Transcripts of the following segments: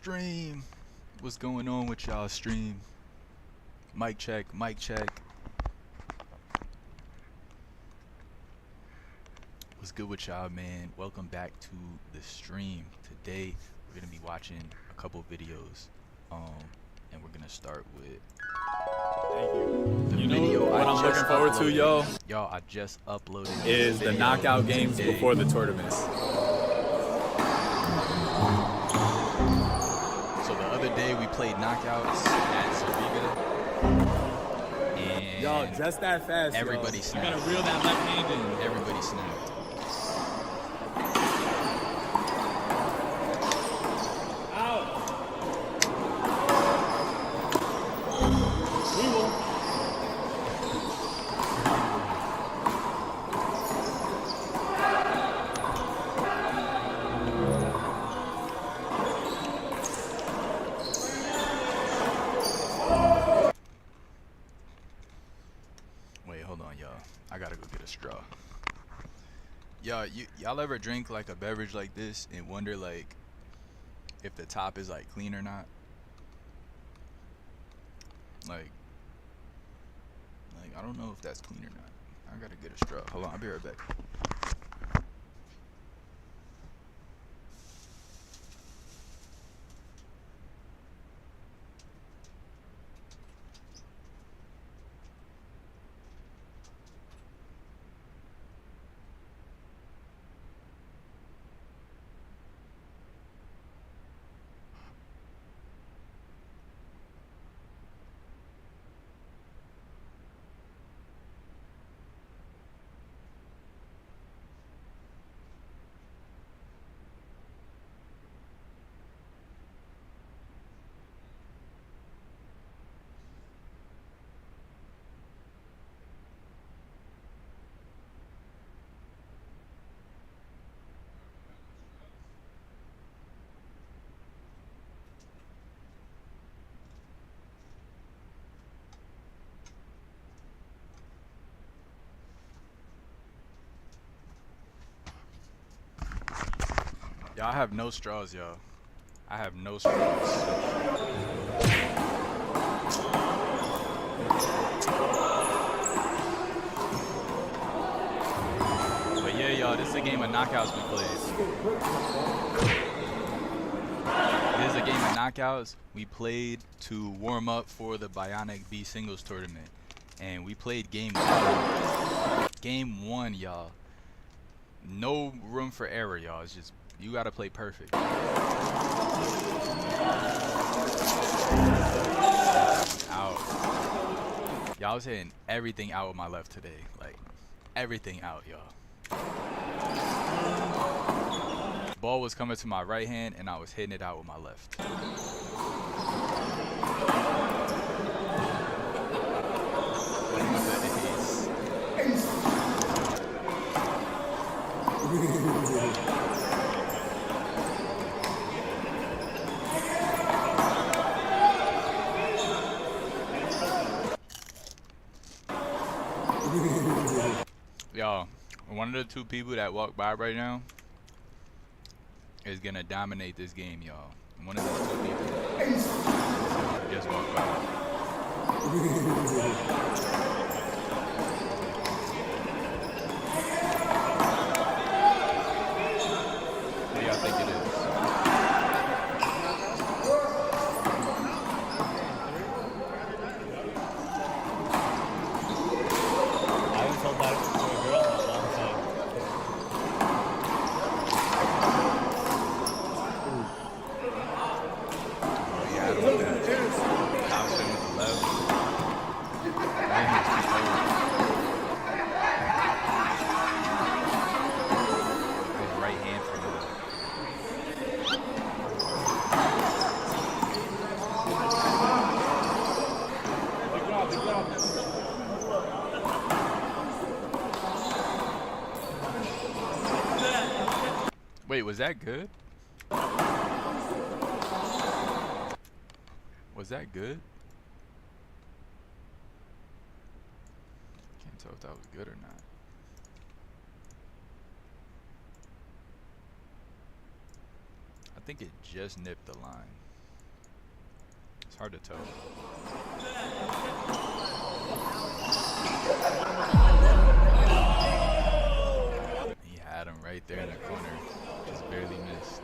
stream. What's going on with y'all stream? Mic check, mic check. What's good with y'all, man? Welcome back to the stream. Today we're gonna be watching a couple videos, and we're gonna start with the video what I'm looking forward to, yo. Y'all, I just uploaded is the knockout games today. before the tournaments. So the other day we played knockouts at Sariga, and Yo, just that fast. everybody yo. snapped. You gotta reel that left hand in. Everybody snapped. Wait, hold on, y'all. I gotta go get a straw. Y'all ever drink like a beverage like this and wonder like if the top is like clean or not? Like I don't know if that's clean or not. I gotta get a straw. Hold on, I'll be right back. Y'all, I have no straws, y'all. I have no straws. But yeah, y'all, this is a game of knockouts we played. This is a game of knockouts we played to warm up for the Bionic B singles tournament. And we played game one. Game one, y'all. No room for error, y'all. It's just you gotta play perfect. Out. Y'all was hitting everything out with my left today. Like, everything out, y'all. Ball was coming to my right hand, and I was hitting it out with my left. Y'all, one of the two people that walk by right now is gonna dominate this game, y'all. One of the two people just walked by. What do y'all think it is? I was told that to a girl a long time. Oh yeah, I don't know that. Thompson with the left. Man, he's too old. His right hand from the Wait, was that good? Was that good? Can't tell if that was good or not. I think it just nipped the line. It's hard to tell. He had him right there in the corner. Just barely missed.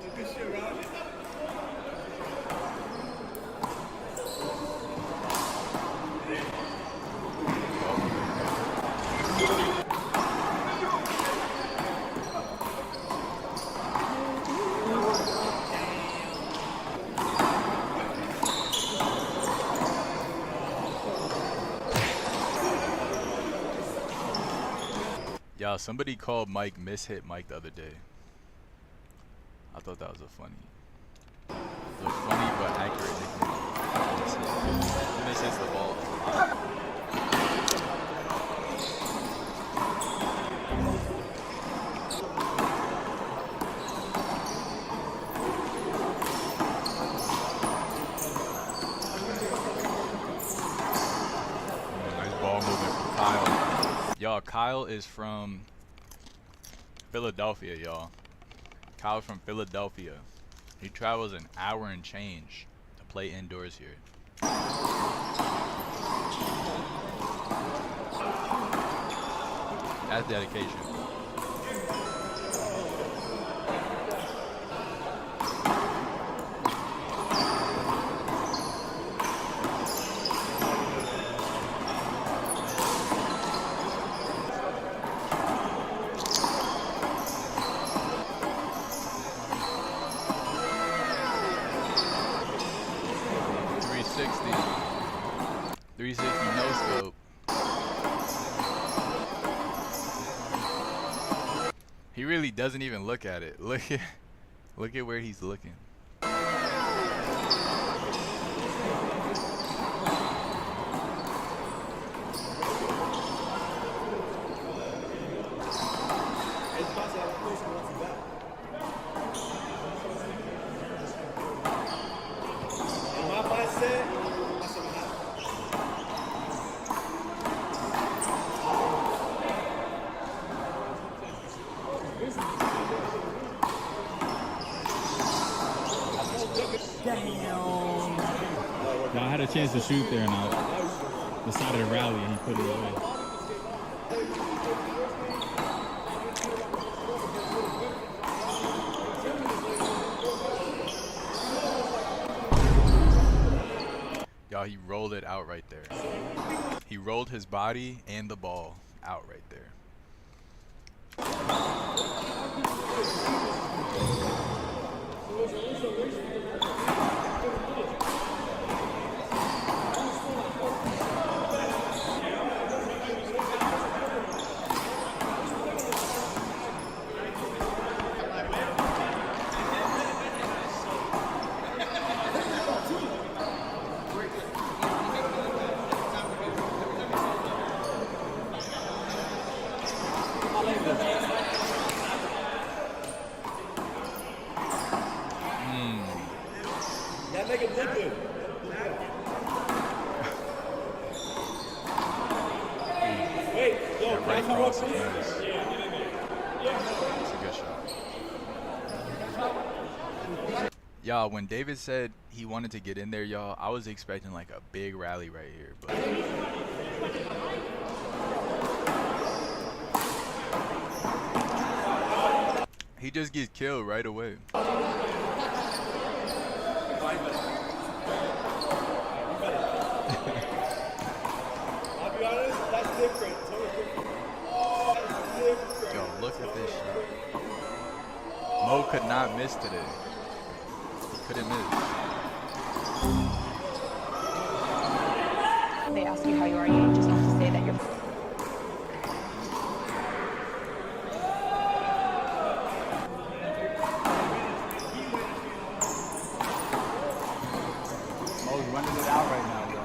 Yeah, somebody called Mike Mishit Mike the other day. I thought that was a funny but accurate nickname. Mishits the ball. Nice ball movement from Kyle. Y'all, Kyle is from Philadelphia, y'all. Kyle from Philadelphia. He travels an hour and change to play indoors here. That's dedication. No scope. He really doesn't even look at it. Look at where he's looking. Y'all had a chance to shoot there, and I decided to rally, and he put it away. Y'all, he rolled it out right there. He rolled his body and the ball out right there. That make it look good. Wait, yo, Right cross is nice. That's a good shot. Y'all, when David said he wanted to get in there, y'all, I was expecting like a big rally right here, but he just gets killed right away. I'll be honest, that's different. Yo, look at this shot. Mo could not miss today. He couldn't miss. They ask you how you are, you just have to say that you're... Mo's running it out right now, yo.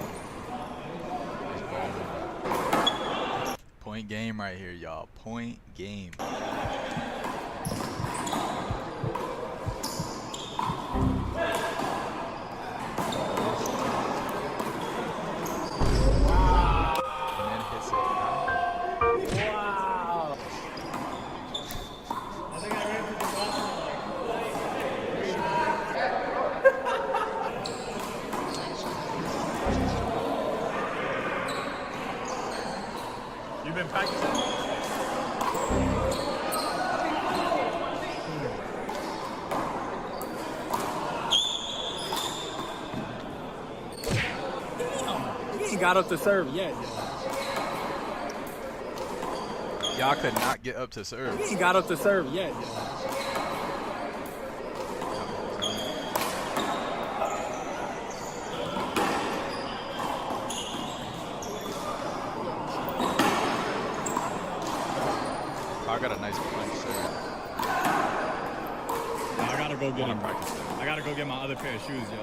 Point game right here, y'all. Point game. ain't got up to serve yet. Y'all could not get up to serve. He ain't got up to serve yet. I got a nice punch serve. I gotta go get him. Practice serve. I gotta go get my other pair of shoes, yo.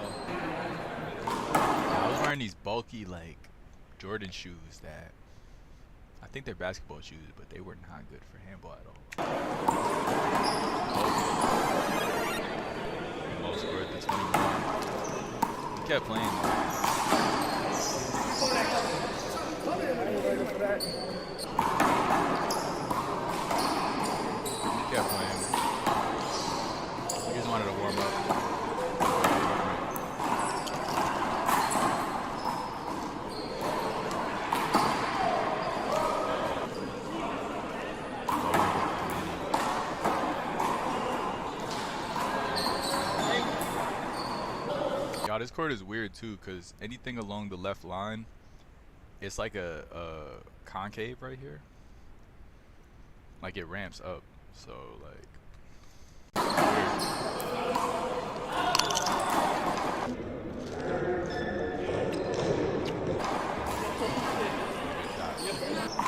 I was wearing these bulky like Jordan shoes that I think they're basketball shoes, but they were not good for handball at all. Most scored the 21. He kept playing. He kept playing. He just wanted to warm up. Y'all, this court is weird too, because anything along the left line, it's like a concave right here. Like it ramps up. So like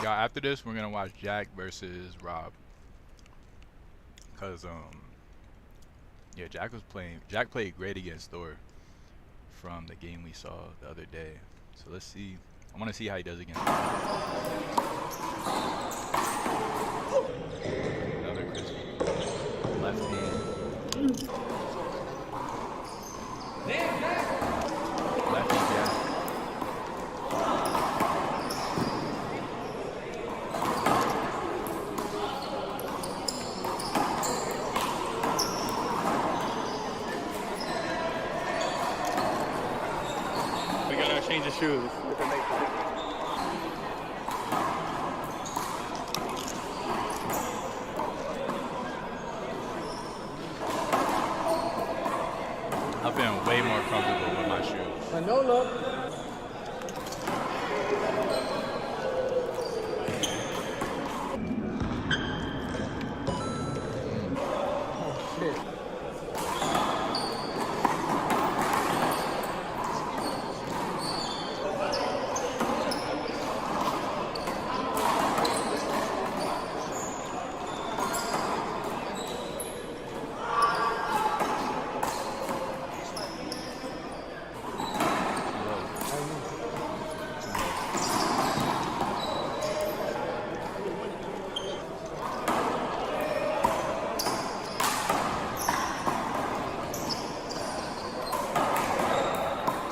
y'all, after this we're gonna watch Jack versus Rob. Cause yeah, Jack played great against Thor from the game we saw the other day. So let's see. I want to see how he does against another crispy left hand. Left hand, yeah. We gotta change the shoes. I've been way more comfortable with my shoes. Manola. Oh, shit.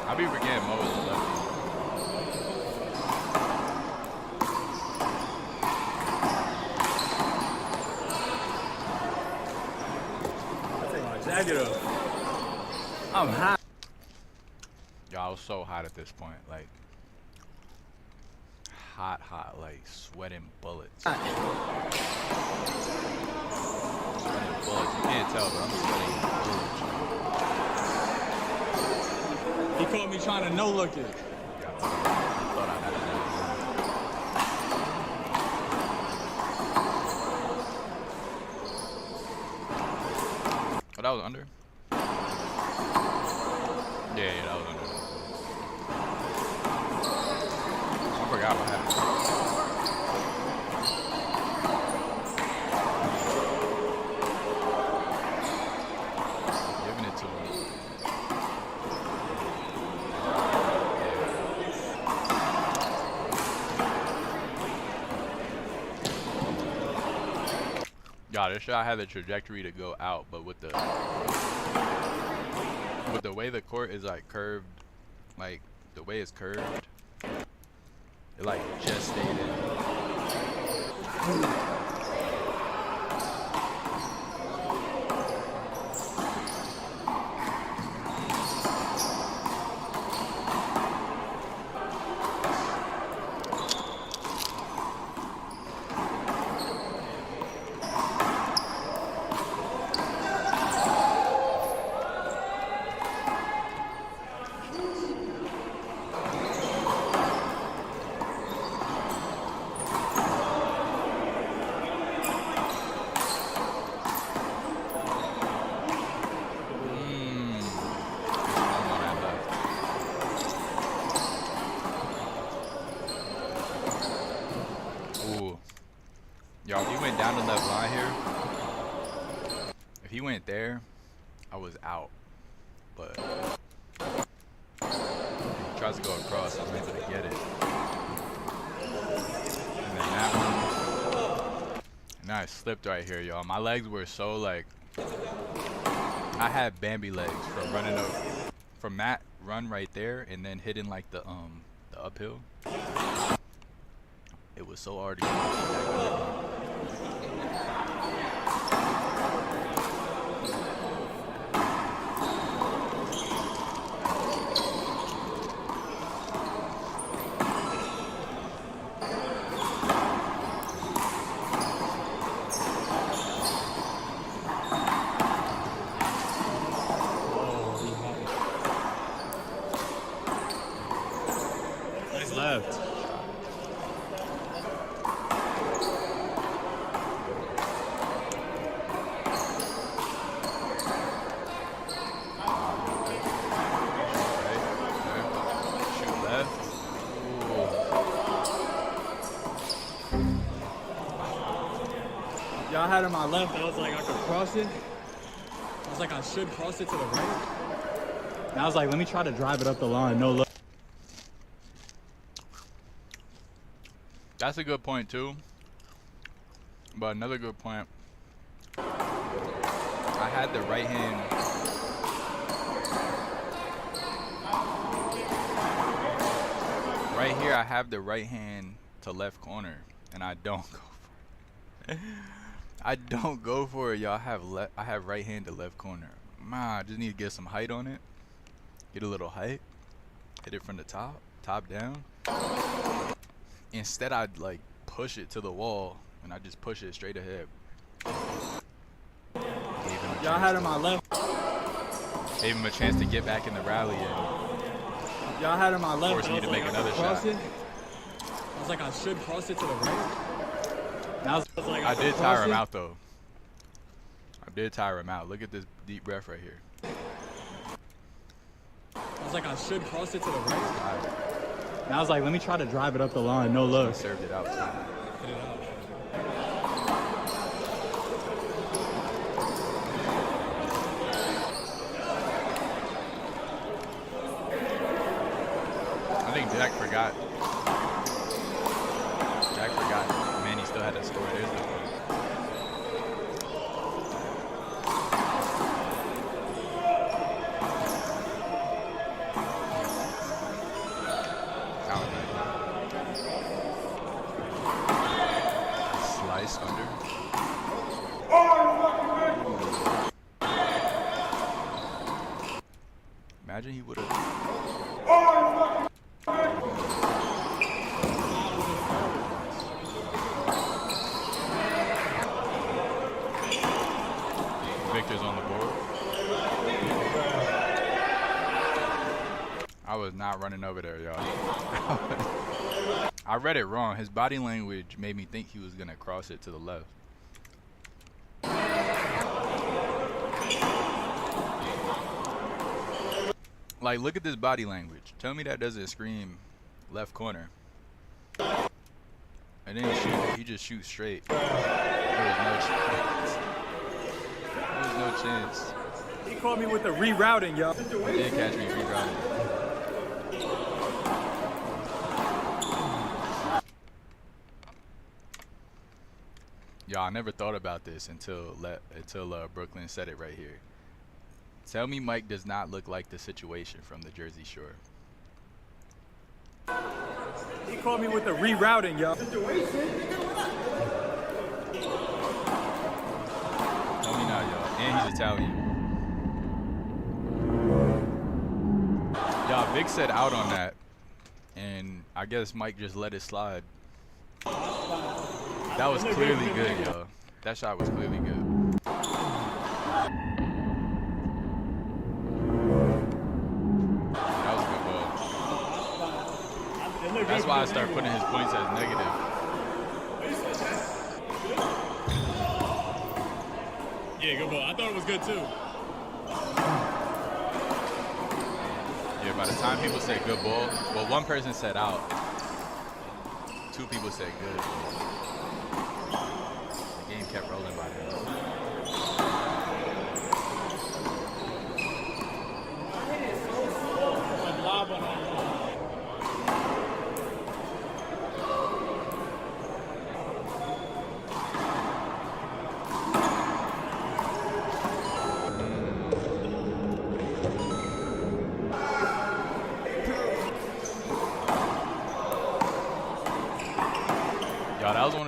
I be forgetting Mo is a lefty. I'm hot. Y'all, I was so hot at this point. Like, hot, like sweating bullets. Sweating bullets. You can't tell, but I'm sweating bullets. He caught me trying to no-look it. Thought I had it. Oh, that was under? Yeah, that was under. I forgot what happened. Giving it to him. Yeah, this shot had the trajectory to go out, but with the way the court is like curved, like the way it's curved, it like just stayed in. If he went there, I was out. But he tries to go across, I was able to get it. And then that one. And I slipped right here, y'all. My legs were so like, I had Bambi legs from running up from that run right there and then hitting like the uphill. It was so hard to get that good. Nice left. Y'all had him on my left. I was like, I could cross it. I was like, I should cross it to the right. And I was like, let me try to drive it up the line. No look. That's a good point too. But another good point, I had the right hand. Right here, I have the right hand to left corner, and I don't go for it. I don't go for it, y'all. I have right hand to left corner. I just need to get some height on it. Get a little height. Hit it from the top down. Instead, I'd like push it to the wall, and I just push it straight ahead. Y'all had him on my left. Gave him a chance to get back in the rally, and Y'all had him on my left. forced me to make another shot. I was like, I should cross it to the right. And I was like, I did tire him out though. I did tire him out. Look at this deep breath right here. I was like, I should cross it to the right. And I was like, let me try to drive it up the line. No look. Served it out too. Hit it out. I think Jack forgot. Man, he still had that score. There's the point. Slice under. Imagine he would have. Victor's on the board. I was not running over there, y'all. I read it wrong. His body language made me think he was gonna cross it to the left. Like, look at this body language. Tell me that doesn't scream left corner. And then he just shoots straight. There was no chance. There was no chance. He caught me with the rerouting, y'all. He did catch me rerouting. Y'all, I never thought about this until Brooklyn said it right here. Tell me Mike does not look like the situation from the Jersey Shore. He caught me with the rerouting, y'all. Tell me now, y'all. And he's Italian. Y'all, Vic said out on that. And I guess Mike just let it slide. That was clearly good, y'all. That shot was clearly good. That was a good ball. That's why I start putting his points as negative. Yeah, good ball. I thought it was good too. Yeah, by the time people said good ball, well, one person said out. Two people said good. The game kept rolling by then.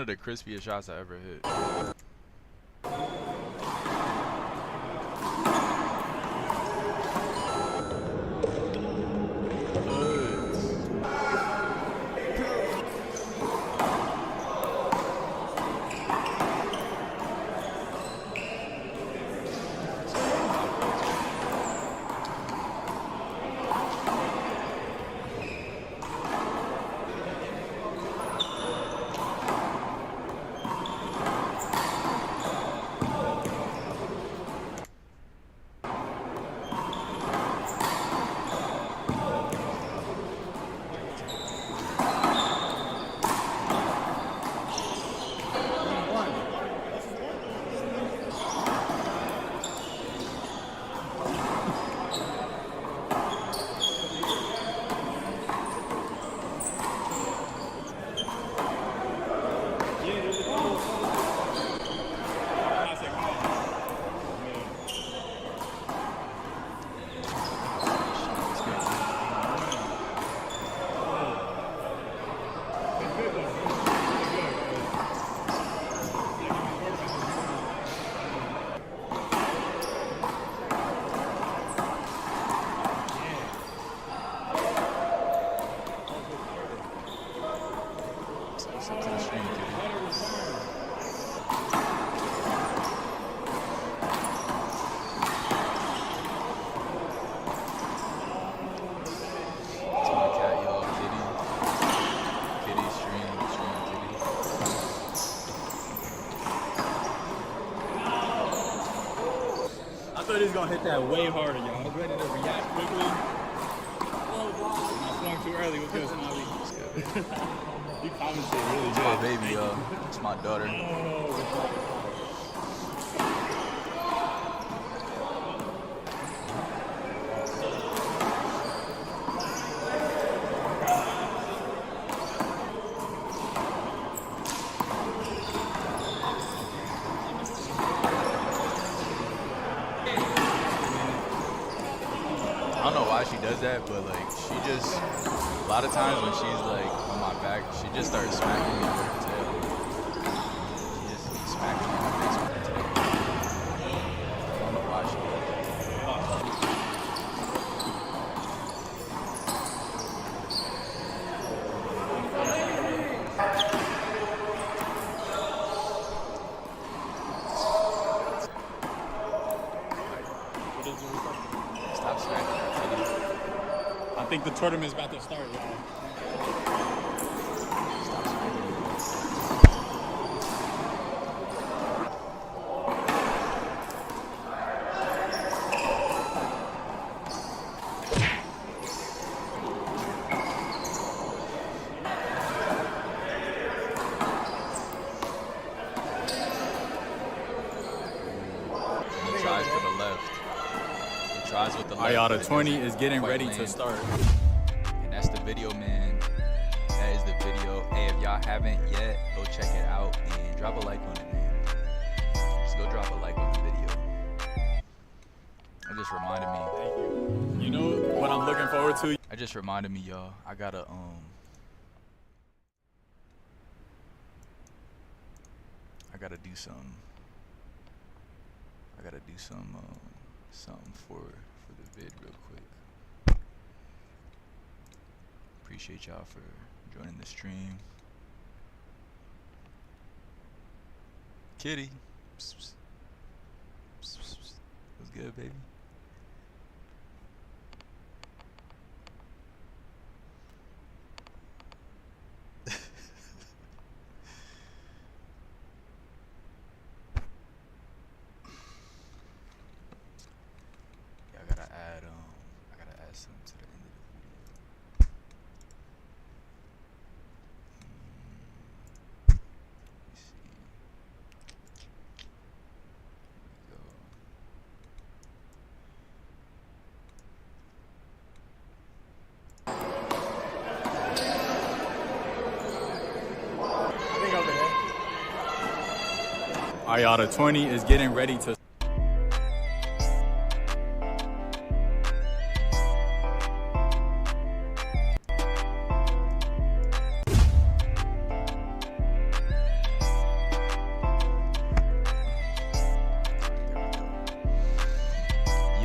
of the crispiest shots I ever hit. I thought he was gonna hit that way harder, y'all. I was ready to react quickly. I swung too early with this, Molly. You commented really It's good. my baby, yo. It's my daughter. I don't know why she does that, but like she just a lot of times when she's like on my back, she just starts smacking me with her tail. She just keeps smacking me in the face with her tail. I don't know why she does that. Stop smacking her tail. I think the tournament's about to start, y'all. Stop smacking her. He tries to the left. He tries with the left. Ayada but it 20 doesn't is getting quite ready to land. start. And that's the video, man. That is the video. Hey, if y'all haven't yet, go check it out and drop a like on it, man. Just go drop a like on the video. It just reminded me. Thank you. You know what I'm looking forward to? It just reminded me, y'all. I gotta do something. I gotta do something for the vid real quick. Appreciate y'all for joining the stream. Kitty. Psst, psst. Psst, psst, psst. What's good, baby? Yeah, I gotta add something to the end of the video. Let me see. Here we go. Ayada 20 is getting ready to.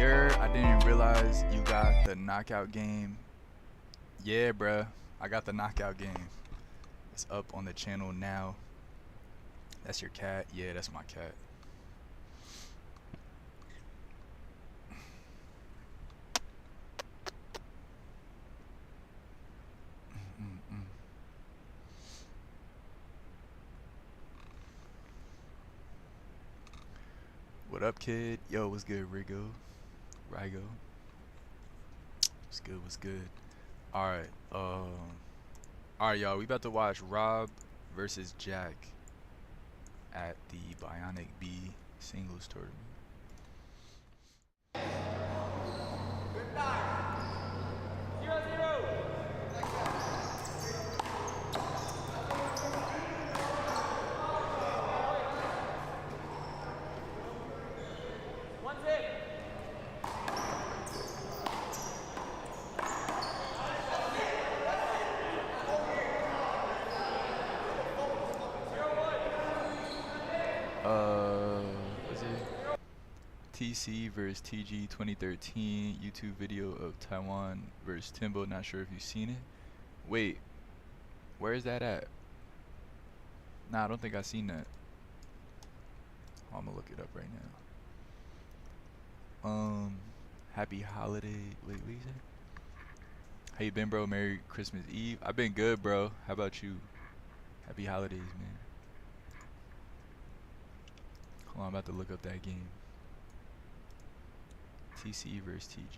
I didn't realize you got the knockout game. Yeah, bruh. I got the knockout game. It's up on the channel now. That's your cat? Yeah, that's my cat. What up, kid? Yo, what's good, Rigo? Rygo? What's good, what's good? Alright, y'all, we about to watch Rob versus Jack at the Bionic B singles tournament. Good night. 0-0. What's it? TC versus TG 2013 YouTube video of Taiwan versus Timbo. Not sure if you've seen it. Wait, where is that at? Nah, I don't think I've seen that. Oh, I'm gonna look it up right now. Happy holiday. Wait, what you say? How you been, bro? Merry Christmas Eve. I've been good, bro. How about you? Happy holidays, man. Hold on, I'm about to look up that game. TC versus TG.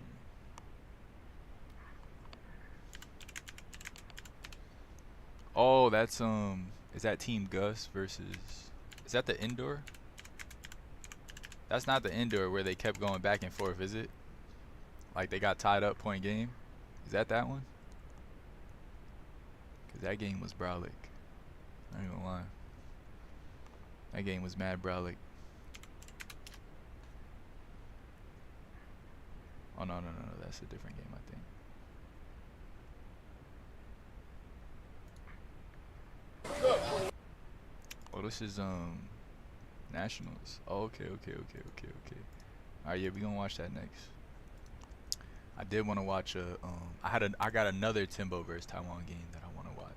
Oh, that's is that Team Gus versus, is that the indoor? That's not the indoor where they kept going back and forth, is it? Like they got tied up point game? Is that one? Cause that game was brolic. I ain't gonna lie. That game was mad brolic. Oh no, that's a different game, I think. Oh, this is Nationals. Oh, okay. Alright, yeah, we gonna watch that next. I did want to watch I got another Timbo versus Taiwan game that I want to watch.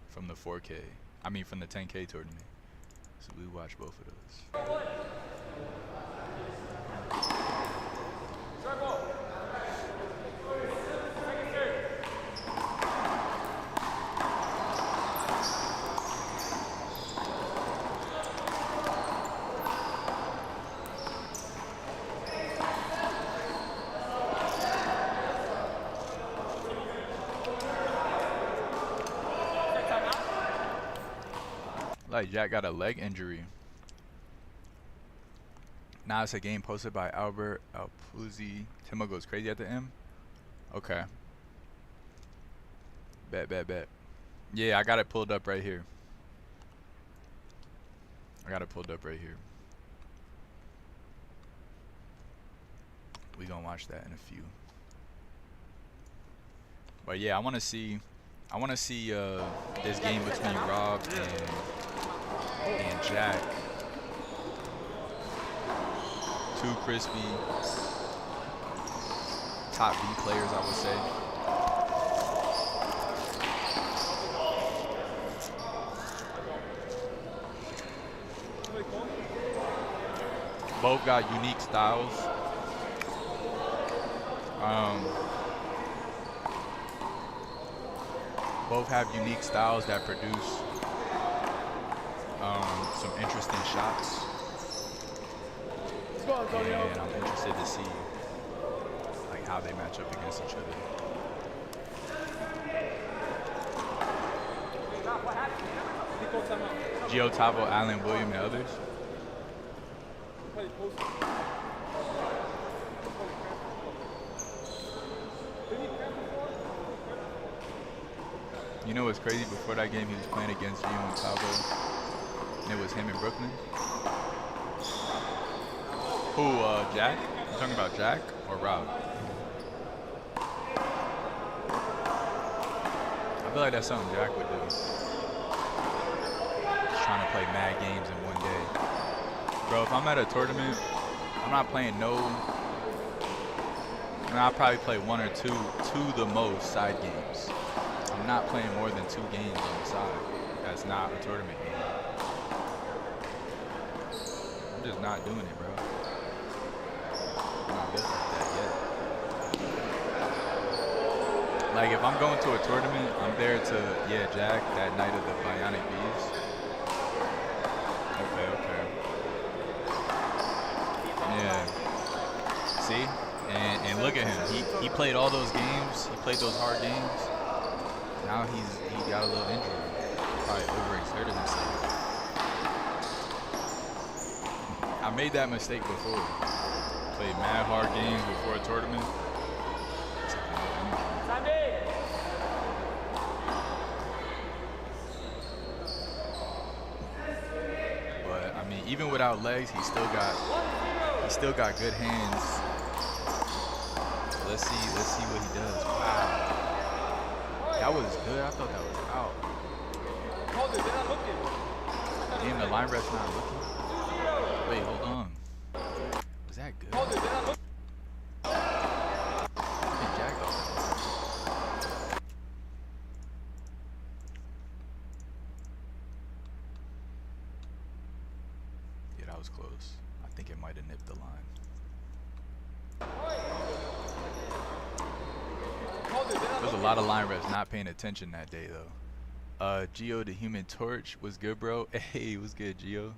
From the 4K. I mean from the 10K tournament. So we watch both of those. Like Jack got a leg injury. Now it's a game posted by Albert Alpuzzi. Timbo goes crazy at the M. Okay. Bet. Yeah, I got it pulled up right here. We gonna watch that in a few. But yeah, I wanna see this game between Rob and Jack. Two crispy top B players, I would say. Both got unique styles. Both have unique styles that produce some interesting shots. And I'm interested to see like how they match up against each other. Gio Tavo, Allen William, and others. You know what's crazy? Before that game, he was playing against Gio and Tavo, and it was him in Brooklyn. Who, Jack? You talking about Jack or Rob? I feel like that's something Jack would do. Just trying to play mad games in one day. Bro, if I'm at a tournament I'm not playing no. I mean, I'll probably play one or two the most side games. I'm not playing more than 2 games on the side. That's not a tournament game. I'm just not doing it, bro. I'm not built like that yet. Like, if I'm going to a tournament, I'm there to, Jack, that night of the Bionic Bees. Okay. Yeah. See? And look at him. He played all those games. He played those hard games. Now he got a little injury. Probably overexerted himself. I made that mistake before. Played mad hard games before a tournament. But I mean, even without legs, he still got good hands. So let's see what he does. Wow. That was good. I thought that was out. Damn, the line ref's not looking. Wait, hold on. Was that good? Jack off. Yeah, that was close. I think it might have nipped the line. There's a lot of line reps not paying attention that day, though. Gio the Human Torch was good, bro. Hey, what's good, Gio?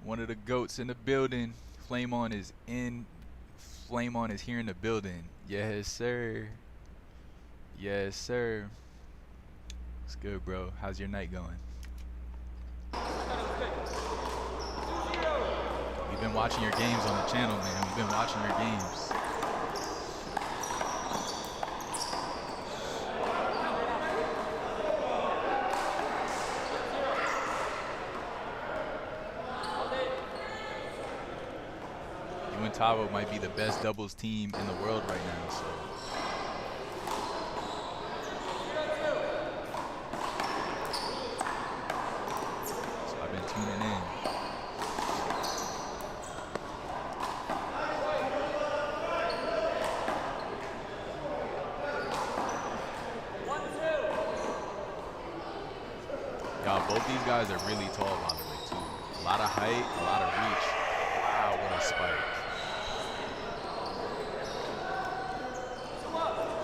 One of the goats in the building. Flame on is here in the building. Yes, sir. Yes, sir. It's good, bro. How's your night going? We've been watching your games on the channel, man. We've been watching your games. Tavo might be the best doubles team in the world right now, so I've been tuning in. Y'all, both these guys are really tall, by the way, too. A lot of height, a lot of reach. Wow, what a spike.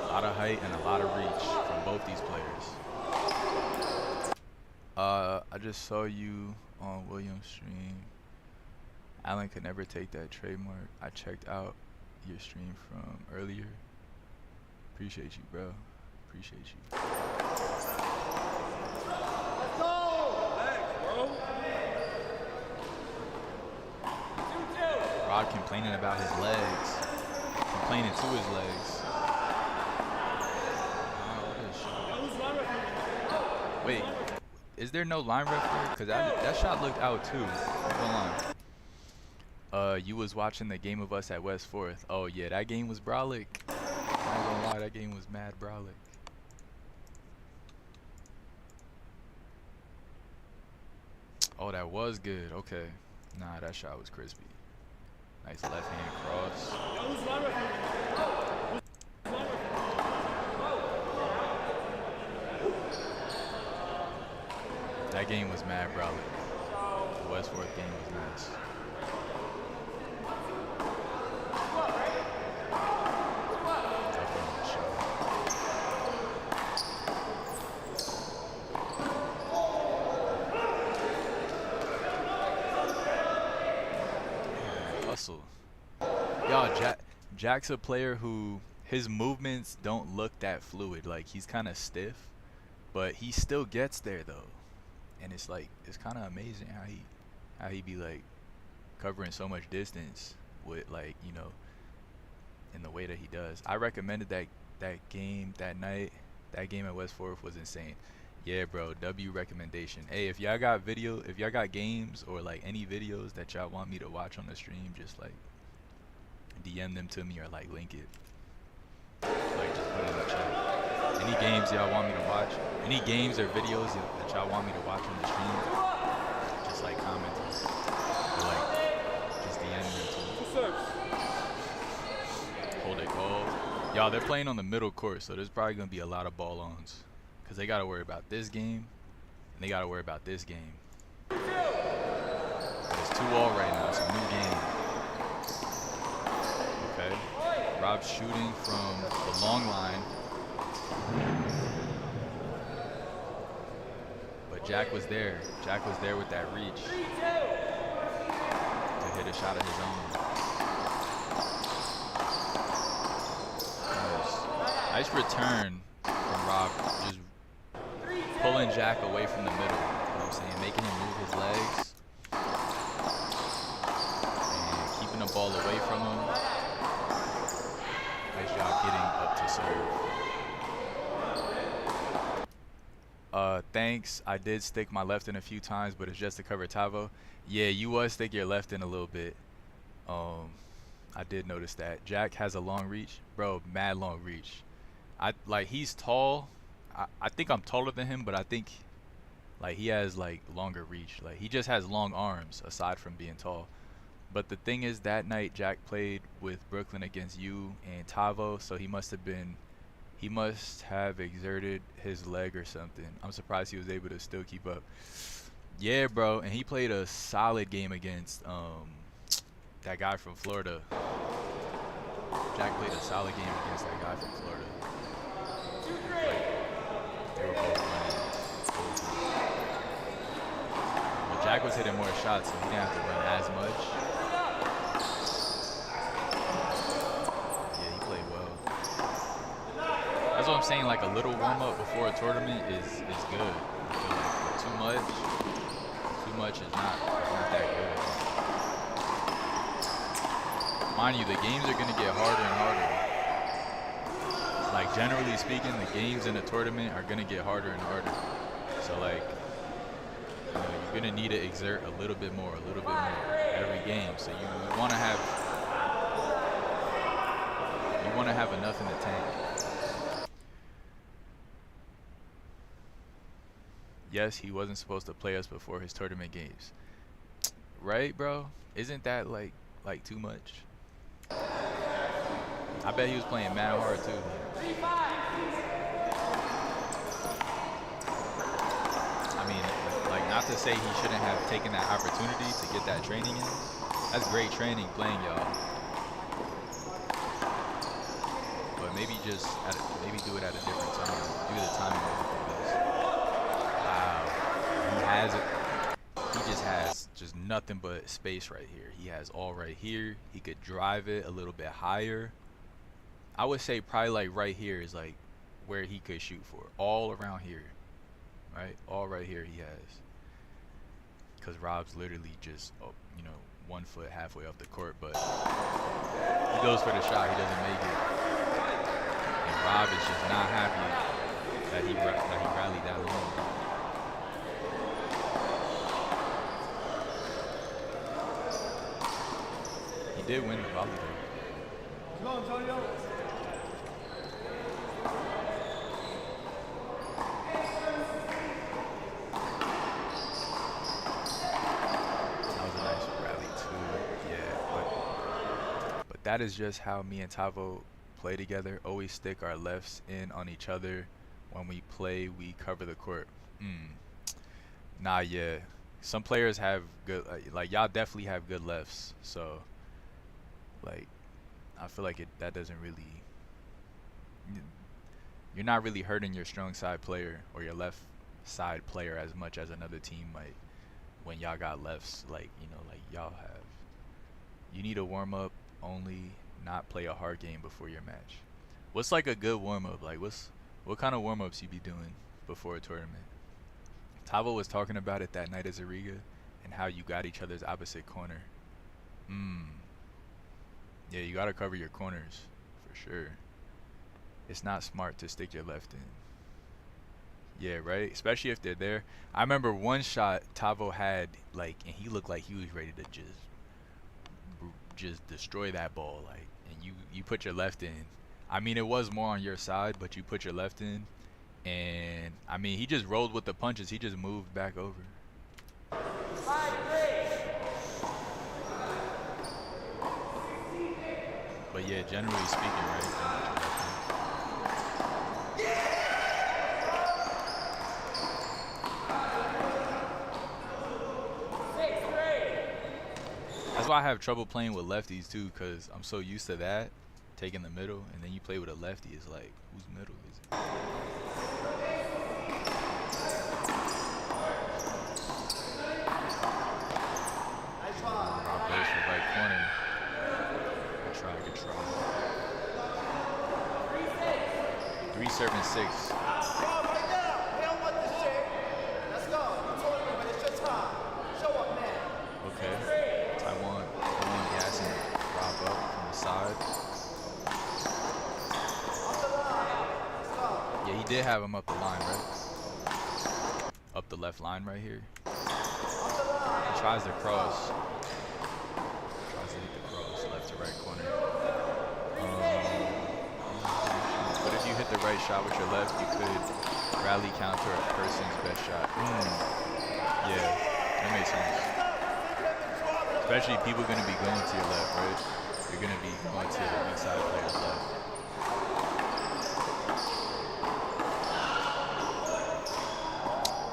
A lot of height and a lot of reach from both these players. I just saw you on William's stream. Alan could never take that trademark. I checked out your stream from earlier. Appreciate you, bro. Appreciate you. Let's go! Thanks, bro. Rod complaining about his legs. Complaining to his legs. Wait, is there no line ref there? Because that shot looked out too. Hold on. You was watching the game of us at West 4th. Oh yeah, that game was brolic. I'm not gonna lie, that game was mad brolic. Oh, that was good. Okay. Nah, that shot was crispy. Nice left hand cross. That game was mad brolic. The West 4th game was nice. Definitely a shot. Hustle. Y'all, Jack's a player who his movements don't look that fluid. Like, he's kind of stiff, but he still gets there though. And it's like, it's kind of amazing how he be like covering so much distance with, like, you know, in the way that he does. I recommended that game that night. That game at West 4th was insane. Yeah, bro, W recommendation. Hey, if y'all got games or like any videos that y'all want me to watch on the stream, just like DM them to me or like link it. Like, just put it in the chat. Any games y'all want me to watch, any games or videos that y'all want me to watch on the stream, just like comment or like just DM me. Y'all, they're playing on the middle court, so there's probably going to be a lot of ball-ons. Because they got to worry about this game, and they got to worry about this game. It's 2-all right now. It's a new game. Okay. Rob's shooting from the long line. But Jack was there. Jack was there with that reach to hit a shot of his own. Nice return from Rob, just pulling Jack away from the middle, you know what I'm saying, making him move his legs and keeping the ball away from him. Nice job getting up to serve. Thanks, I did stick my left in a few times, but it's just to cover Tavo. Yeah, you was stick your left in a little bit. I did notice that. Jack has a long reach. Bro, mad long reach. Like, he's tall. I think I'm taller than him, but I think like he has like longer reach. Like, he just has long arms aside from being tall. But the thing is, that night Jack played with Brooklyn against you and Tavo, so he must have exerted his leg or something. I'm surprised he was able to still keep up. Yeah, bro, and he played a solid game against that guy from Florida. Jack played a solid game against that guy from Florida. They were both running. But Jack was hitting more shots, so he didn't have to run as much. Yeah, he played well. That's what I'm saying, like a little warm-up before a tournament is good. I feel like too much is not that good. Mind you, the games are going to get harder and harder. Like, generally speaking, the games in a tournament are going to get harder and harder. So, like, you know, you're going to need to exert a little bit more every game. So you want to have enough in the tank. Yes, he wasn't supposed to play us before his tournament games. Right, bro? Isn't that like too much? I bet he was playing mad hard too. I mean, like, not to say he shouldn't have taken that opportunity to get that training in. That's great training playing y'all. But maybe just maybe do it at a different time. Do the timing of this. Wow, he just has just nothing but space right here. He has all right here. He could drive it a little bit higher. I would say probably like right here is like where he could shoot for. All around here, right? All right here he has. Because Rob's literally just, you know, 1 foot halfway off the court, but he goes for the shot. He doesn't make it. And Rob is just not happy that he rallied that long. He did win the volley though. Come on, Antonio. That is just how me and Tavo play together. Always stick our lefts in on each other. When we play, we cover the court. Nah, yeah. Some players have good, like y'all definitely have good lefts. So, like, I feel like that doesn't really, you're not really hurting your strong side player or your left side player as much as another team might when y'all got lefts, like, you know, like y'all have. You need to warm up only, not play a hard game before your match. What's like a good warm-up? Like, what kind of warm-ups you be doing before a tournament? Tavo was talking about it that night at Zariga and how you got each other's opposite corner. Yeah, you gotta cover your corners for sure. It's not smart to stick your left in. Yeah, right? Especially if they're there. I remember one shot Tavo had, like, and he looked like he was ready to just destroy that ball, like, and you put your left in. I mean, it was more on your side, but you put your left in, and I mean, he just rolled with the punches. He just moved back over. But yeah, generally speaking, right? That's why I have trouble playing with lefties too, because I'm so used to that, taking the middle, and then you play with a lefty, it's like, whose middle is it? Rob goes for right corner. Good try, good try. 3 serving 6. Okay. Taiwan gassing Rob up from the side. Yeah, he did have him up the line, right? Up the left line right here. He tries to cross. Tries to hit the cross, left to right corner. But if you hit the right shot with your left, you could rally counter a person's best shot. Yeah, that makes sense. Especially people going to be going to your left, right? You're going to be going to the weak side player's left.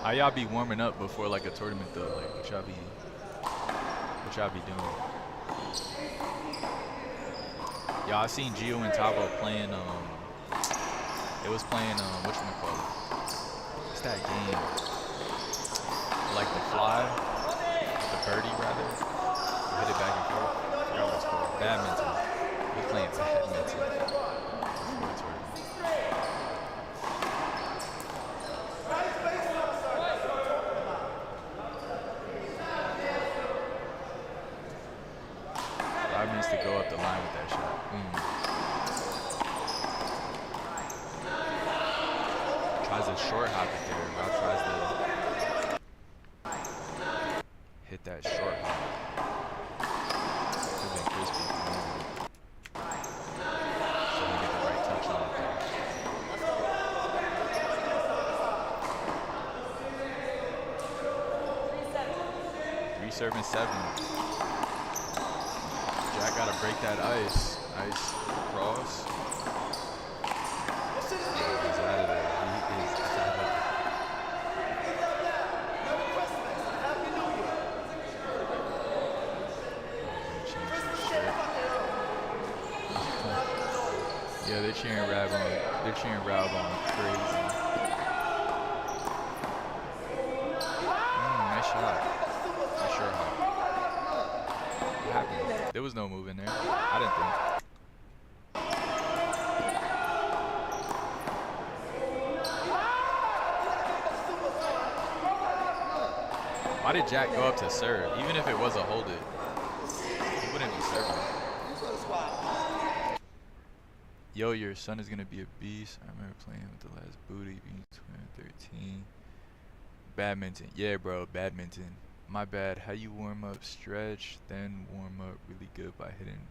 How y'all be warming up before like a tournament though? Like what y'all be doing? Y'all, I seen Gio and Tavo playing it was playing whatchamacallit? What's that game? Like the fly? The birdie rather? Hit it back and forth. I forgot what it's called. Badminton. We're playing badminton. Rob needs to go up the line with that shot. Tries a short hop it there. Rob tries to hit that short hop. Could have been crispy. So he get the right touch on it there. 3 serving 7. Jack gotta break that ice. Nice cross. Yeah, he's out of there. He is out of there. Yeah, they're cheering Rab on. They're cheering Rab on crazy. Nice shot. Nice short hop. What happened? There was no move in there. I didn't think. Why did Jack go up to serve? Even if it was a hold it, he wouldn't be serving. Yo, your son is gonna be a beast. I remember playing with the last booty being 2013. Badminton. Yeah, bro, badminton. My bad. How you warm up, stretch, then warm up really good by hitting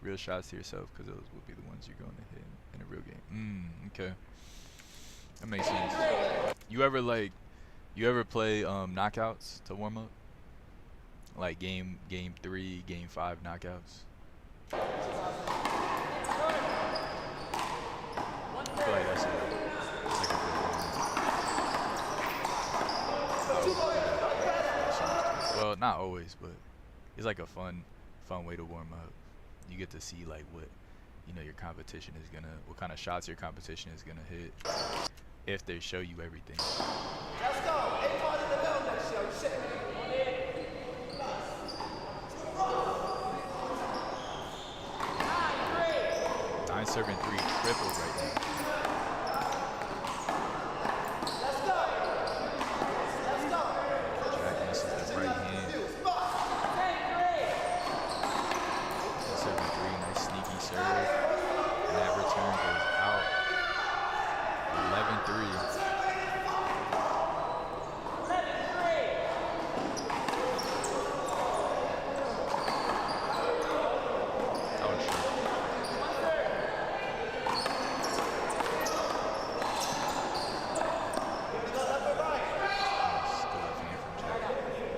real shots to yourself, because those will be the ones you're going to hit in a real game. Okay. That makes sense. You ever play knockouts to warm up? Like game 3, game 5 knockouts? I feel like that's like a good one. Well, not always, but it's like a fun way to warm up. You get to see like what your competition is gonna, what kind of shots your competition is gonna hit, if they show you everything. Let's go. 8 parts in the middle next year. You shit me. 9 serving 3 tripled right now. Jack misses the right hand. 10 serving 3, nice sneaky serve. And that return goes out. 11-3.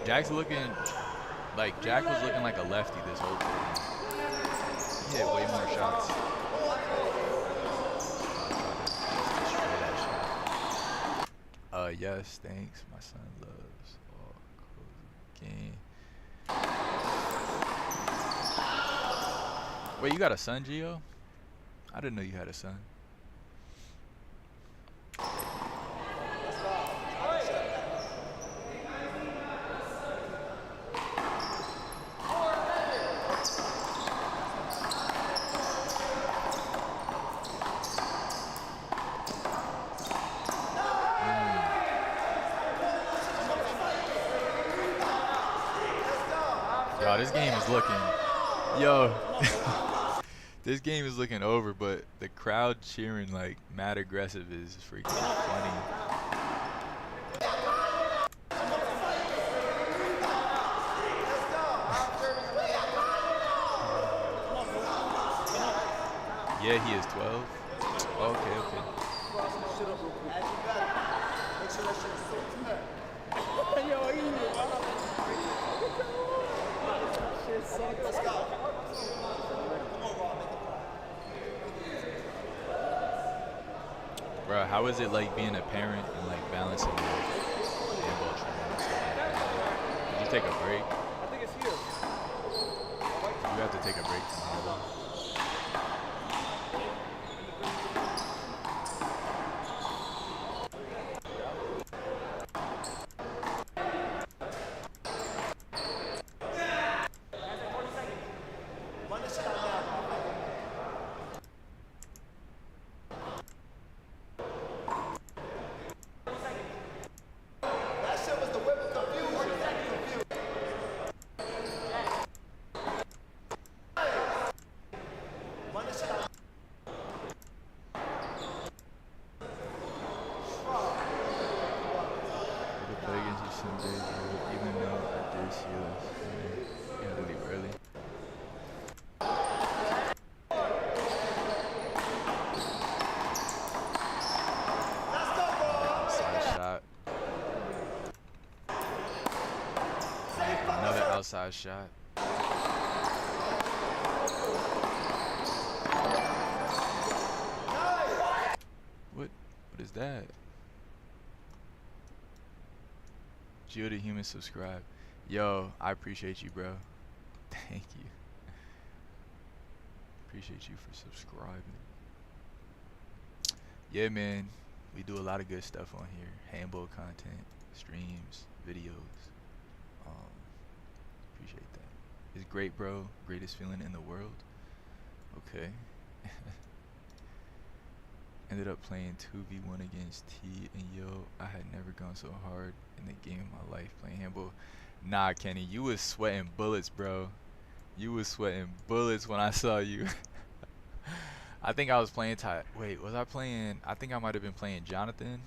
Jack's looking like Jack was looking like a lefty this whole tournament. He hit way more shots. Yes, thanks. My son loves all game. Wait, you got a son, Gio? I didn't know you had a son. Yo, this game is looking. Yo, this game is looking over, but the crowd cheering like mad aggressive is freaking funny. Yeah, he is 12. Okay, okay. Bro, how is it like being a parent and like balancing like handball training and stuff like that? Did you take a break? I think it's here. You have to take a break from handball. Outside shot. What is that? Gio the Human subscribe. Yo, I appreciate you, bro. Thank you. Appreciate you for subscribing. Yeah, man. We do a lot of good stuff on here. Handball content, streams, videos. Appreciate that. It's great, bro. Greatest feeling in the world. Okay. Ended up playing 2v1 against T, and yo, I had never gone so hard in the game of my life playing handball. Nah, Kenny, you was sweating bullets, bro. You was sweating bullets when I saw you. I think I was playing wait, was I playing? I think I might have been playing Jonathan,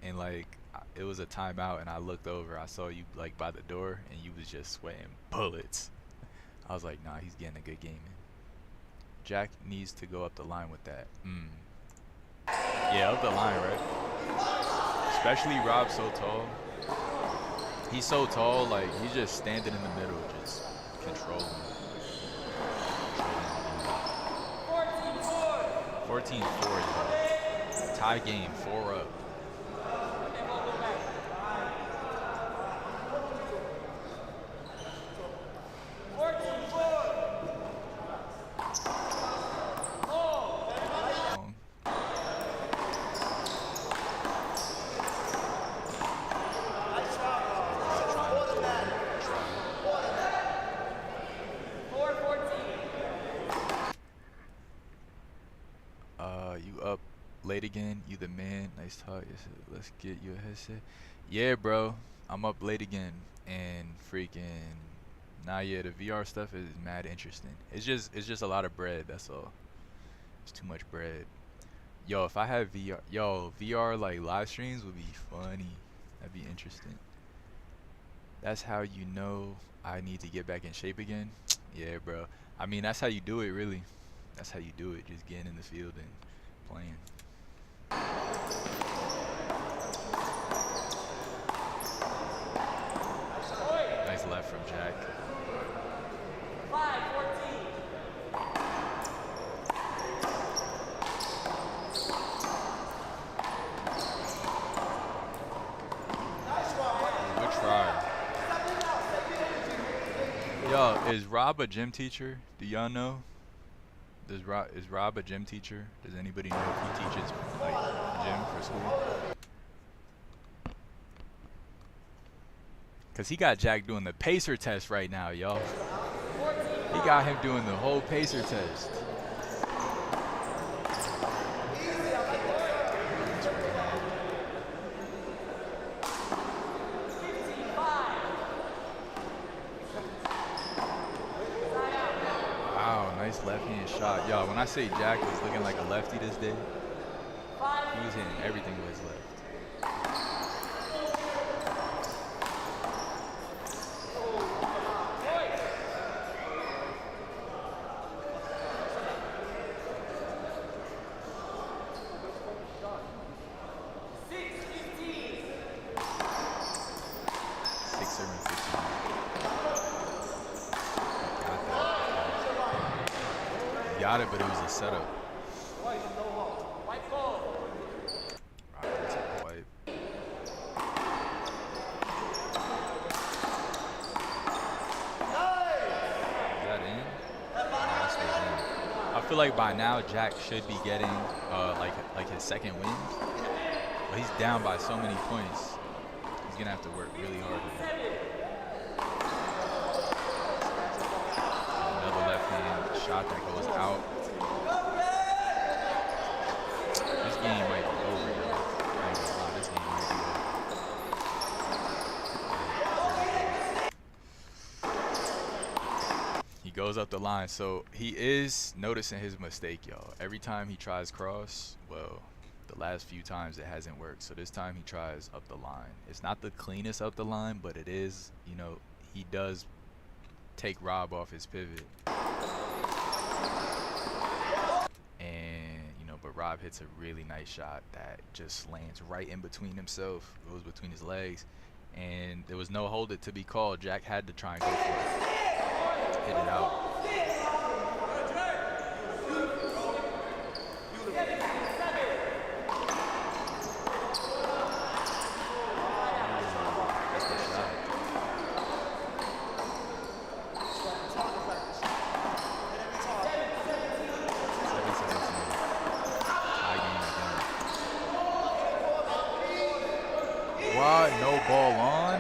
and like it was a timeout, and I looked over, I saw you like by the door, and you was just sweating bullets. I was like, nah, he's getting a good game in. Jack needs to go up the line with that. Yeah, up the line, right? Especially Rob, so tall. He's so tall, like he's just standing in the middle, just controlling. 14-4, y'all. Tie game, 4 up. Late again, you the man. Nice talk. Let's get you a headset. Yeah, bro, I'm up late again, and freaking yeah, the VR stuff is mad interesting. It's just a lot of bread, that's all. It's too much bread. Yo, if I had VR like live streams would be funny. That'd be interesting. That's how you know I need to get back in shape again. Yeah, bro, I mean, that's how you do it, really. That's how you do it, just getting in the field and playing. Nice left from Jack. 5-14. Good try. Yo, is Rob a gym teacher? Do y'all know? Is Rob a gym teacher? Does anybody know if he teaches like gym for school? Cause he got Jack doing the pacer test right now, y'all. He got him doing the whole pacer test. Wow, nice left-hand shot. Y'all, when I say Jack was looking like a lefty this day, he was hitting everything with his left. Got it, but it was a setup. Right, that's a wipe. Is that in? No, that's not in. I feel like by now Jack should be getting like his second win, but he's down by so many points. He's gonna have to work really hard with that. Another left hand shot that goes out. This game might be over, yo. I ain't gonna lie, this game might be over. He goes up the line, so he is noticing his mistake, y'all. Every time he tries cross, well, the last few times it hasn't worked. So this time he tries up the line. It's not the cleanest up the line, but it is, you know, he does take Rob off his pivot. And, you know, but Rob hits a really nice shot that just lands right in between himself, goes between his legs. And there was no hold it to be called. Jack had to try and go for it. Hit it out. That's the shot. 7-17. Tie game again. What? No ball on?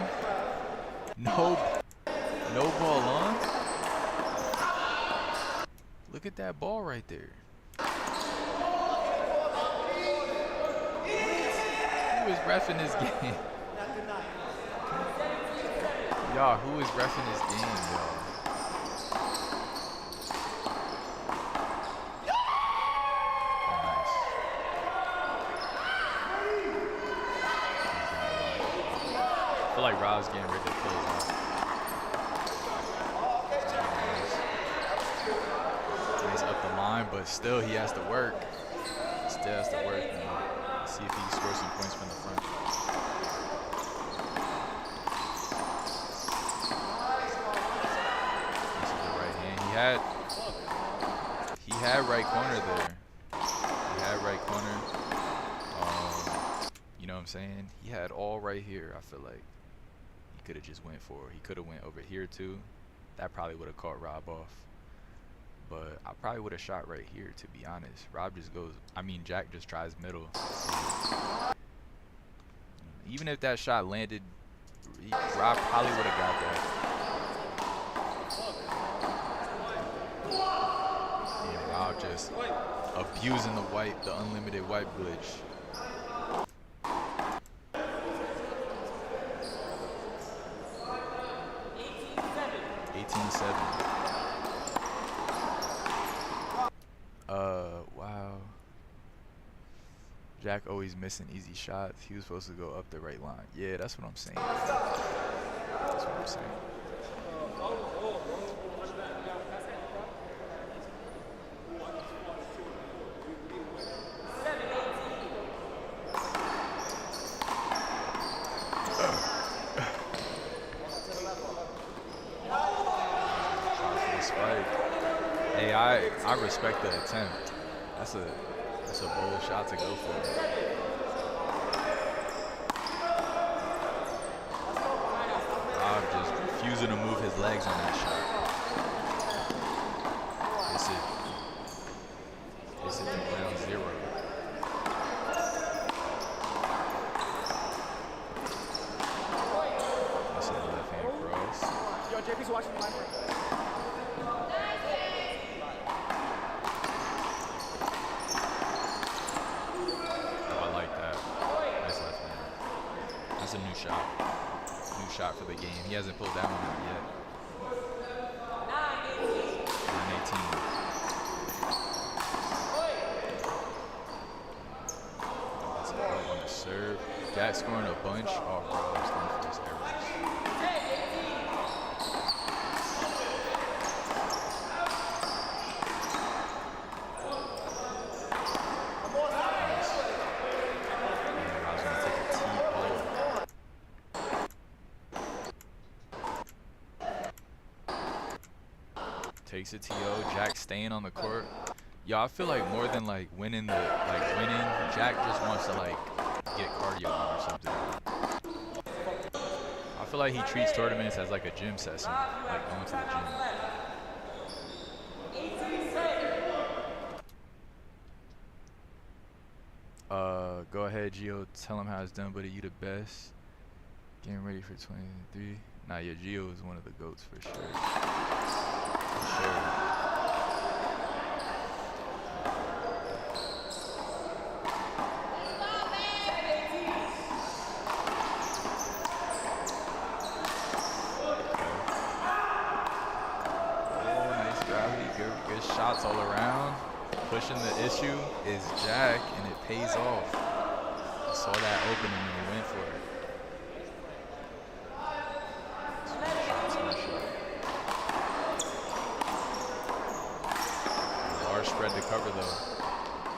No ball on? Look at that ball right there. Who is reffing this game? Y'all, who is reffing this game, y'all? Oh, nice. I feel like Rob's getting ready to close out. Nice up the line, but still he has to work. Still has to work, man. Let's see if he can score some points from the front. This is the right hand. He had right corner there. He had right corner. You know what I'm saying? He had all right here. I feel like he could have just went for it. He could have went over here too. That probably would have caught Rob off. But I probably would have shot right here, to be honest. Rob just goes, Jack just tries middle. Even if that shot landed, Rob probably would have got that. And Rob just abusing the unlimited wipe glitch. 18-7. Wow. Jack always missing easy shots. He was supposed to go up the right line. Yeah, that's what I'm saying. That's what I'm saying. Hey, I respect the attempt. That's a bold shot to go for. Rob just refusing to move his legs on that shot. That's it. shot for the game. He hasn't pulled that one out yet. 9-18. That's a ball on the serve. Jack scoring a bunch. Oh, bro, I was going for his errors. Takes a TO. Jack staying on the court. Yo, I feel like more than like winning, Jack just wants to like get cardio on or something. I feel like he treats tournaments as like a gym session, like going to the gym. Go ahead, Gio. Tell him how it's done, buddy. You the best. Getting ready for 23. Nah, yeah, Gio is one of the GOATs for sure. For sure. Oh, nice gravity. Good shots all around. Pushing the issue is Jack, and it pays off. I saw that opening and he went for it. Large spread to cover though.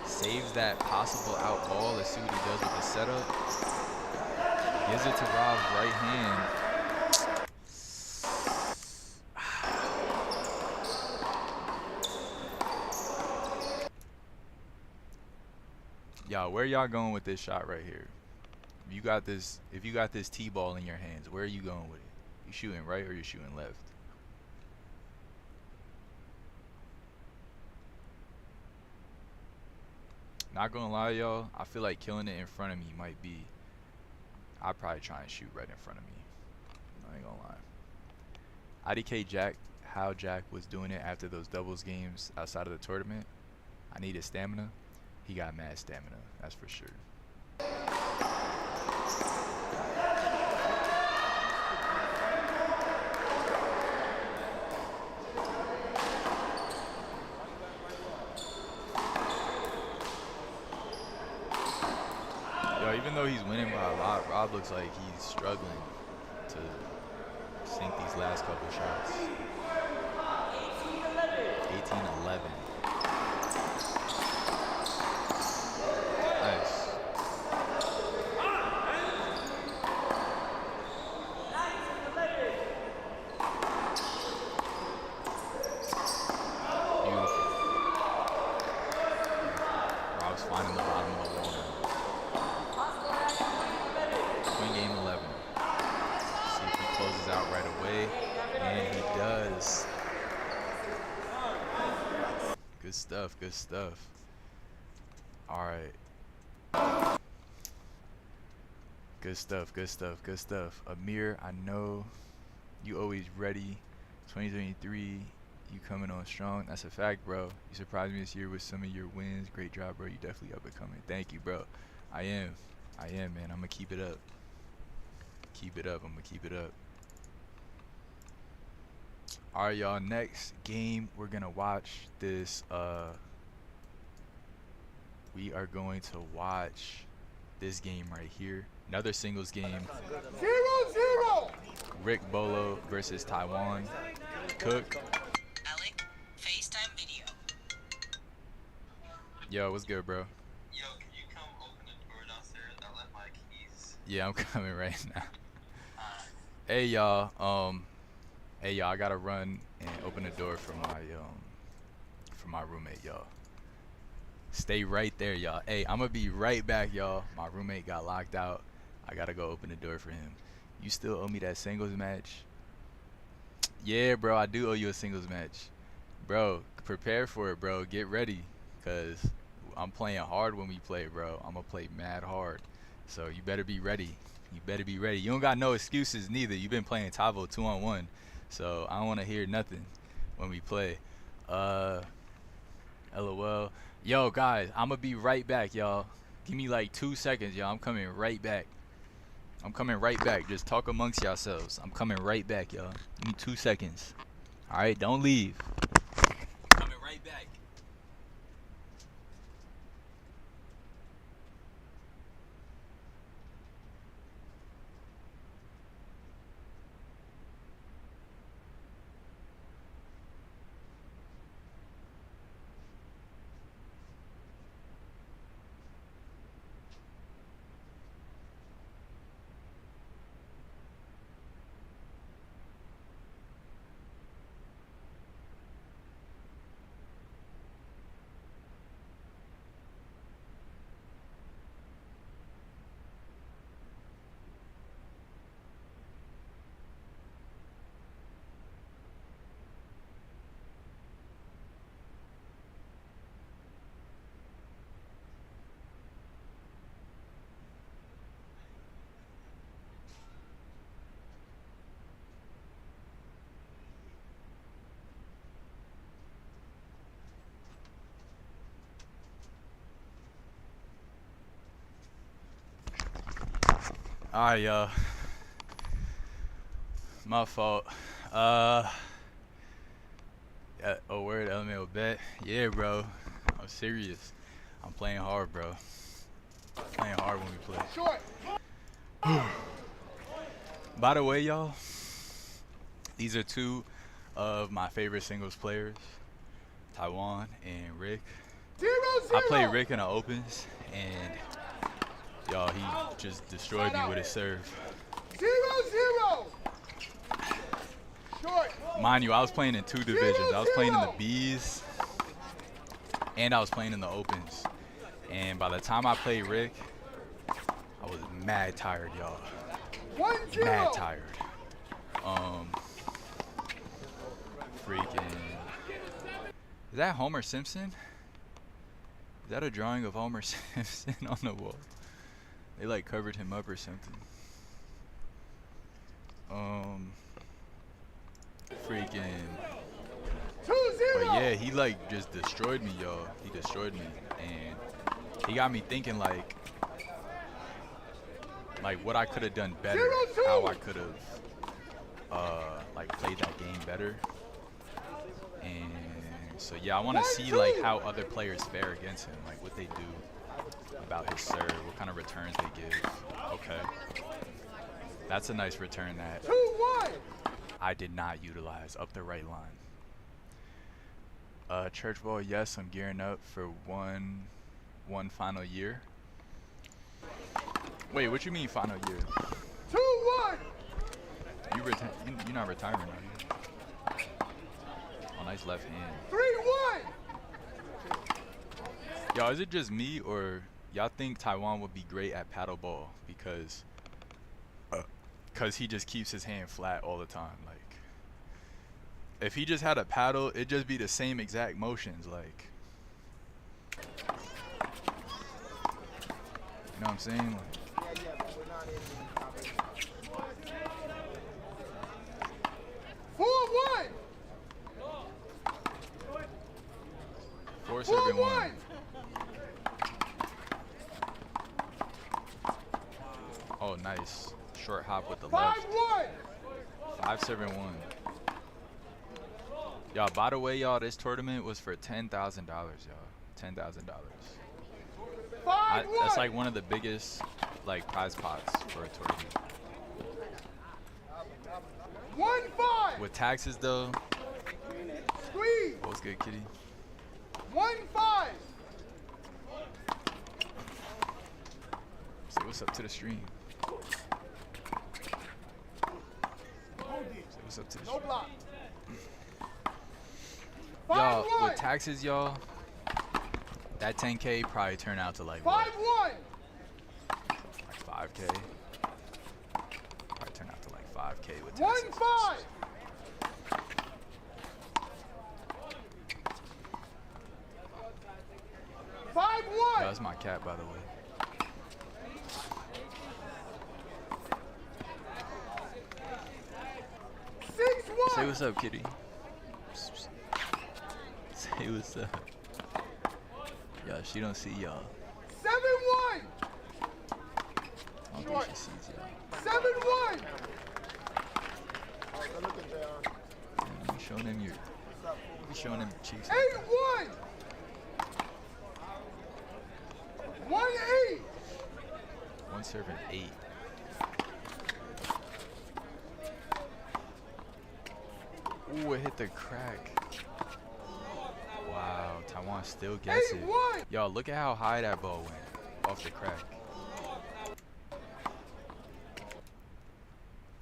Saves that possible out ball. Let's see what he does with the setup. Gives it to Rob's right hand. Y'all, where y'all going with this shot right here? If you got this T-ball in your hands, where are you going with it? You shooting right or you shooting left? Not gonna lie, y'all, I feel like killing it in front of me might be. I'd probably try and shoot right in front of me. I ain't gonna lie. IDK Jack, how Jack was doing it after those doubles games outside of the tournament. I needed stamina. He got mad stamina, that's for sure. Yo, even though he's winning by a lot, Rob looks like he's struggling to sink these last couple shots. 18-11. Nice. Beautiful. Rob's finding the bottom of the wall now. Twin game 11. See if he closes out right away. And he does. Good stuff, good stuff. Alright. Good stuff, good stuff, good stuff. Amir, I know you always ready. 2023, you coming on strong. That's a fact, bro. You surprised me this year with some of your wins. Great job, bro. You definitely up and coming. Thank you, bro. I am, man. I'm gonna keep it up. Keep it up. I'm gonna keep it up. Alright, y'all. Next game, we're gonna watch this. We are going to watch this game right here. Another singles game. 0-0. Rick Bolo versus Taiwan. Cook. Alec, FaceTime video. Yo, what's good, bro? Yo, can you come open the door downstairs? I left my keys. Yeah, I'm coming right now. Hey y'all, I gotta run and open the door for my roommate, y'all. Stay right there, y'all. Hey, I'm gonna be right back, y'all. My roommate got locked out. I gotta go open the door for him. You still owe me that singles match? Yeah, bro, I do owe you a singles match. Bro, prepare for it, bro. Get ready, cause I'm playing hard when we play, bro. I'm gonna play mad hard. So you better be ready. You better be ready. You don't got no excuses neither. You've been playing Tavo 2-on-1. So I don't wanna hear nothing when we play. LOL. Yo, guys, I'm gonna be right back, y'all. Give me like 2 seconds, y'all. I'm coming right back. I'm coming right back. Just talk amongst yourselves. I'm coming right back, y'all. Give me 2 seconds. All right, don't leave. Coming right back. Alright, y'all. My fault. Yeah, oh, word, LMAO bet. Yeah, bro. I'm serious. I'm playing hard, bro. Playing hard when we play. By the way, y'all, these are two of my favorite singles players, Taiwan and Rick. 0-0. I played Rick in the opens, and y'all, he just destroyed me with his serve. 0-0. Short. Mind you, I was playing in 2 divisions. I was playing in the Bs, and I was playing in the opens. And by the time I played Rick, I was mad tired, y'all. 1-0. Mad tired. Freaking. Is that Homer Simpson? Is that a drawing of Homer Simpson on the wall? They like covered him up or something. Freaking. 2-0. But yeah, he like just destroyed me, y'all. He destroyed me, and he got me thinking like what I could have done better, 0-2. how I could have like played that game better. And so yeah, I want to see like how other players fare against him, like what they do about his serve, what kind of returns they give. Okay, that's a nice return that 2-1. I did not utilize up the right line. Church ball, yes, I'm gearing up for one final year. Wait, what you mean final year? 2-1. You're not retiring, are you? Oh, nice left hand. 3-1. Y'all, is it just me, or y'all think Taiwan would be great at paddle ball because he just keeps his hand flat all the time? Like, if he just had a paddle, it'd just be the same exact motions, like, you know what I'm saying? Like, 4-1. 4-7-1. Oh, nice. Short hop with the left. 5-1. 5-7-1. Y'all, by the way, y'all, this tournament was for $10,000, y'all. $10,000. 5-1. That's like one of the biggest, like, prize pots for a tournament. 1-5. With taxes, though. Squeeze. What's good, kitty? 1-5. Say what's up to the stream. Say what's up to the No stream. block. Y'all, 5-1. with taxes, y'all, that 10K probably turn out to like 5-1. what? Like 5K. Probably turn out to like 5K with taxes. 1-5. Yo, that's my cat, by the way. Say what's up, kitty. Say what's up. Yo, she don't see y'all. 7-1. I don't think she sees y'all. 7-1. You showing them your, you showing them cheeks. 8-1. 1-8. One serving 8. Ooh, it hit the crack. Wow, Taiwan still gets it. 8-1. Y'all, look at how high that ball went off the crack.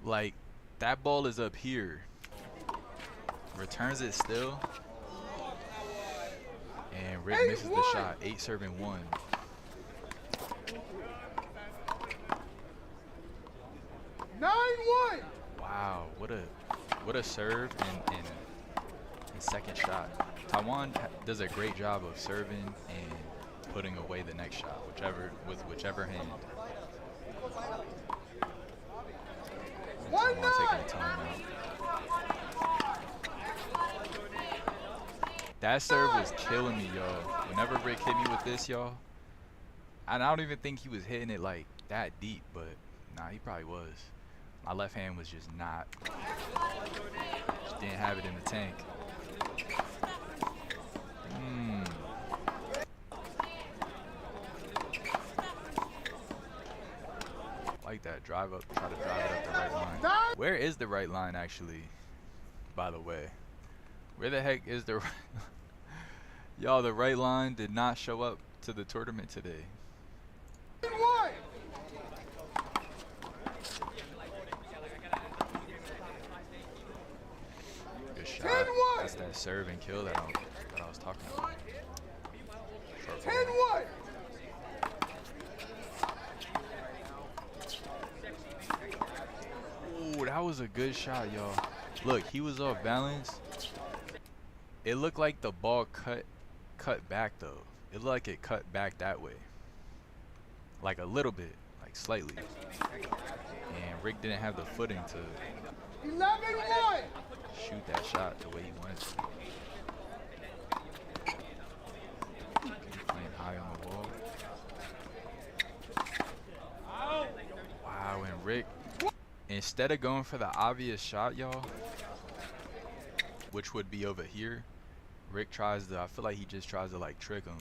Like, that ball is up here. Returns it still. And Rick misses the shot. 8 serving 1. Wow, what a serve and second shot. Taiwan does a great job of serving and putting away the next shot, whichever hand. Taiwan taking a timeout. That serve was killing me, y'all. Whenever Rick hit me with this, y'all, and I don't even think he was hitting it like that deep, but nah, he probably was. My left hand was just not, just didn't have it in the tank. Like that, try to drive it up the right line. Where is the right line actually, by the way? Where the heck is the right Y'all, the right line did not show up to the tournament today. Good shot. That's that serve and kill that I was talking about. 10-1. Ooh, that was a good shot, y'all. Look, he was off balance. It looked like the ball cut back though. It looked like it cut back that way. Like a little bit, like slightly. And Rick didn't have the footing to 11-1. shoot that shot the way he wanted to. Playing high on the wall. Wow, and Rick, instead of going for the obvious shot, y'all, which would be over here, Rick tries to, I feel like he just tries to like trick him.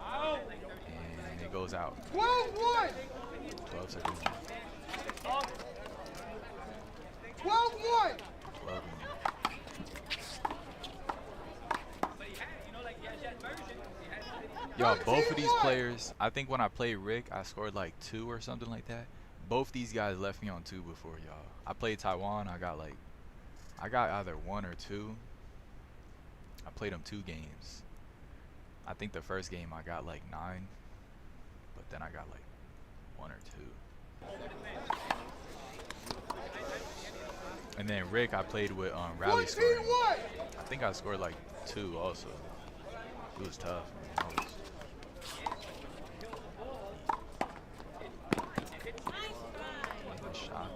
And it goes out. 12-1. 12 seconds. 12-1. 12. Y'all, both of these players, I think when I played Rick, I scored like 2 or something like that. Both these guys left me on 2 before, y'all. I played Taiwan, I got either 1 or 2. I played them 2 games. I think the first game I got like 9, but then I got like 1 or 2. And then Rick, I played with rally scoring. I think I scored like 2 also. It was tough, man. Shot.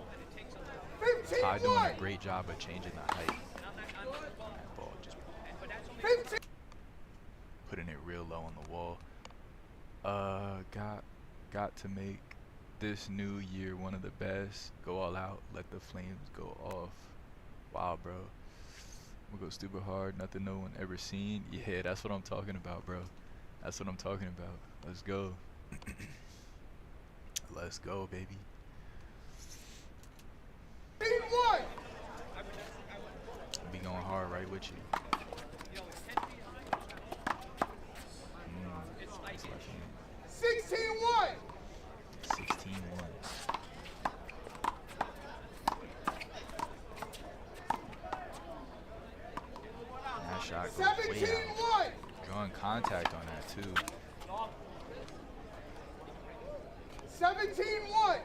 Ty doing a great job of changing the height. That ball just putting it real low on the wall. Got to make this new year one of the best. Go all out. Let the flames go off. Wow, bro. We'll go stupid hard. Nothing no one ever seen. Yeah, that's what I'm talking about, bro. That's what I'm talking about. Let's go. Let's go, baby. 1. Be going hard right with you. That's left hand. 16-1. 16-1. That shot goes way 17-1. out. Drawing contact on that too. 17-1. 17-1.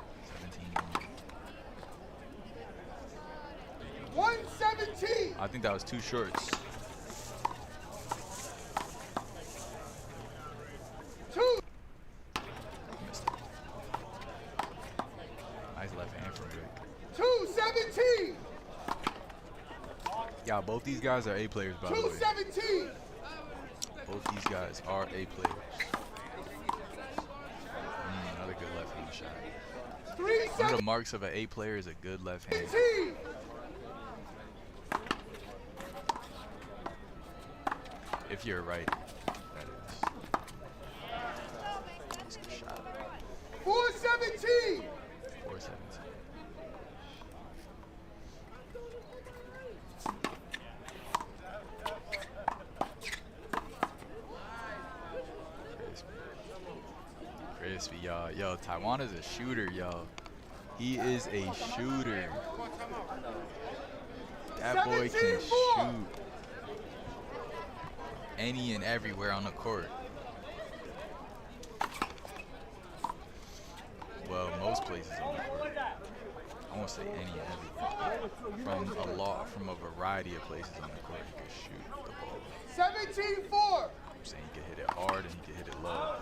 117. I think that was 2 shorts. 2. Missed it. Nice left hand from Rick. 217. Yeah, both these guys are A players, by the way. 217. Both these guys are A players. Another good left. left hand shot. One of 317. the marks of an A player is a good left hand. If you're right, that is. That's a good shot. 417. 417. Crispy, y'all. Yo, Taiwan is a shooter, y'all. He is a shooter. That boy can 17-4. shoot any and everywhere on the court. Well, most places on the court. I won't say any and everywhere. From a variety of places on the court, he can shoot the ball. 17-4. I'm saying he can hit it hard and he can hit it low.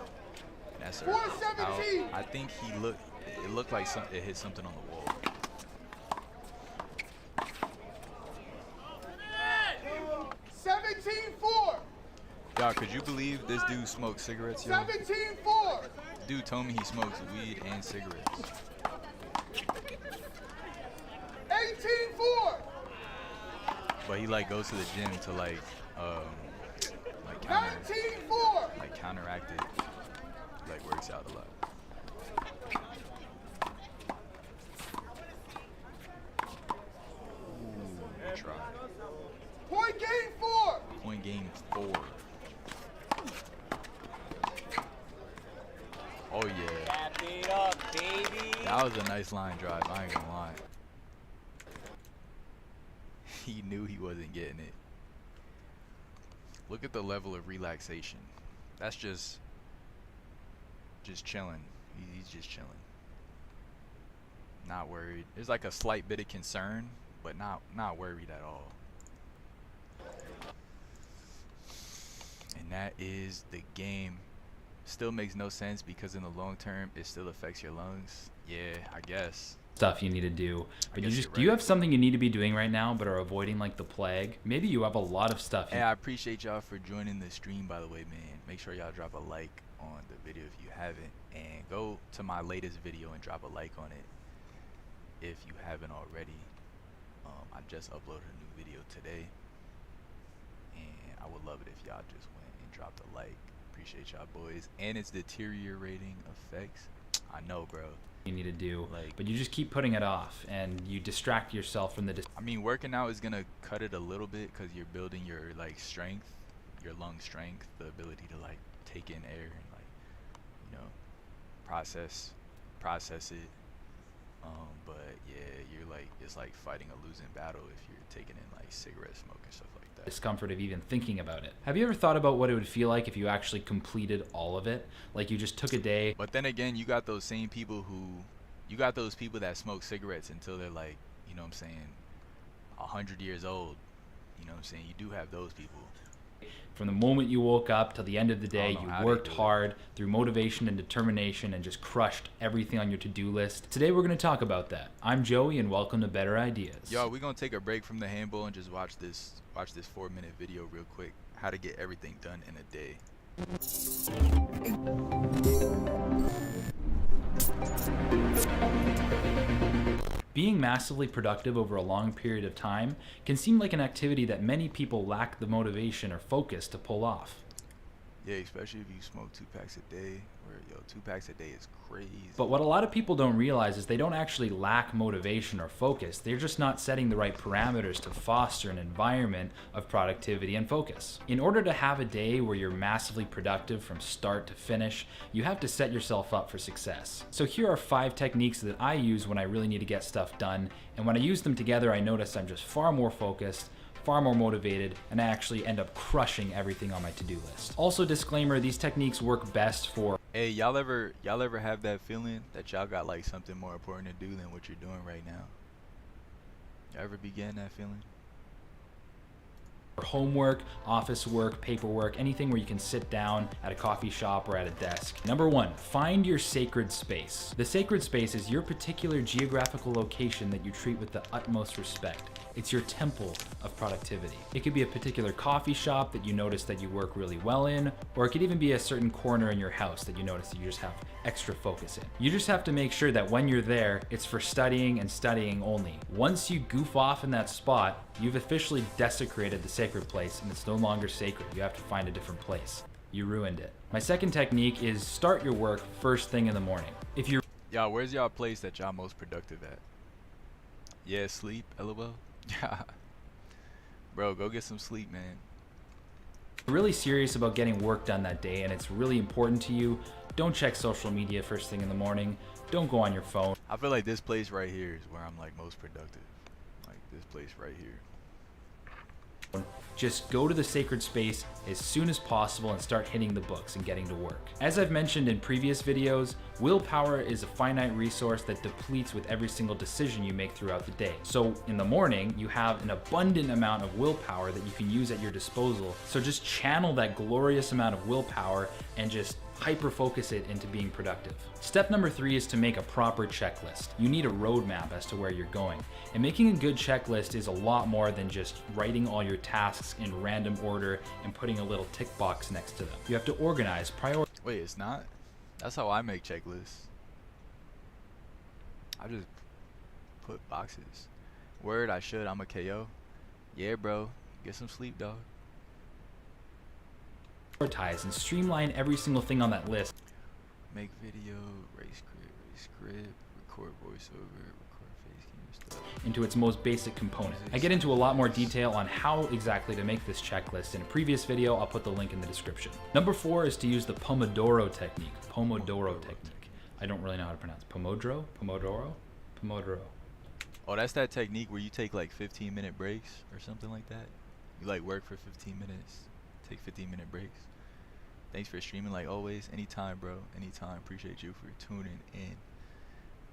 And that's a 417. I think it looked like it hit something on the wall. 17-4. Y'all, could you believe this dude smokes cigarettes, yo? 17-4. Dude told me he smokes weed and cigarettes. 18-4. But he like goes to the gym to like counteract it. He, like works out a lot. Ooh, try. Point game 4. Point game 4. Oh yeah. Wrap it up, baby. That was a nice line drive, I ain't gonna lie. He knew he wasn't getting it. Look at the level of relaxation. That's just chilling. He's just chilling. Not worried. There's like a slight bit of concern, but not worried at all. And that is the game. Still makes no sense because in the long term it still affects your lungs. Yeah, I guess. Stuff you need to do, but you guess just you're do you right. have something you need to be doing right now but are avoiding like the plague? Maybe you have a lot of stuff Hey, I appreciate y'all for joining the stream, by the way, man. Make sure y'all drop a like on the video if you haven't, and go to my latest video and drop a like on it if you haven't already. I just uploaded a new video today, and I would love it if y'all just went and dropped a like. Appreciate y'all, boys. And it's deteriorating effects. I know, bro. you need to do, Like- but you just keep putting it off and you distract yourself from the I mean, working out is gonna cut it a little bit because you're building your like strength, your lung strength, the ability to like take in air and like, you know, process it. But yeah, you're like, it's like fighting a losing battle if you're taking in like cigarette smoke and stuff like that. discomfort of even thinking about it. Have you ever thought about what it would feel like if you actually completed all of it? Like you just took a day. But then again, you got those same people those people that smoke cigarettes until they're like, you know what I'm saying, 100 years old. You know what I'm saying? You do have those people. From the moment you woke up till the end of the day, know how you they worked do it. hard through motivation and determination and just crushed everything on your to-do list. Today we're going to talk about that. I'm Joey and welcome to Better Ideas. Yo, we're gonna take a break from the handball and just watch this 4-minute video real quick. How to get everything done in a day. Being massively productive over a long period of time can seem like an activity that many people lack the motivation or focus to pull off. Yeah, especially if you smoke 2 packs a day. Where 2 packs a day is crazy. But what a lot of people don't realize is they don't actually lack motivation or focus. They're just not setting the right parameters to foster an environment of productivity and focus. In order to have a day where you're massively productive from start to finish, you have to set yourself up for success. So here are 5 techniques that I use when I really need to get stuff done. And when I use them together, I notice I'm just far more focused, far more motivated, and I actually end up crushing everything on my to-do list. Also, disclaimer, these techniques work best for Hey, y'all ever have that feeling that y'all got like something more important to do than what you're doing right now? Y'all ever be getting that feeling? homework, office work, paperwork, anything where you can sit down at a coffee shop or at a desk. Number 1, find your sacred space. The sacred space is your particular geographical location that you treat with the utmost respect. It's your temple of productivity. It could be a particular coffee shop that you notice that you work really well in, or it could even be a certain corner in your house that you notice that you just have extra focus in. You just have to make sure that when you're there, it's for studying and studying only. Once you goof off in that spot, you've officially desecrated the sacred place and it's no longer sacred. You have to find a different place. You ruined it. My second technique is start your work first thing in the morning. If you're Y'all, where's y'all place that y'all most productive at? Yeah, sleep, LOL. Yeah. Bro, go get some sleep, man. really serious about getting work done that day and it's really important to you, don't check social media first thing in the morning. Don't go on your phone. I feel like this place right here is where I'm like most productive. Like this place right here. Just go to the sacred space as soon as possible and start hitting the books and getting to work. As I've mentioned in previous videos, willpower is a finite resource that depletes with every single decision you make throughout the day. So in the morning, you have an abundant amount of willpower that you can use at your disposal. So just channel that glorious amount of willpower and just hyper focus it into being productive. Step number 3 is to make a proper checklist. You need a roadmap as to where you're going. And making a good checklist is a lot more than just writing all your tasks in random order and putting a little tick box next to them. You have to organize, prioritize. Wait, it's not? That's how I make checklists. I just put boxes. Word, I should. I'm a KO. Yeah, bro. Get some sleep, dog. And streamline every single thing on that list. Make video, race script, record voiceover, record face cam stuff. Into its most basic component. I get into a lot more detail on how exactly to make this checklist in a previous video. I'll put the link in the description. Number 4 is to use the Pomodoro technique. Pomodoro technique. I don't really know how to pronounce it. Pomodoro? Oh, that's that technique where you take like 15-minute breaks or something like that. You like work for 15 minutes, take 15-minute breaks. Thanks for streaming like always. Anytime, bro. Anytime. Appreciate you for tuning in.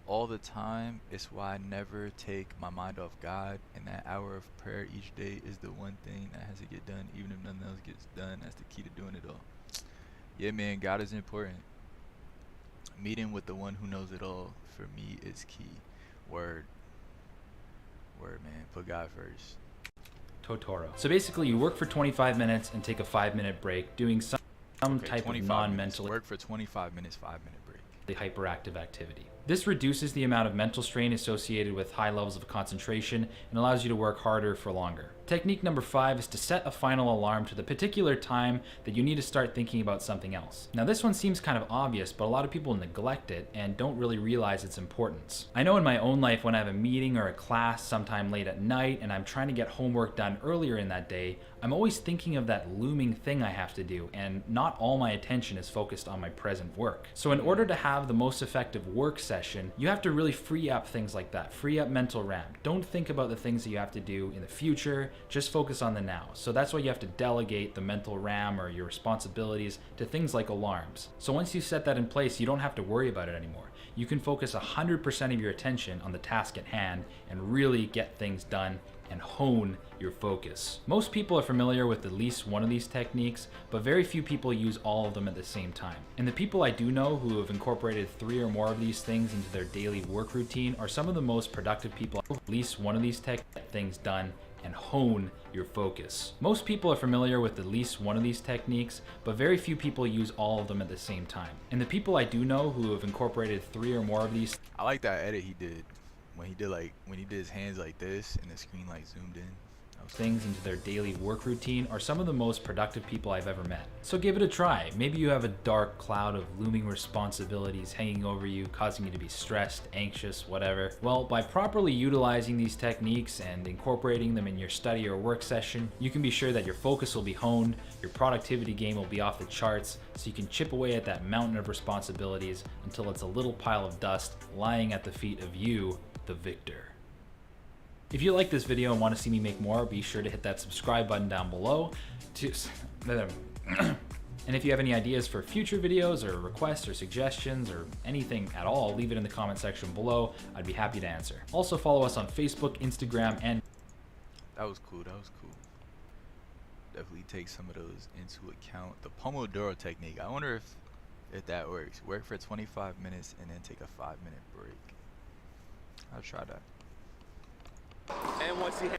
All the time. It's why I never take my mind off God. And that hour of prayer each day is the one thing that has to get done. Even if nothing else gets done, that's the key to doing it all. Yeah, man. God is important. Meeting with the one who knows it all, for me, is key. Word. Word, man. Put God first. Totoro. So basically you work for 25 minutes and take a 5-minute break doing some type of non-mental work for 25 minutes, 5-minute break. Hyperactive activity. This reduces the amount of mental strain associated with high levels of concentration and allows you to work harder for longer. Technique number 5 is to set a final alarm to the particular time that you need to start thinking about something else. Now this one seems kind of obvious, but a lot of people neglect it and don't really realize its importance. I know in my own life when I have a meeting or a class sometime late at night and I'm trying to get homework done earlier in that day, I'm always thinking of that looming thing I have to do and not all my attention is focused on my present work. So in order to have the most effective work session, you have to really free up things like that. Free up mental RAM. Don't think about the things that you have to do in the future. Just focus on the now. So that's why you have to delegate the mental RAM or your responsibilities to things like alarms. So once you set that in place, you don't have to worry about it anymore. You can focus 100% of your attention on the task at hand and really get things done and hone your focus. Most people are familiar with at least one of these techniques, but very few people use all of them at the same time. And the people I do know who have incorporated 3 or more of these things into their daily work routine are some of the most productive people. At least one of these things done and hone your focus. Most people are familiar with at least one of these techniques, but very few people use all of them at the same time. And the people I do know who have incorporated 3 or more of these. I like that edit he did when he did his hands like this and the screen like zoomed in. Things into their daily work routine are some of the most productive people I've ever met. So give it a try. Maybe you have a dark cloud of looming responsibilities hanging over you, causing you to be stressed, anxious, whatever. Well, by properly utilizing these techniques and incorporating them in your study or work session, you can be sure that your focus will be honed, your productivity game will be off the charts, so you can chip away at that mountain of responsibilities until it's a little pile of dust lying at the feet of you, the victor. If you like this video and want to see me make more, be sure to hit that subscribe button down below. And if you have any ideas for future videos or requests or suggestions or anything at all, leave it in the comment section below. I'd be happy to answer. Also follow us on Facebook, Instagram, and... That was cool. That was cool. definitely take some of those into account. The Pomodoro technique. I wonder if that works. Work for 25 minutes and then take a 5-minute break. I'll try that. And once he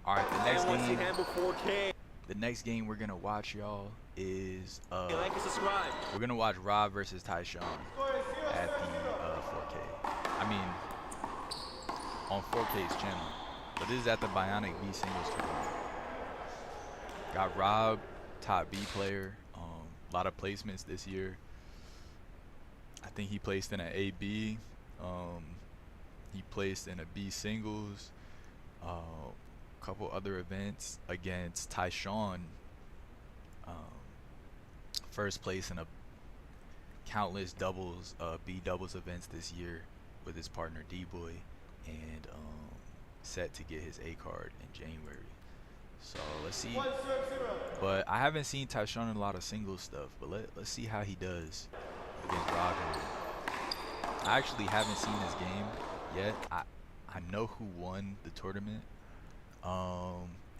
All right, handled 4K. the next game we're gonna watch, y'all, is Like and subscribe. we're gonna watch Rob versus Tyshawn at the 4K. I mean, on 4K's channel, but this is at the Bionic B singles tournament. Got Rob, top B player. A lot of placements this year. I think he placed in an AB. He placed in a B singles. Couple other events against Tyshawn. First place in a countless doubles, B doubles events this year with his partner D-Boy, and set to get his A card in January. So let's see. But I haven't seen Tyshawn in a lot of singles stuff, but let's see how he does against Rob. I actually haven't seen this game yet. I know who won the tournament.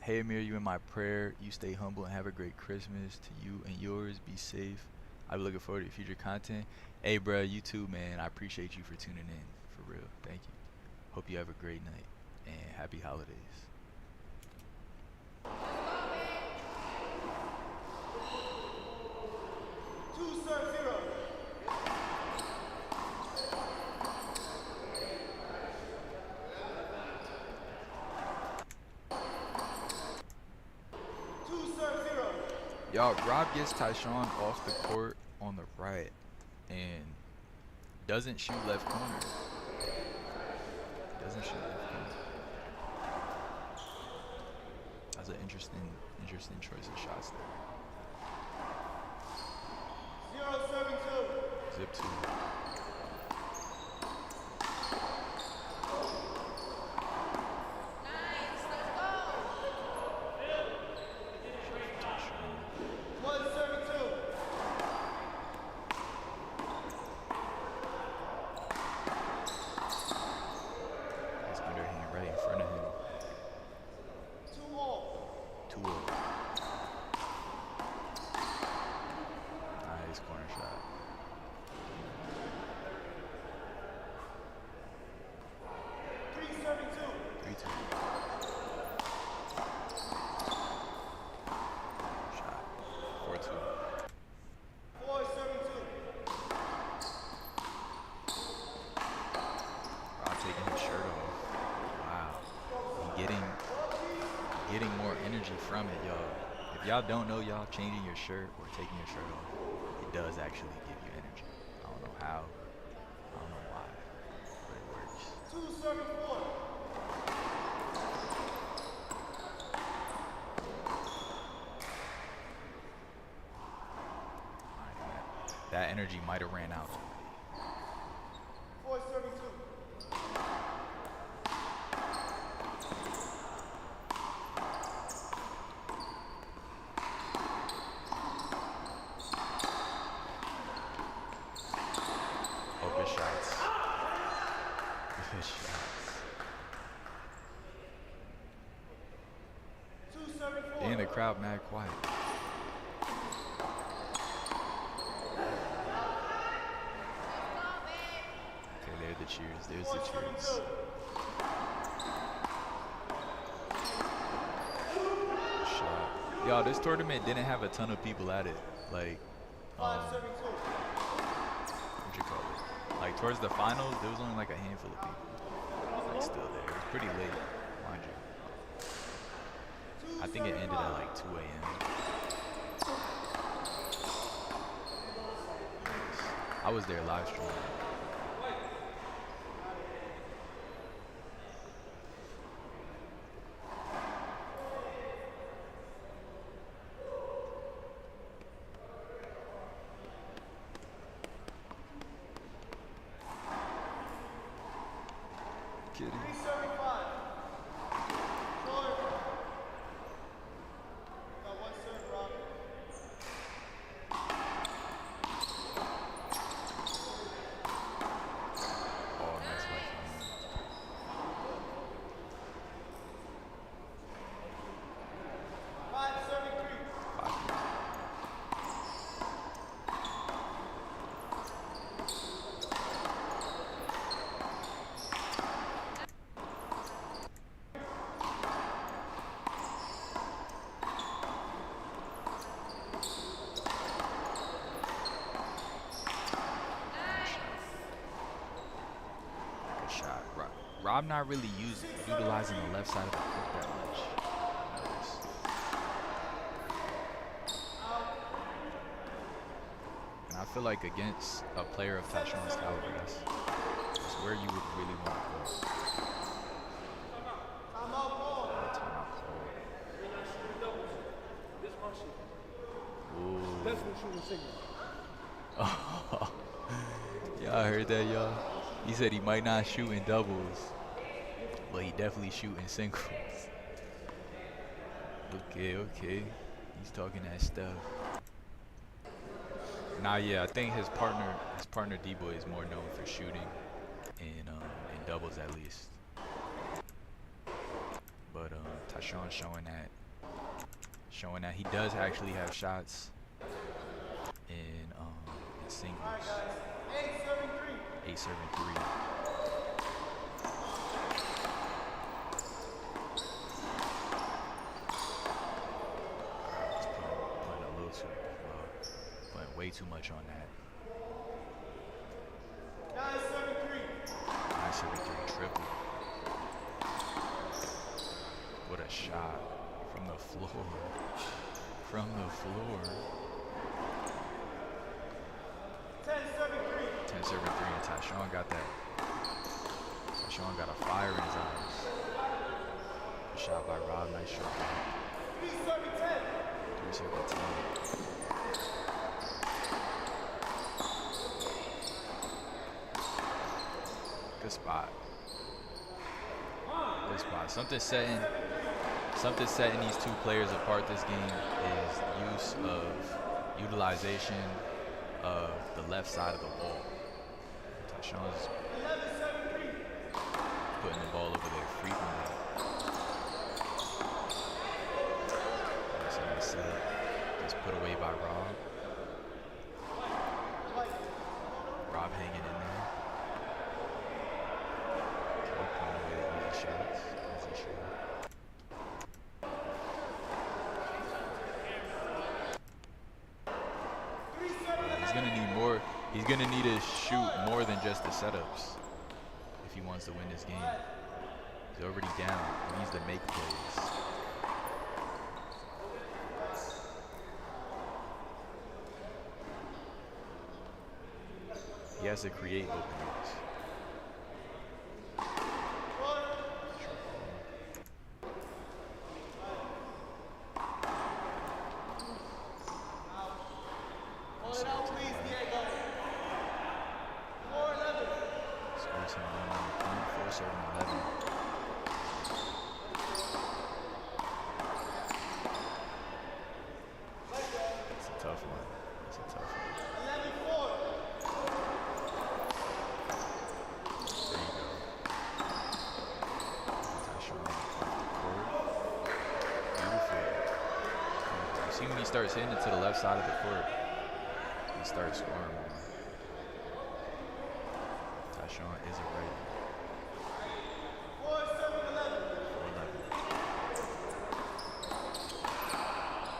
Hey Amir, you in my prayer. You stay humble and have a great Christmas to you and yours. Be safe. I'll be looking forward to your future content. Hey bruh, you too, man. I appreciate you for tuning in. For real. Thank you. Hope you have a great night and happy holidays. Y'all, Rob gets Tyshawn off the court on the right and doesn't shoot left corner. Doesn't shoot left corner. That's an interesting choice of shots there. 0-7-2. Zip 2. Getting more energy from it, y'all. If y'all don't know, y'all changing your shirt or taking your shirt off, it does actually give you energy. I don't know how, I don't know why, but it works. 274. That energy might have ran out. 472. And the crowd mad quiet. Okay, there the cheers. There's the cheers. Shot. Y'all, this tournament didn't have a ton of people at it. Like, what you call it? Like towards the finals, there was only like a handful of people. Like still there. It was pretty late, mind you. I think it ended at like 2 a.m. I was there live streaming. Kidding. Rob not really utilizing the left side of the court that much. Notice. And I feel like against a player of Tyshawn's caliber, that's where you would really want to go. Timeout call. Ooh. That's what she was singing. Y'all heard that, y'all? He said he might not shoot in doubles, but he definitely shoot in singles. Okay, okay. He's talking that stuff. Nah, yeah, I think his partner D-Boy is more known for shooting in doubles at least. But Tyshawn showing that he does actually have shots in singles. 8-7-3. Putting a little too putting way too much on that. 9-7-3 triple. What a shot from the floor. From the floor. 10-7-3 and Tyshawn got that. Tyshawn got a fire in his eyes. Good shot by Rob, nice shot. 3-7-10. Good spot. Good spot. Something setting these two players apart this game is utilization of the left side of the ball. Tyshawn's putting the ball over there frequently. That's a nice set. Just put away by Rob. Rob hanging in there. Okay, putting away the easy shots. Easy shot. He's gonna need to shoot more than just the setups if he wants to win this game. He's already down. He needs to make plays. He has to create openings. When he starts hitting it to the left side of the court, he starts scoring more. Tyshawn is a right.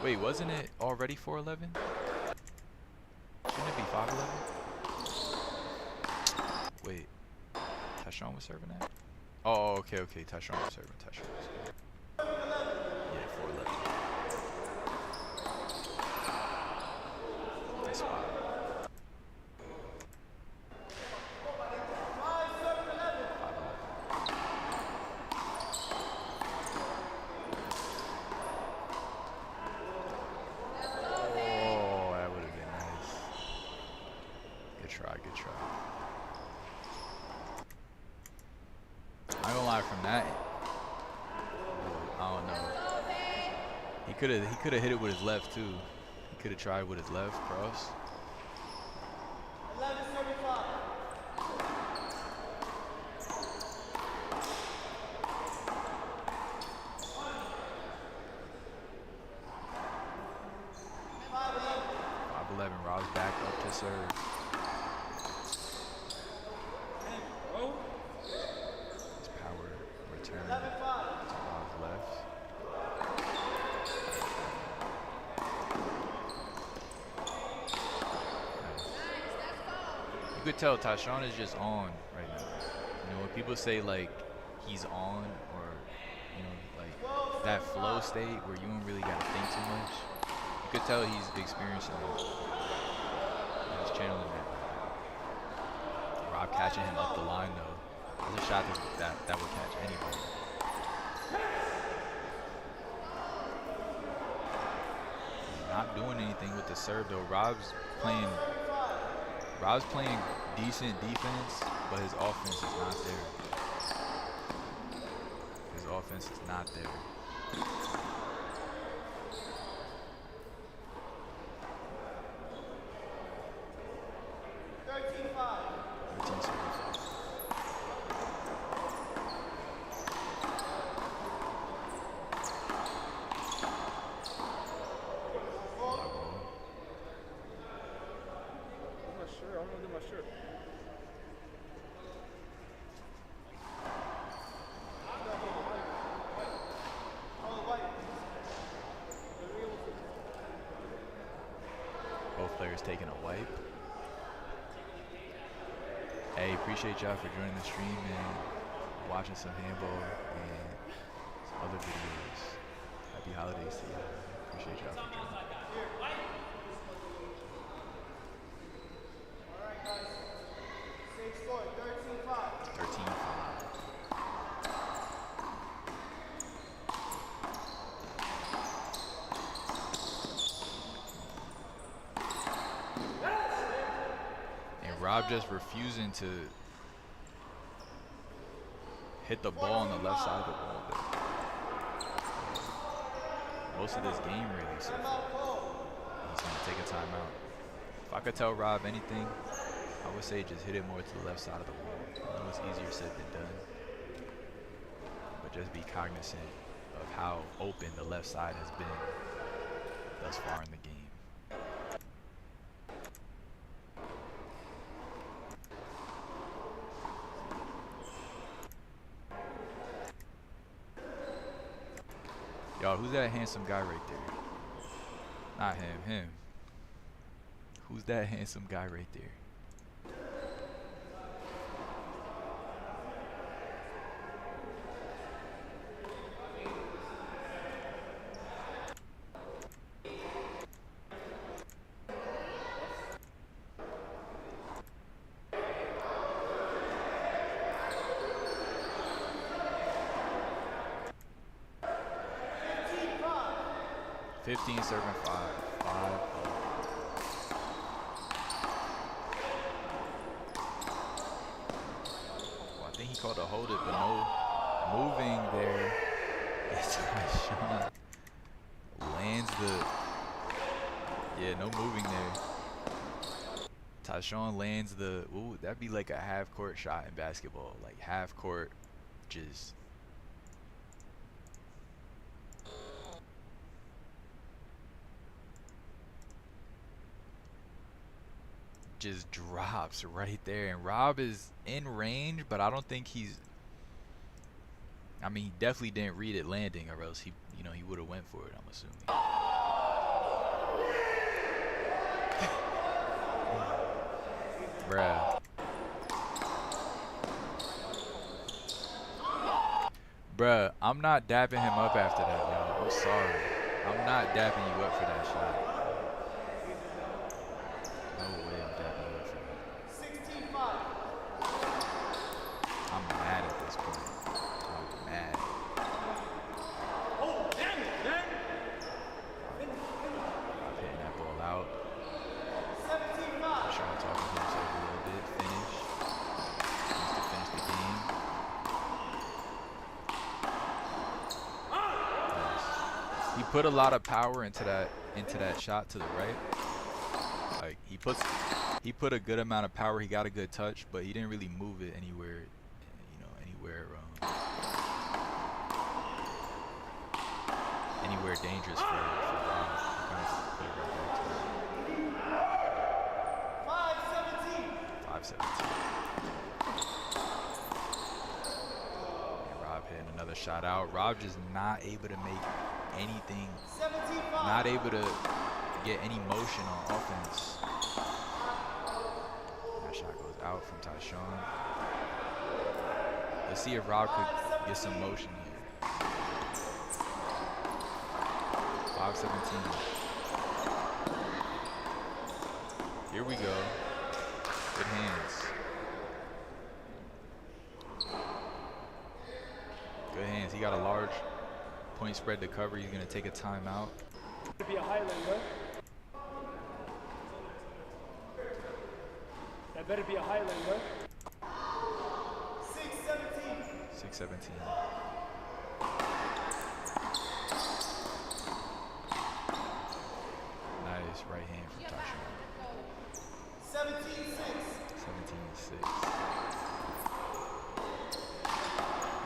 4-11. Wait, wasn't it already 4-11? Shouldn't it be 5-11? Wait, Tyshawn was serving that? Oh, okay, Tyshawn was serving. Yeah, 4-11. Spot. Oh, that would have been nice. Good try. I ain't gonna lie, from that, I don't know. He could have hit it with his left too. He could have tried with his left cross. 11-75. Rob's back up to serve. His power return to Rob's left. You could tell Tyshawn is just on right now. You know, when people say like he's on, or you know, like that flow state where you don't really gotta think too much. You could tell he's experiencing it. He's channeling that. Rob catching him up the line though. That's a shot that would catch anybody. Not doing anything with the serve though. Rob's playing decent defense, but his offense is not there. His offense is not there. 13-5. Both players taking a wipe. Hey, appreciate y'all for joining the stream and watching some handball and some other videos. Happy holidays to y'all. Appreciate y'all for joining. Alright guys. Same score, 13-5. 13-5. Rob just refusing to hit the ball on the left side of the ball. Most of this game really so far. He's going to take a timeout. If I could tell Rob anything, I would say just hit it more to the left side of the ball. I know it's easier said than done. But just be cognizant of how open the left side has been thus far in the game. Y'all, who's that handsome guy right there? Not him, him. Who's that handsome guy right there? Serving 5. Well, I think he called a hold it, but no moving there. Tyshawn lands no moving there. Tyshawn lands ooh, that'd be like a half court shot in basketball. Like half court, just drops right there, and Rob is in range, but I don't think he definitely didn't read it landing, or else he would have went for it, I'm assuming. Bruh, I'm not dapping him up after that, y'all. I'm sorry. I'm not dapping you up for that shot. No way I'm dapping you up for that. 16-5. I'm mad at this point. I'm mad. Oh, damn it, man. I'm hitting that ball out. 17-5. Trying to talk to himself a little bit. Finish. Wants to finish the game. Nice. He put a lot of power into that shot to the right. Like he put a good amount of power. He got a good touch, but he didn't really move it anywhere. Anywhere dangerous for Rob. Kind of put it right back to him. 5-17. Rob hitting another shot out. Rob just not able to make anything. 17-5. Not able to get any motion on offense. That shot goes out from Tyshawn. Let's see if Rob could get some motion here. 5:17. Here we go. Good hands. Good hands. He got a large point spread to cover. He's going to take a timeout. To be a Highlander. That better be a Highlander. 6:17. Nice right hand from Tyshawn. 17-6.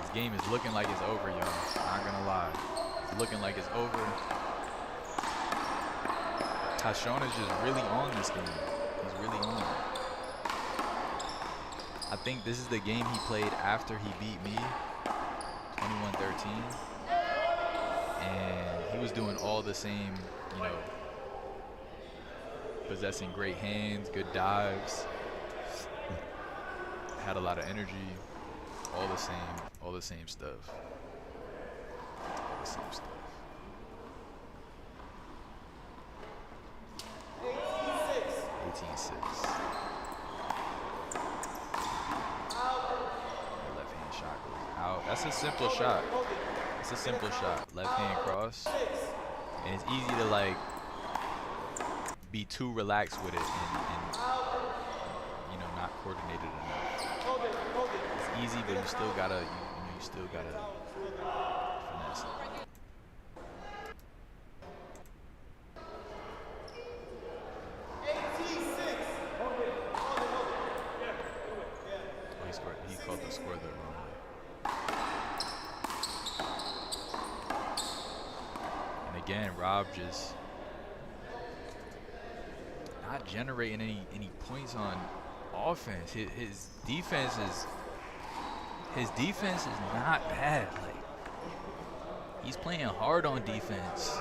This game is looking like it's over, y'all. Not gonna lie. It's looking like it's over. Tyshawn is just really on this game. He's really on. I think this is the game he played after he beat me, 21-13. And he was doing all the same, you know, possessing great hands, good dives, had a lot of energy, all the same stuff. All the same stuff. 18-6. Left hand shot goes out. That's a simple shot. It's a simple shot. Left hand cross. And it's easy to like be too relaxed with it and you know, not coordinated enough. It's easy, but you still gotta you still gotta finesse it. He called the score the wrong way. And again, Rob just not generating any points on offense. His defense is not bad. Like, he's playing hard on defense.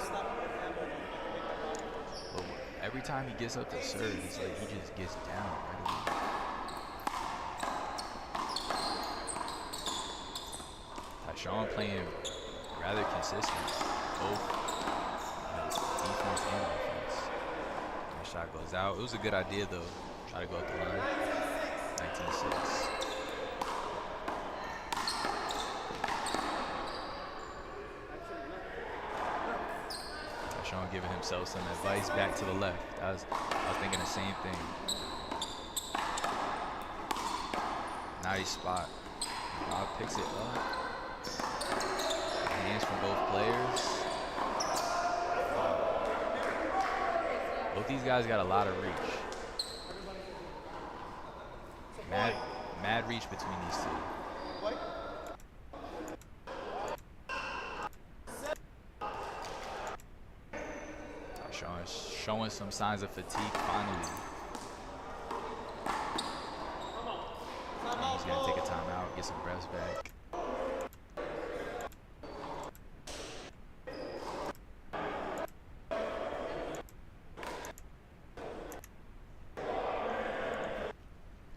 But every time he gets up to serve, it's like he just gets down right away. Tyshawn playing rather consistent, both defense and offense. That shot goes out. It was a good idea though. Try to go up the line. 19-6. Tyshawn giving himself some advice back to the left. I was thinking the same thing. Nice spot. Rob picks it up. Hands from both players. Both these guys got a lot of reach. Mad reach between these two. Showing some signs of fatigue finally. And he's gonna take a timeout, get some breaths back.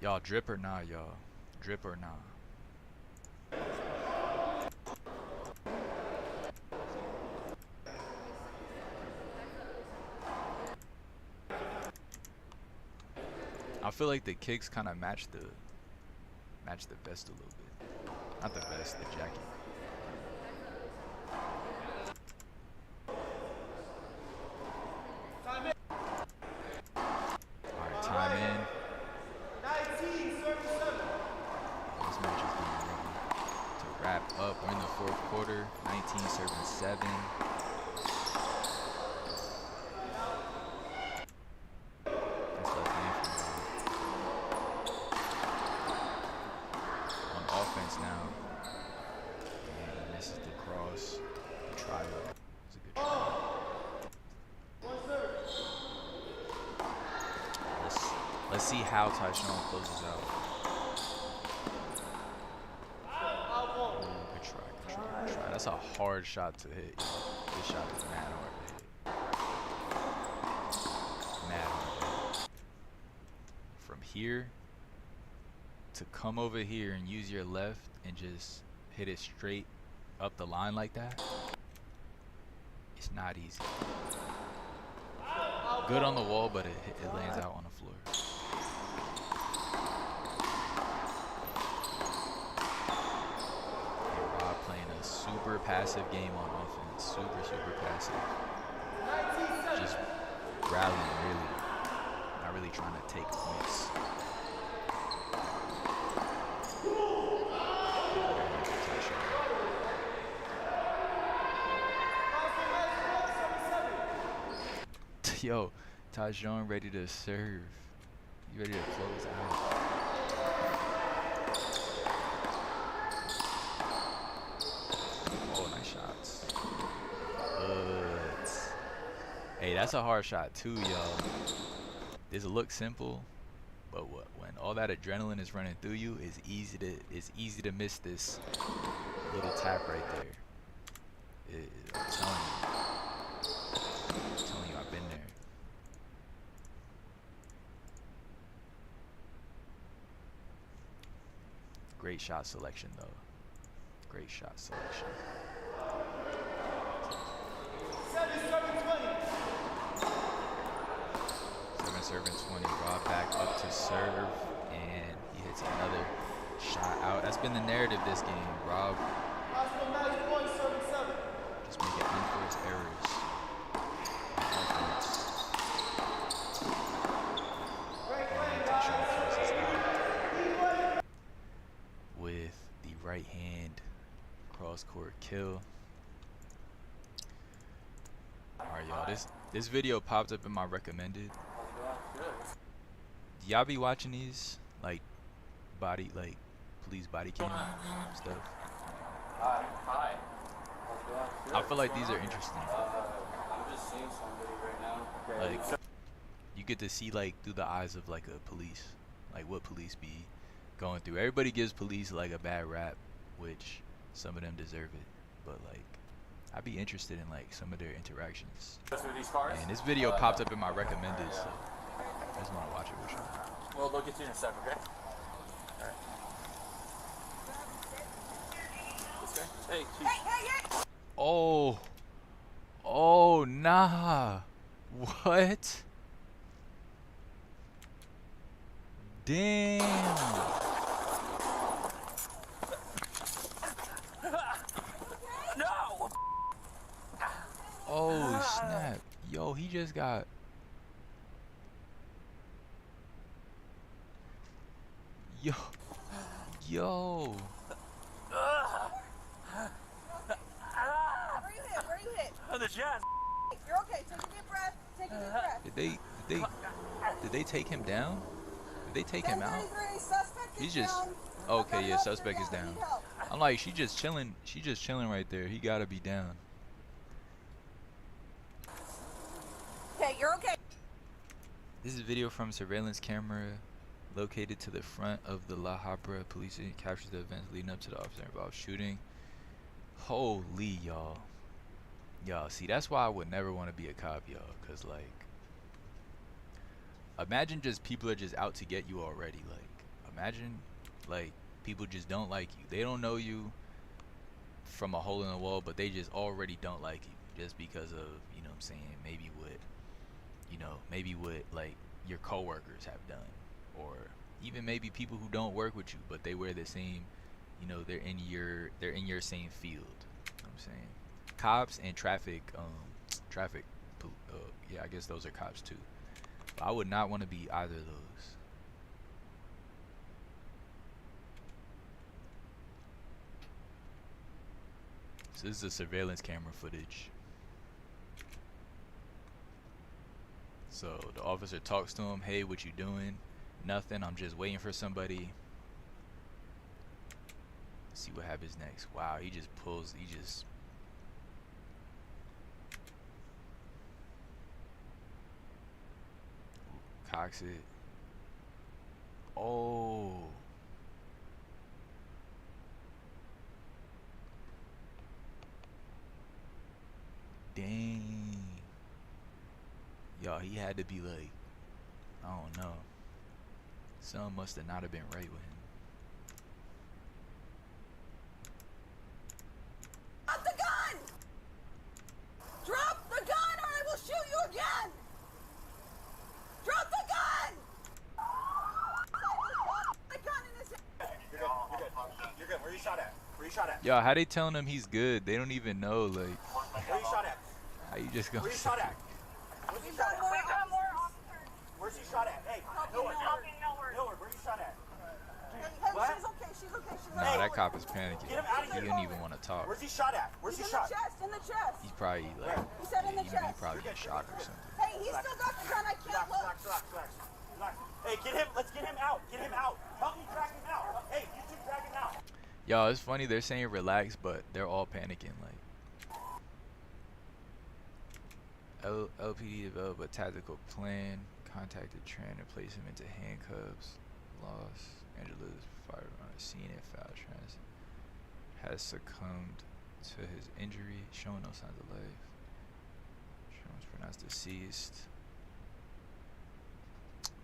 Y'all drip or nah, y'all? Drip or nah? I feel like the kicks kind of match the vest a little bit. Not the vest, the jacket. Alright, time in. This match is getting ready to wrap up. We're in the fourth quarter. 19-7. Now, and he misses the cross. The try. It's a good try. Let's see how Tyshawn closes out. Good try. That's a hard shot to hit. This shot is mad hard to hit. Mad hard to hit. From here to come over here and use your left and just hit it straight up the line like that, it's not easy. Good on the wall, but it lands out on the floor. And Rob playing a super passive game on offense. Super passive. Just rallying, really. Not really trying to take points. Yo, Tajon ready to serve. You ready to close out? Oh, nice shots. Hey, that's a hard shot too, y'all. This look simple, but when all that adrenaline is running through you, it's easy to miss this little tap right there. I'm telling you, I've been there. Great shot selection, though. Great shot selection. Serving 20. Rob back up to serve, and he hits another shot out. That's been the narrative this game. Rob just making unforced errors. With the right hand cross court kill. Alright, y'all, this video popped up in my recommended. Y'all be watching these like police body cam stuff? Hi. I feel like these are interesting. I'm just seeing somebody right now. Like, you get to see like through the eyes of like a police, like what police be going through. Everybody gives police like a bad rap, which some of them deserve it, but like I'd be interested in like some of their interactions. And this video popped up in my recommended, so I just want to watch it with you. Well, they'll get you in a sec, okay? Alright. This guy? Hey, chief. Oh, nah. What? Damn. No! Oh, snap. Yo, he just got... Yo. Where you hit? On the chest. You're okay. Take a deep breath. Take a deep breath. Did they take him down? Did they take him out? 1033, suspect is He's just down. okay. Yeah, suspect is down. I'm like, she just chilling right there. He gotta be down. Okay, you're okay. This is video from surveillance camera located to the front of the La Habra police station. Captures the events leading up to the officer involved shooting. Holy y'all, see, that's why I would never want to be a cop, y'all, cause like, imagine just people are just out to get you already. Like, imagine like people just don't like you. They don't know you from a hole in the wall, but they just already don't like you just because of, you know what I'm saying, maybe what like your coworkers have done, or even maybe people who don't work with you but they wear the same, you know, they're in your same field. You know what I'm saying? Cops and traffic yeah, I guess those are cops too. But I would not want to be either of those. So this is the surveillance camera footage. So the officer talks to him, hey, what you doing? Nothing, I'm just waiting for somebody. Let's see what happens next. Wow, he just cocks it. Oh. Dang. Y'all, he had to be like, I don't know. Something must have not have been right with him. Yo, how they telling him he's good? They don't even know, like, Where you shot at? how you just gonna Where you say shot at? Where's he shot at? Where's he shot at? Hey, nowhere. Nowhere. Where you shot at? Hey, What? she's okay. She's okay. She's Nah, okay. that cop is panicking. Get him out of He here. didn't even want to talk. Where's he shot at? Where's he He's in shot? the chest. In the chest. He's probably like, He said in the he chest. probably get shot or something. Hey, he's still got the gun. I can't Relax, look. relax, relax, relax. Relax. Hey, get him. Let's get him out. Get him out. Help me drag him out. Hey, you two drag him out. Yo, it's funny they're saying relax, but they're all panicking. Like, LPD developed a tactical plan, contacted Tran to place him into handcuffs. Los Angeles fired on a scene and foul transit. Has succumbed to his injury, showing no signs of life. Tran was pronounced deceased.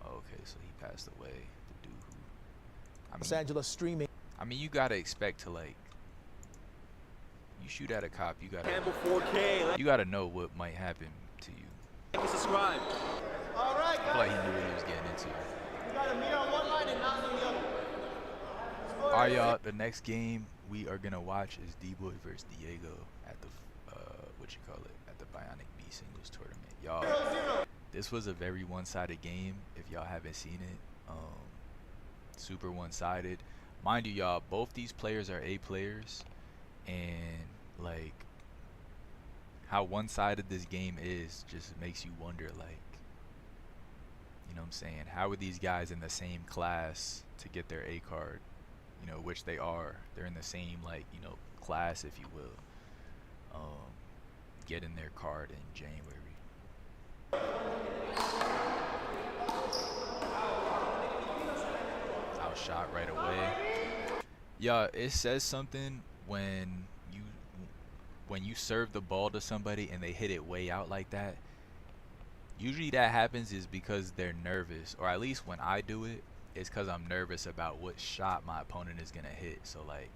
Okay, so he passed away. The dude who, Los Angeles streaming. I mean, you gotta expect to, like, you shoot at a cop, you gotta, Campbell 4K. you gotta know what might happen to you. Like and subscribe. All right, I feel like he knew what he was getting into. You gotta meet on one line and not on the other. Alright, y'all, the next game we are gonna watch is D-Boy versus Diego at the, at the Bionic B singles tournament. Y'all, this was a very one-sided game, if y'all haven't seen it. Super one-sided. Mind you, y'all, both these players are A players, and like how one-sided this game is just makes you wonder, like, you know what I'm saying, how are these guys in the same class to get their A card, you know, which they are. They're in the same, like, you know, class, if you will, getting their card in January. Outshot right away. Yeah, it says something when you serve the ball to somebody and they hit it way out like that. Usually that happens is because they're nervous, or at least when I do it, it's because I'm nervous about what shot my opponent is gonna hit. So like,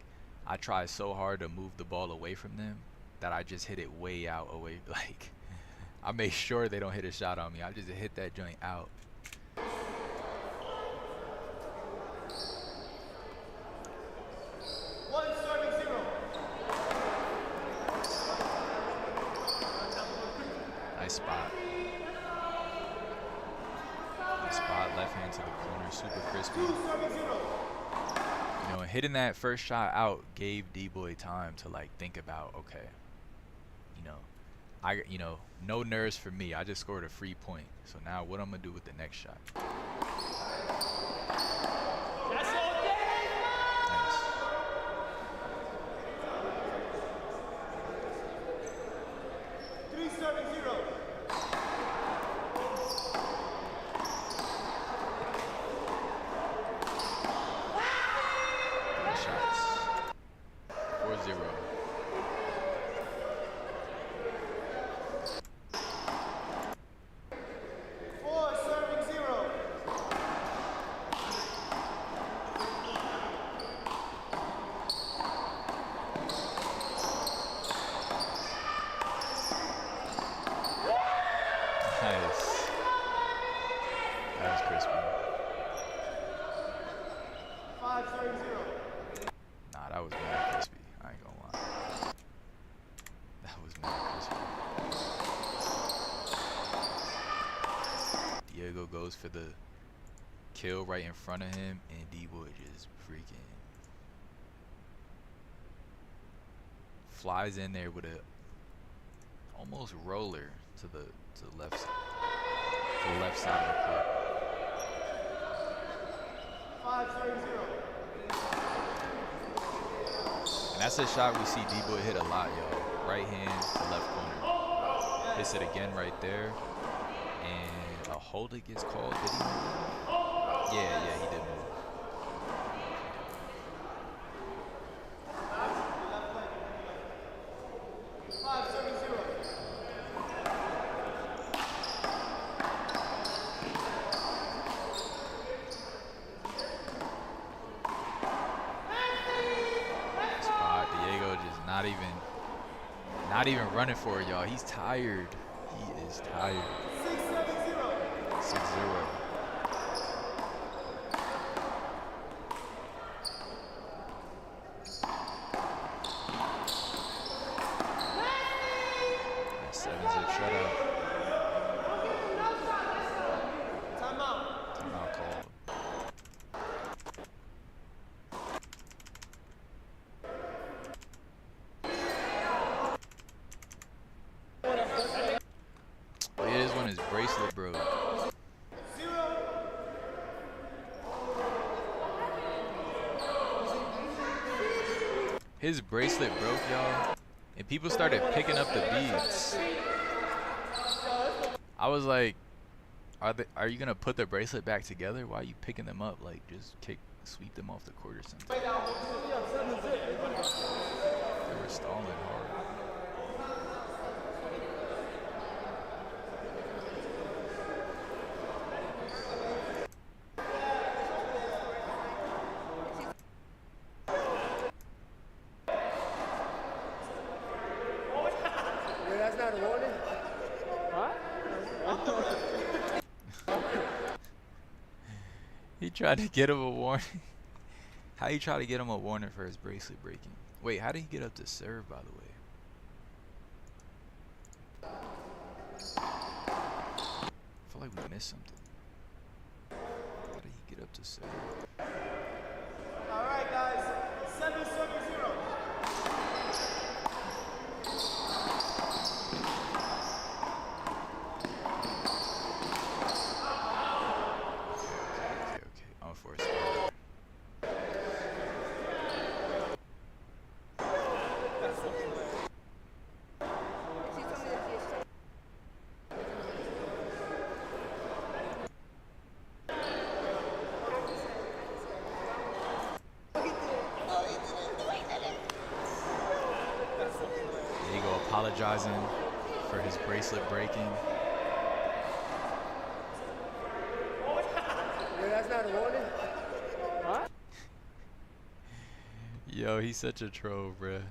I try so hard to move the ball away from them that I just hit it way out away. Like, I make sure they don't hit a shot on me. I just hit that joint out. Nice spot. Nice spot, left hand to the corner, super crispy. You know, hitting that first shot out gave D-Boy time to like think about, okay, you know, no nerves for me. I just scored a free point. So now what I'm gonna do with the next shot? Goes for the kill right in front of him, and D-Boy just freaking flies in there with a almost roller to the left side, of the court. 5-0. And that's a shot we see D-Boy hit a lot, y'all. Right hand to left corner. Hits it again right there. And a hold it gets called. Did he move? Yeah, he did move. Spot. Diego just not even running for it, y'all. He's tired. He is tired. 6-0. 7-zip shutout. Timeout call. Oh yeah, this one is bracelet broke. His bracelet broke, y'all, and people started picking up the beads. I was like, are you gonna put the bracelet back together? Why are you picking them up? Like, just sweep them off the court or something. They were stalling hard. He tried to get him a warning. How you try to get him a warning for his bracelet breaking? Wait, how did he get up to serve, by the way? I feel like we missed something. How did he get up to serve? All right, guys. 7-7-0. Unforced. Diego apologizing for his bracelet breaking. That's not a warning. What? Yo, he's such a troll, bruh.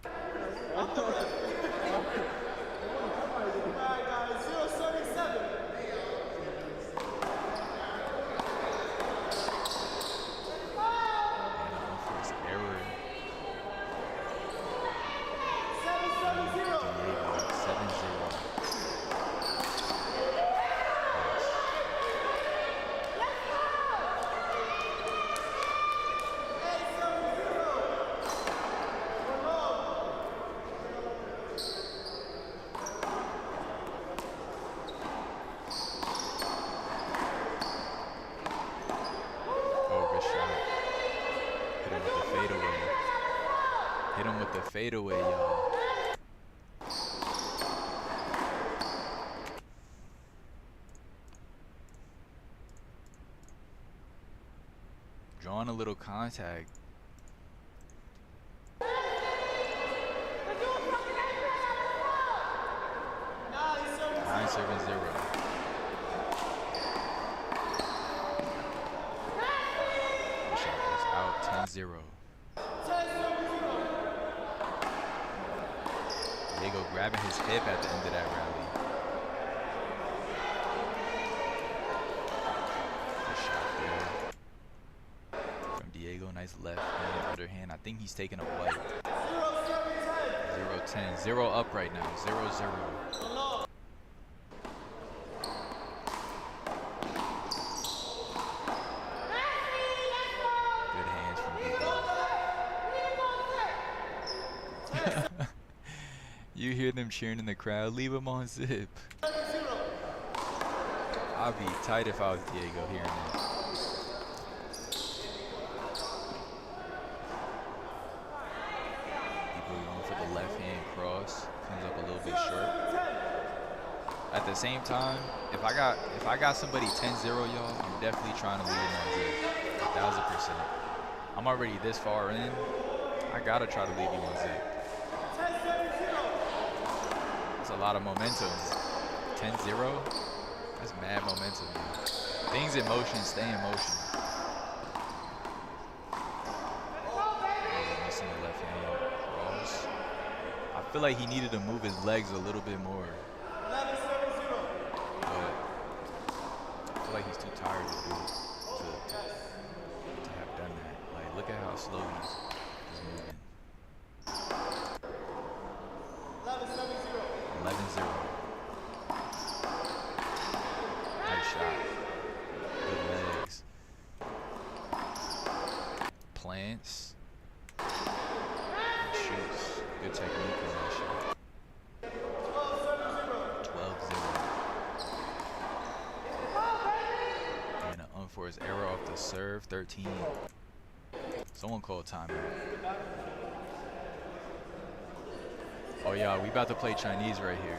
Alright, guys. 077. Unforced error. 7-7-0. 7-0. Hit him with the fadeaway, y'all. Drawing a little contact. 9-7-0. Shot was out 10-0. Diego grabbing his hip at the end of that rally. Good shot there from Diego. Nice left hand, underhand. I think he's taking a white. 0-10. 0 up right now. 0-0. Good hands from Diego. You hear them cheering in the crowd, leave him on zip. I'd be tight if I was Diego hearing that. People going for the left hand cross, comes up a little bit short. At the same time, if I got somebody 10-0, y'all, I'm definitely trying to leave him on zip. 1000%. I'm already this far in. I gotta try to leave him on zip. A lot of momentum. 10-0. That's mad momentum. Things in motion stay in motion. Missing the left hand cross. I feel like he needed to move his legs a little bit more. But I feel like he's too tired to do it, to have done that. Like, look at how slow he's moving. 11-0. defense. Shoots. Good technique on that shot. 12-0. And an unforced error off the serve. 13. Someone called timeout. Oh yeah, we about to play Chinese right here.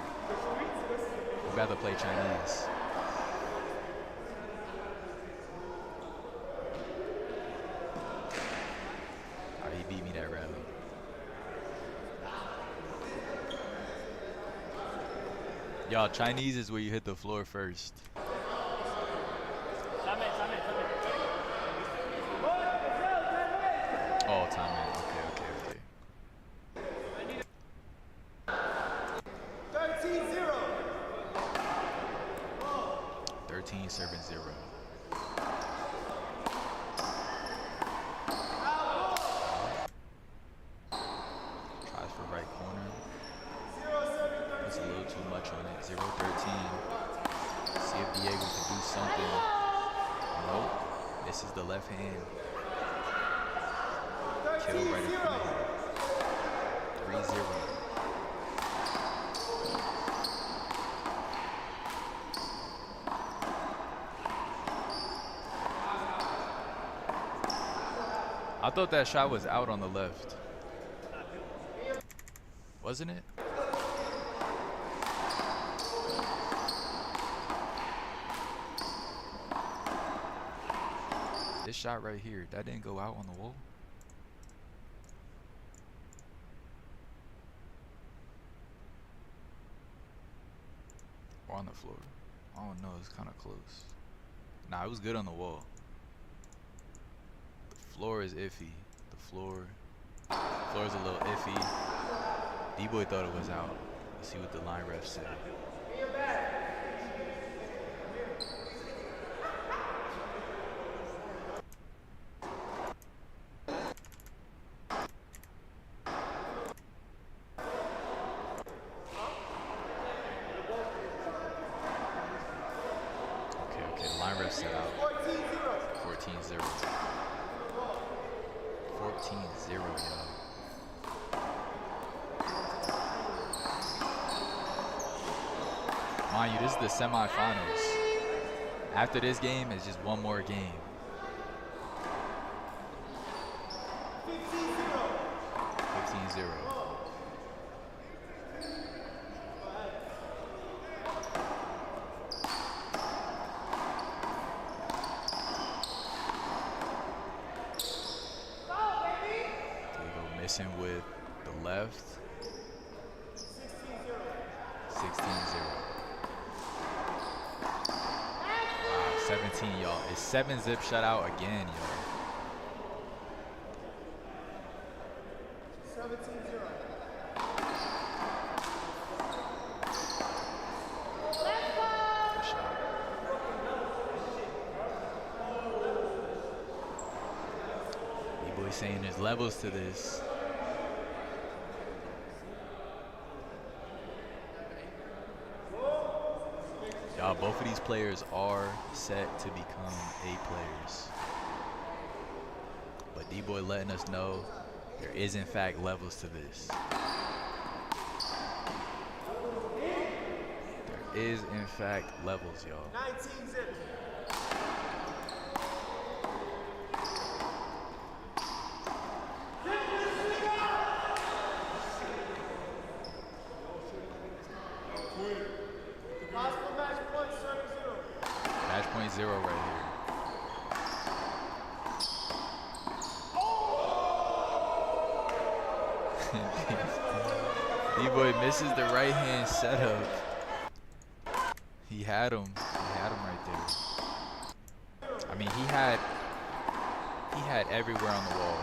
We about to play Chinese. Alright, he beat me that rally. Y'all, Chinese is where you hit the floor first. Oh, time out. Okay. 13 serving 0. Tries for right corner. Puts a little too much on it. 0-13. See if Diego can do something. Nope. Misses the left hand. Kill right in front of him. 3-0. I thought that shot was out on the left. Wasn't it? This shot right here, that didn't go out on the wall. Or on the floor. I don't know, it's kind of close. Nah, it was good on the wall. The floor is iffy. The floor is a little iffy. D-Boy thought it was out. Let's see what the line ref said. Okay, the line ref said out. 14-0. 14-0, y'all. Mind you, this is the semifinals. After this game, it's just one more game. 15-0. Missing with the left. 16-0. Wow, 17, y'all. It's 7-zip shutout again, y'all. 17-0. Good shot. D-Boy saying there's levels to this. Y'all, both of these players are set to become A players. But D-Boy letting us know there is in fact levels to this. There is in fact levels, y'all. 19-0. Match point 0 right here. D-Boy misses the right hand setup. He had him. He had him right there. I mean, he had everywhere on the wall.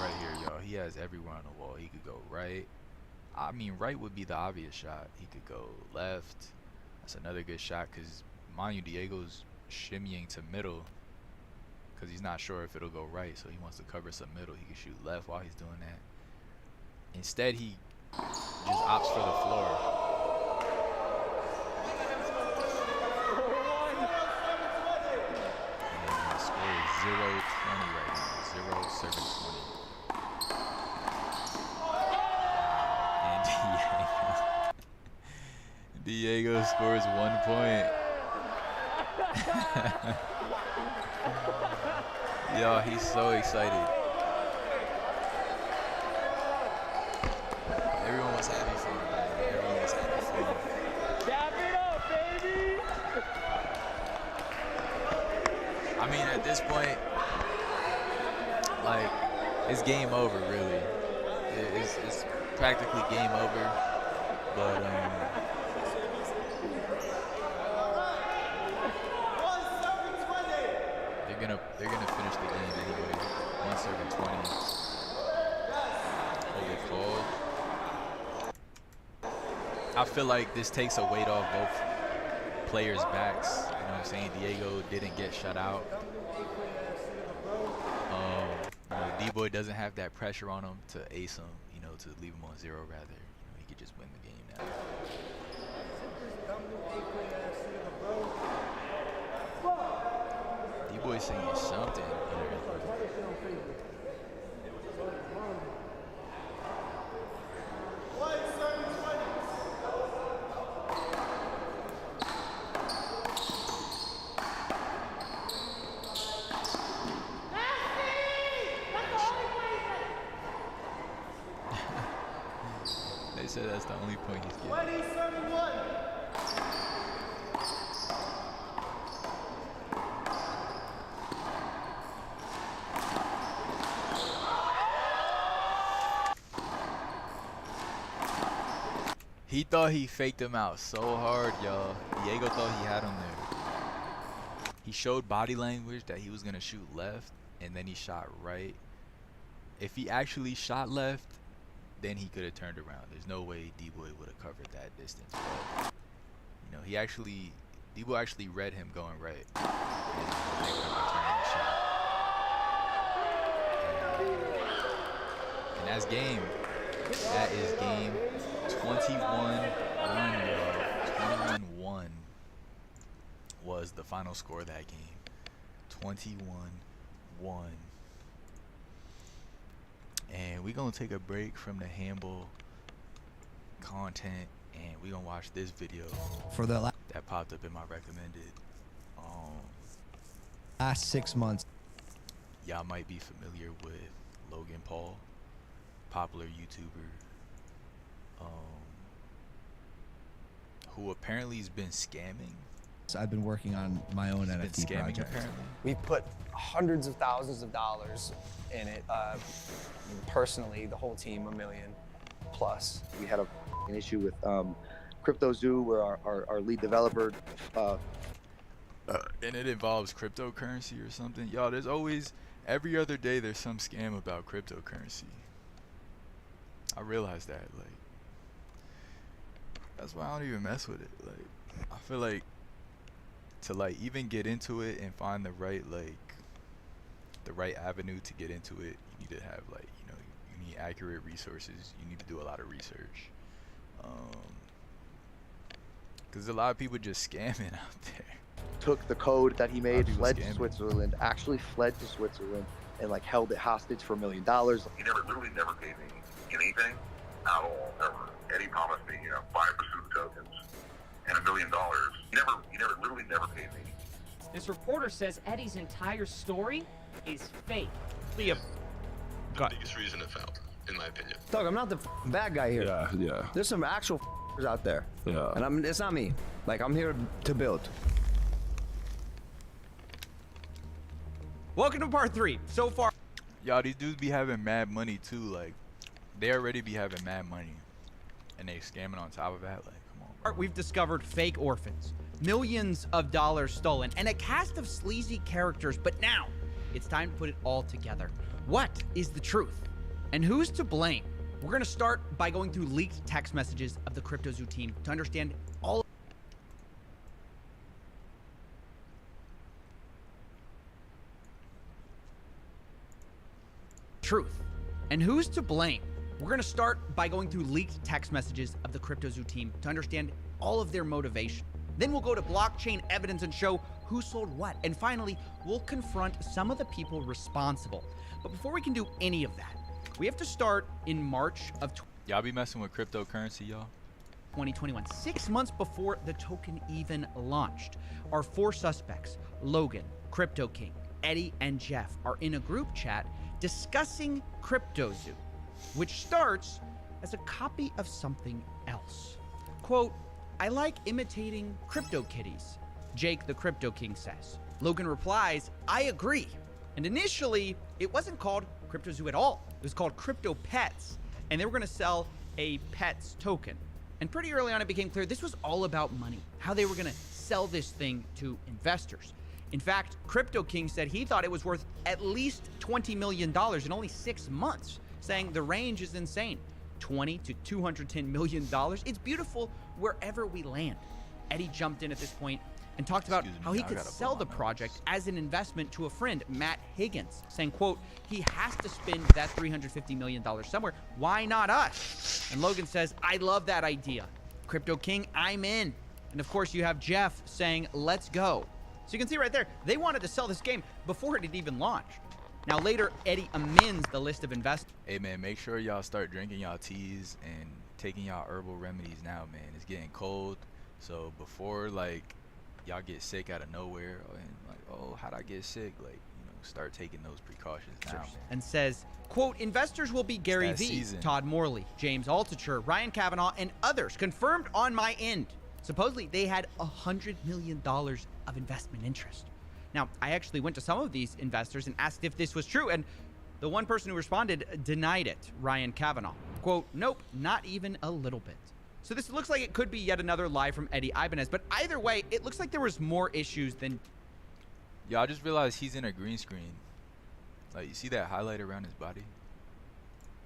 Right here, y'all. He has everywhere on the wall. He could go right. I mean, right would be the obvious shot. He could go left. That's another good shot because, mind you, Diego's shimmying to middle because he's not sure if it'll go right, so he wants to cover some middle. He can shoot left while he's doing that. Instead, he just opts for the floor. And the score is 0-20 right now. 0-17. Diego scores 1 point. Yo, he's so excited. Everyone was happy for him, man. Everyone was happy for him. Dap it up, baby! I mean, at this point, like, it's game over, really. It's practically game over. But they're gonna finish the game anyway. 1-7-20. Holy call. I feel like this takes a weight off both players' backs. You know what I'm saying? Diego didn't get shut out. You know, D-Boy doesn't have that pressure on him to ace him, you know, to leave him on 0 rather. You know, he could just win the game now. D-Boy saying something. They said that's the only point he's getting. 20-71. He thought he faked him out so hard, y'all. Diego thought he had him there. He showed body language that he was going to shoot left, and then he shot right. If he actually shot left, then he could have turned around. There's no way D-Boy would have covered that distance. But, you know, D-Boy actually read him going right. And they would have returned the shot. And that's game. That is game 21-1, 21-1 was the final score of that game. 21-1. And we're going to take a break from the handball content, and we're going to watch this video for the that popped up in my recommended. Last 6 months. Y'all might be familiar with Logan Paul, popular YouTuber, who apparently has been scamming. I've been working on my own NFT project. Apparently. We've put hundreds of thousands of dollars in it. Personally, the whole team, $1 million plus. We had an issue with CryptoZoo, where our lead developer. And it involves cryptocurrency or something. Y'all, there's always, every other day, there's some scam about cryptocurrency. I realize that, like, that's why I don't even mess with it. Like, I feel like to like even get into it and find the right avenue to get into it, you need to have like, you know, you need accurate resources. You need to do a lot of research. Because a lot of people just scamming out there. Took the code that he made, fled to Switzerland, actually fled to Switzerland, and like held it hostage for $1 million. He literally never paid me anything at all, ever. Eddie promised me, 5 pursuit tokens and $1 million. He literally never paid me. This reporter says Eddie's entire story is fake. The biggest reason it failed, in my opinion. Doug, I'm not the bad guy here. Yeah. There's some actual out there. Yeah. And it's not me. Like, I'm here to build. Welcome to part 3. So far, y'all, these dudes be having mad money too. Like, they already be having mad money, and they scamming on top of that. Like, come on. we've discovered fake orphans, millions of dollars stolen, and a cast of sleazy characters. But now, it's time to put it all together. What is the truth? And who's to blame? We're going to start by going through leaked text messages of the CryptoZoo team to understand all truth. And who's to blame? We're going to start by going through leaked text messages of the CryptoZoo team to understand all of their motivation. Then we'll go to blockchain evidence and show who sold what. And finally, we'll confront some of the people responsible. But before we can do any of that, we have to start in March of... Y'all be messing with cryptocurrency, y'all? 2021, 6 months before the token even launched. Our 4 suspects, Logan, Crypto King, Eddie, and Jeff, are in a group chat discussing CryptoZoo, which starts as a copy of something else. Quote, "I like imitating CryptoKitties," Jake the Crypto King says. Logan replies, "I agree." And initially, it wasn't called CryptoZoo at all. It was called Crypto Pets, and they were going to sell a Pets token. And pretty early on, it became clear this was all about money, how they were going to sell this thing to investors. In fact, Crypto King said he thought it was worth at least $20 million in only 6 months, saying the range is insane. $20 to $210 million. It's beautiful wherever we land. Eddie jumped in at this point and talked about how he could sell the project as an investment to a friend, Matt Higgins, saying, quote, "He has to spend that $350 million somewhere. Why not us?" And Logan says, "I love that idea. Crypto King, I'm in." And of course, you have Jeff saying, "Let's go." So you can see right there, they wanted to sell this game before it had even launched. Now later, Eddie amends the list of investors. Hey man, make sure y'all start drinking y'all teas and taking y'all herbal remedies now, man. It's getting cold, so before like y'all get sick out of nowhere and like, oh, how'd I get sick? Like, you know, start taking those precautions now, man. And says, quote, "Investors will be Gary Vee, season. Todd Morley, James Altucher, Ryan Kavanaugh, and others confirmed on my end." Supposedly, they had $100 million of investment interest. Now, I actually went to some of these investors and asked if this was true, and the one person who responded denied it, Ryan Kavanaugh. Quote, "Nope, not even a little bit." So this looks like it could be yet another lie from Eddie Ibanez, but either way, it looks like there was more issues than... Yo, I just realized he's in a green screen. Like, you see that highlight around his body?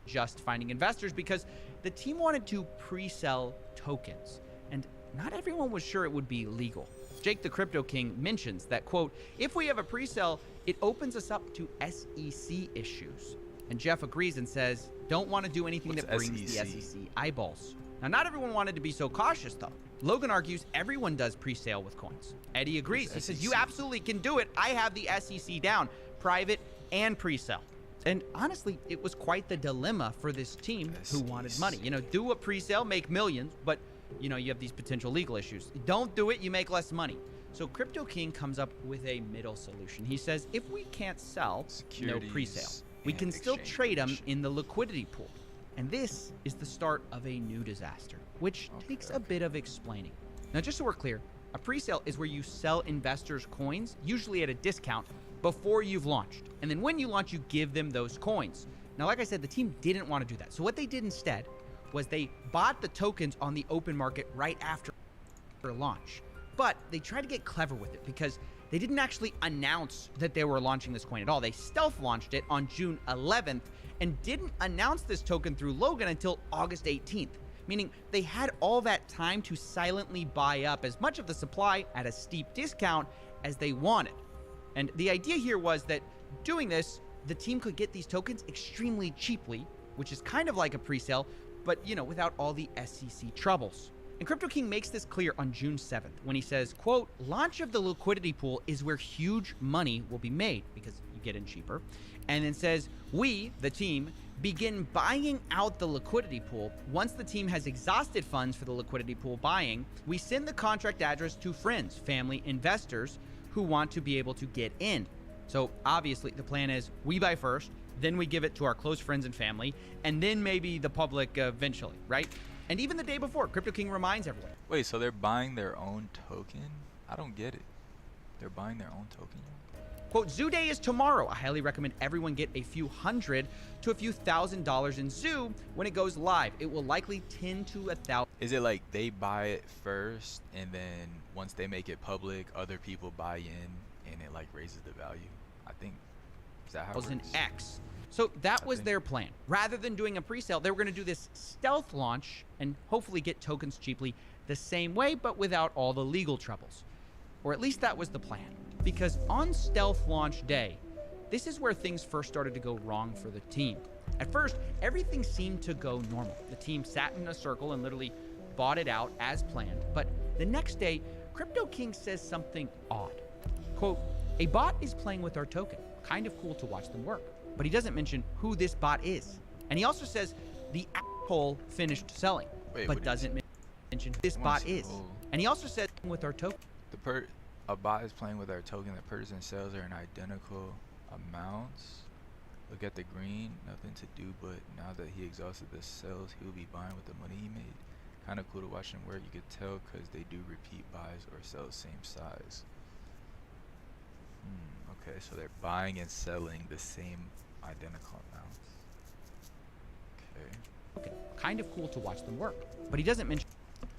Just finding investors, because the team wanted to pre-sell tokens, and not everyone was sure it would be legal. Jake the Crypto King mentions that, quote, "If we have a pre-sale, it opens us up to SEC issues." And Jeff agrees and says, "Don't want to do anything that brings the SEC eyeballs." Now, not everyone wanted to be so cautious, though. Logan argues everyone does pre-sale with coins. Eddie agrees. He says, "You absolutely can do it. I have the SEC down, private and pre-sale." And honestly, it was quite the dilemma for this team who wanted money. You know, do a pre-sale, make millions, but you know, you have these potential legal issues. Don't do it, you make less money. So Crypto King comes up with a middle solution. He says, if we can't sell, no pre-sale, we can still trade them in the liquidity pool. And this is the start of a new disaster, which takes a bit of explaining. Now, just so we're clear, a pre-sale is where you sell investors coins, usually at a discount, before you've launched. And then when you launch, you give them those coins. Now, like I said, the team didn't want to do that. So what they did instead was they bought the tokens on the open market right after launch. But they tried to get clever with it because they didn't actually announce that they were launching this coin at all. They stealth launched it on June 11th and didn't announce this token through Logan until August 18th, meaning they had all that time to silently buy up as much of the supply at a steep discount as they wanted. And the idea here was that doing this, the team could get these tokens extremely cheaply, which is kind of like a pre-sale, but, you know, without all the SEC troubles. And Crypto King makes this clear on June 7th when he says, quote, "Launch of the liquidity pool is where huge money will be made because you get in cheaper." And then says, "We, the team, begin buying out the liquidity pool. Once the team has exhausted funds for the liquidity pool buying, we send the contract address to friends, family, investors who want to be able to get in." So obviously the plan is we buy first, then we give it to our close friends and family, and then maybe the public eventually, right? And even the day before, Crypto King reminds everyone. Wait, so they're buying their own token? I don't get it. They're buying their own token? Quote, "Zoo Day is tomorrow. I highly recommend everyone get a few $100 to a few $1,000 in Zoo when it goes live. It will likely 10 to 1,000. Is it like they buy it first and then once they make it public, other people buy in and it like raises the value? I think, is that how it works? X. So that was their plan. Rather than doing a pre-sale, they were going to do this stealth launch and hopefully get tokens cheaply the same way, but without all the legal troubles. Or at least that was the plan. Because on stealth launch day, this is where things first started to go wrong for the team. At first, everything seemed to go normal. The team sat in a circle and literally bought it out as planned. But the next day, Crypto King says something odd. Quote, "A bot is playing with our token. Kind of cool to watch them work." But he doesn't mention who this bot is. And he also says the asshole finished selling, but doesn't mention. mention who this bot is. And he also said with our token. A bot is playing with our token. The purchase and sales are in identical amounts. Look at the green. Nothing to do, but now that he exhausted the sales, he will be buying with the money he made. Kind of cool to watch them work. You could tell because they do repeat buys or sell the same size. Okay, so they're buying and selling the same identical amounts. Okay. Kind of cool to watch them work, but he doesn't mention.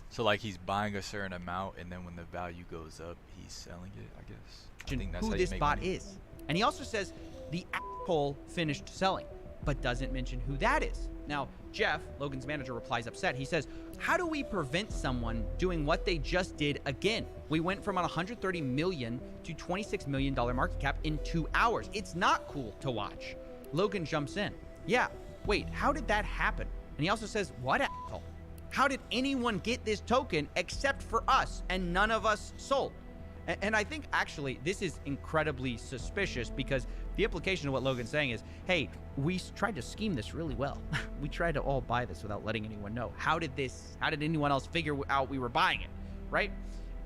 So like he's buying a certain amount, and then when the value goes up, he's selling it, I guess. I think that's who how you this make bot money. is. And he also says the asshole finished selling, but doesn't mention who that is. Now, Jeff, Logan's manager, replies upset. He says, how do we prevent someone doing what they just did again? We went from a $130 million to $26 million market cap in 2 hours. It's not cool to watch. Logan jumps in. Yeah, wait, how did that happen? And he also says, what asshole? How did anyone get this token except for us and none of us sold? And I think actually this is incredibly suspicious because the implication of what Logan's saying is, hey, we tried to scheme this really well. We tried to all buy this without letting anyone know. How did anyone else figure out we were buying it, right?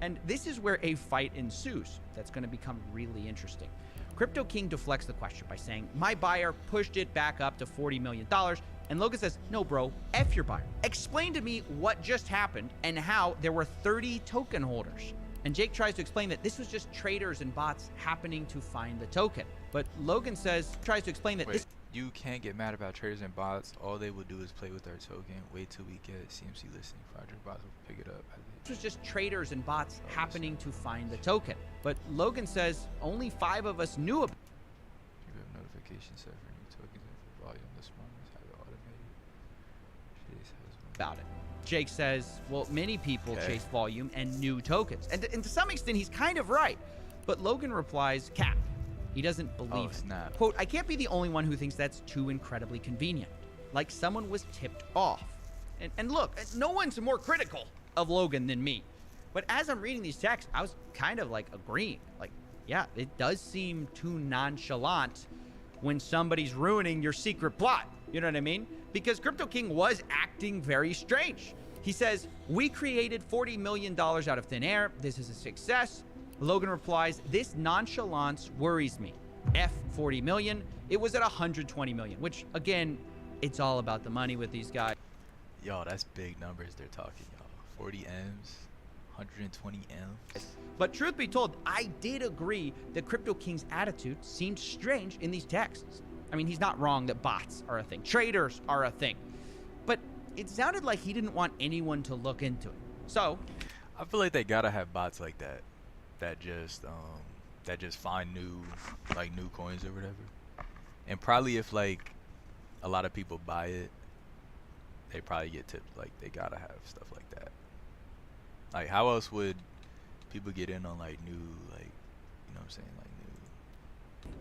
And this is where a fight ensues that's going to become really interesting. Crypto King deflects the question by saying, my buyer pushed it back up to $40 million. And Logan says, no, bro, F your buyer. Explain to me what just happened and how there were 30 token holders. And Jake tries to explain that this was just traders and bots happening to find the token. But Logan tries to explain that this. You can't get mad about traders and bots. All they will do is play with our token. Wait till we get CMC listing. 500 bots will pick it up. This was just traders and bots happening to find the token. But Logan says only 5 of us knew about it. You have notifications set for new tokens and for volume this month. Have it automated. Chase has about it. Jake says, well, many people chase volume and new tokens. And to some extent, he's kind of right. But Logan replies, cap. He doesn't believe it. Snap. Quote, I can't be the only one who thinks that's too incredibly convenient. Like someone was tipped off. And look, no one's more critical of Logan than me. But as I'm reading these texts, I was kind of like agreeing. Like, yeah, it does seem too nonchalant when somebody's ruining your secret plot. You know what I mean? Because Crypto King was acting very strange. He says, we created $40 million out of thin air. This is a success. Logan replies, this nonchalance worries me. F 40 million. It was at 120 million, which again, it's all about the money with these guys. Yo, that's big numbers they're talking, y'all. 40 M's, 120 M's. But truth be told, I did agree that Crypto King's attitude seemed strange in these texts. I mean, he's not wrong that bots are a thing. Traders are a thing. But it sounded like he didn't want anyone to look into it. So I feel like they gotta have bots like that that just find new coins or whatever. And probably if like a lot of people buy it, they probably get tipped. Like they gotta have stuff like that. Like how else would people get in on like new, like, you know what I'm saying, like new.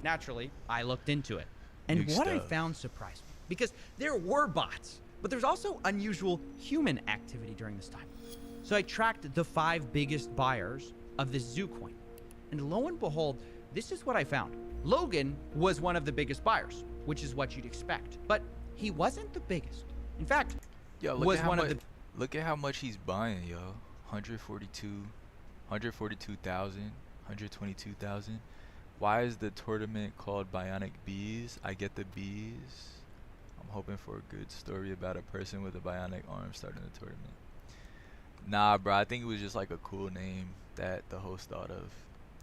Naturally, I looked into it. And New what I stuff. found surprised me, because there were bots, but there's also unusual human activity during this time. So I tracked the 5 biggest buyers of this Zoo coin. And lo and behold, this is what I found. Logan was one of the biggest buyers, which is what you'd expect. But he wasn't the biggest. In fact, Yo, was one of the. Look at how much he's buying, yo. 142,000, 122,000. Why is the tournament called Bionic Bees? I get the bees. I'm hoping for a good story about a person with a bionic arm starting the tournament. Nah, bro, I think it was just like a cool name that the host thought of.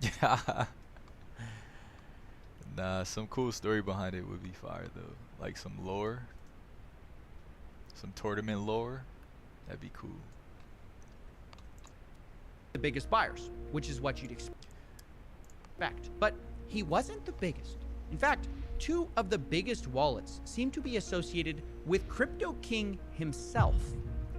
Yeah. Nah, some cool story behind it would be fire though. Like some lore. Some tournament lore. That'd be cool. The biggest buyers, which is what you'd expect. But he wasn't the biggest. In fact, 2 of the biggest wallets seem to be associated with Crypto King himself.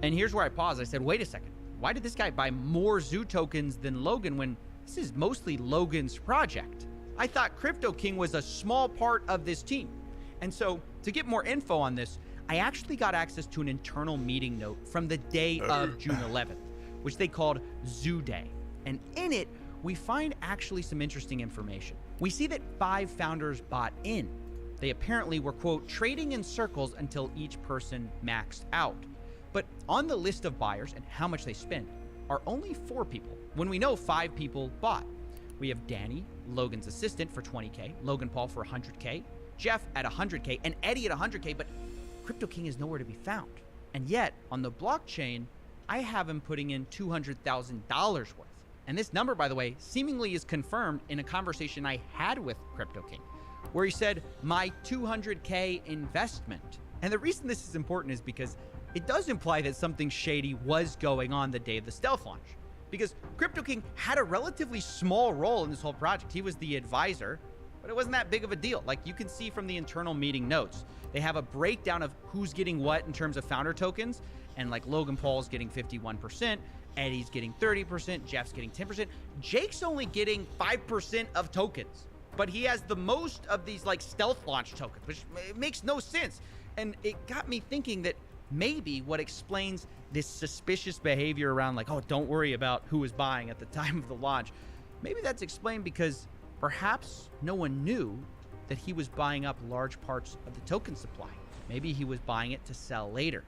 And here's where I paused. I said, wait a second. Why did this guy buy more Zoo tokens than Logan when this is mostly Logan's project? I thought Crypto King was a small part of this team. And so to get more info on this, I actually got access to an internal meeting note from the day of June 11th, which they called Zoo Day. And in it, we find actually some interesting information. We see that 5 founders bought in. They apparently were, quote, trading in circles until each person maxed out. But on the list of buyers and how much they spend are only 4 people, when we know 5 people bought. We have Danny, Logan's assistant, for $20K, Logan Paul for $100K, Jeff at $100K, and Eddie at $100K, but Crypto King is nowhere to be found. And yet, on the blockchain, I have him putting in $200,000 worth. And this number, by the way, seemingly is confirmed in a conversation I had with Crypto King, where he said, my $200K investment. And the reason this is important is because it does imply that something shady was going on the day of the stealth launch. Because Crypto King had a relatively small role in this whole project. He was the advisor, but it wasn't that big of a deal. Like you can see from the internal meeting notes, they have a breakdown of who's getting what in terms of founder tokens. And like Logan Paul's getting 51%, Eddie's getting 30%, Jeff's getting 10%. Jake's only getting 5% of tokens, but he has the most of these like stealth launch tokens, which makes no sense. And it got me thinking that maybe what explains this suspicious behavior around like, oh, don't worry about who was buying at the time of the launch. Maybe that's explained because perhaps no one knew that he was buying up large parts of the token supply. Maybe he was buying it to sell later.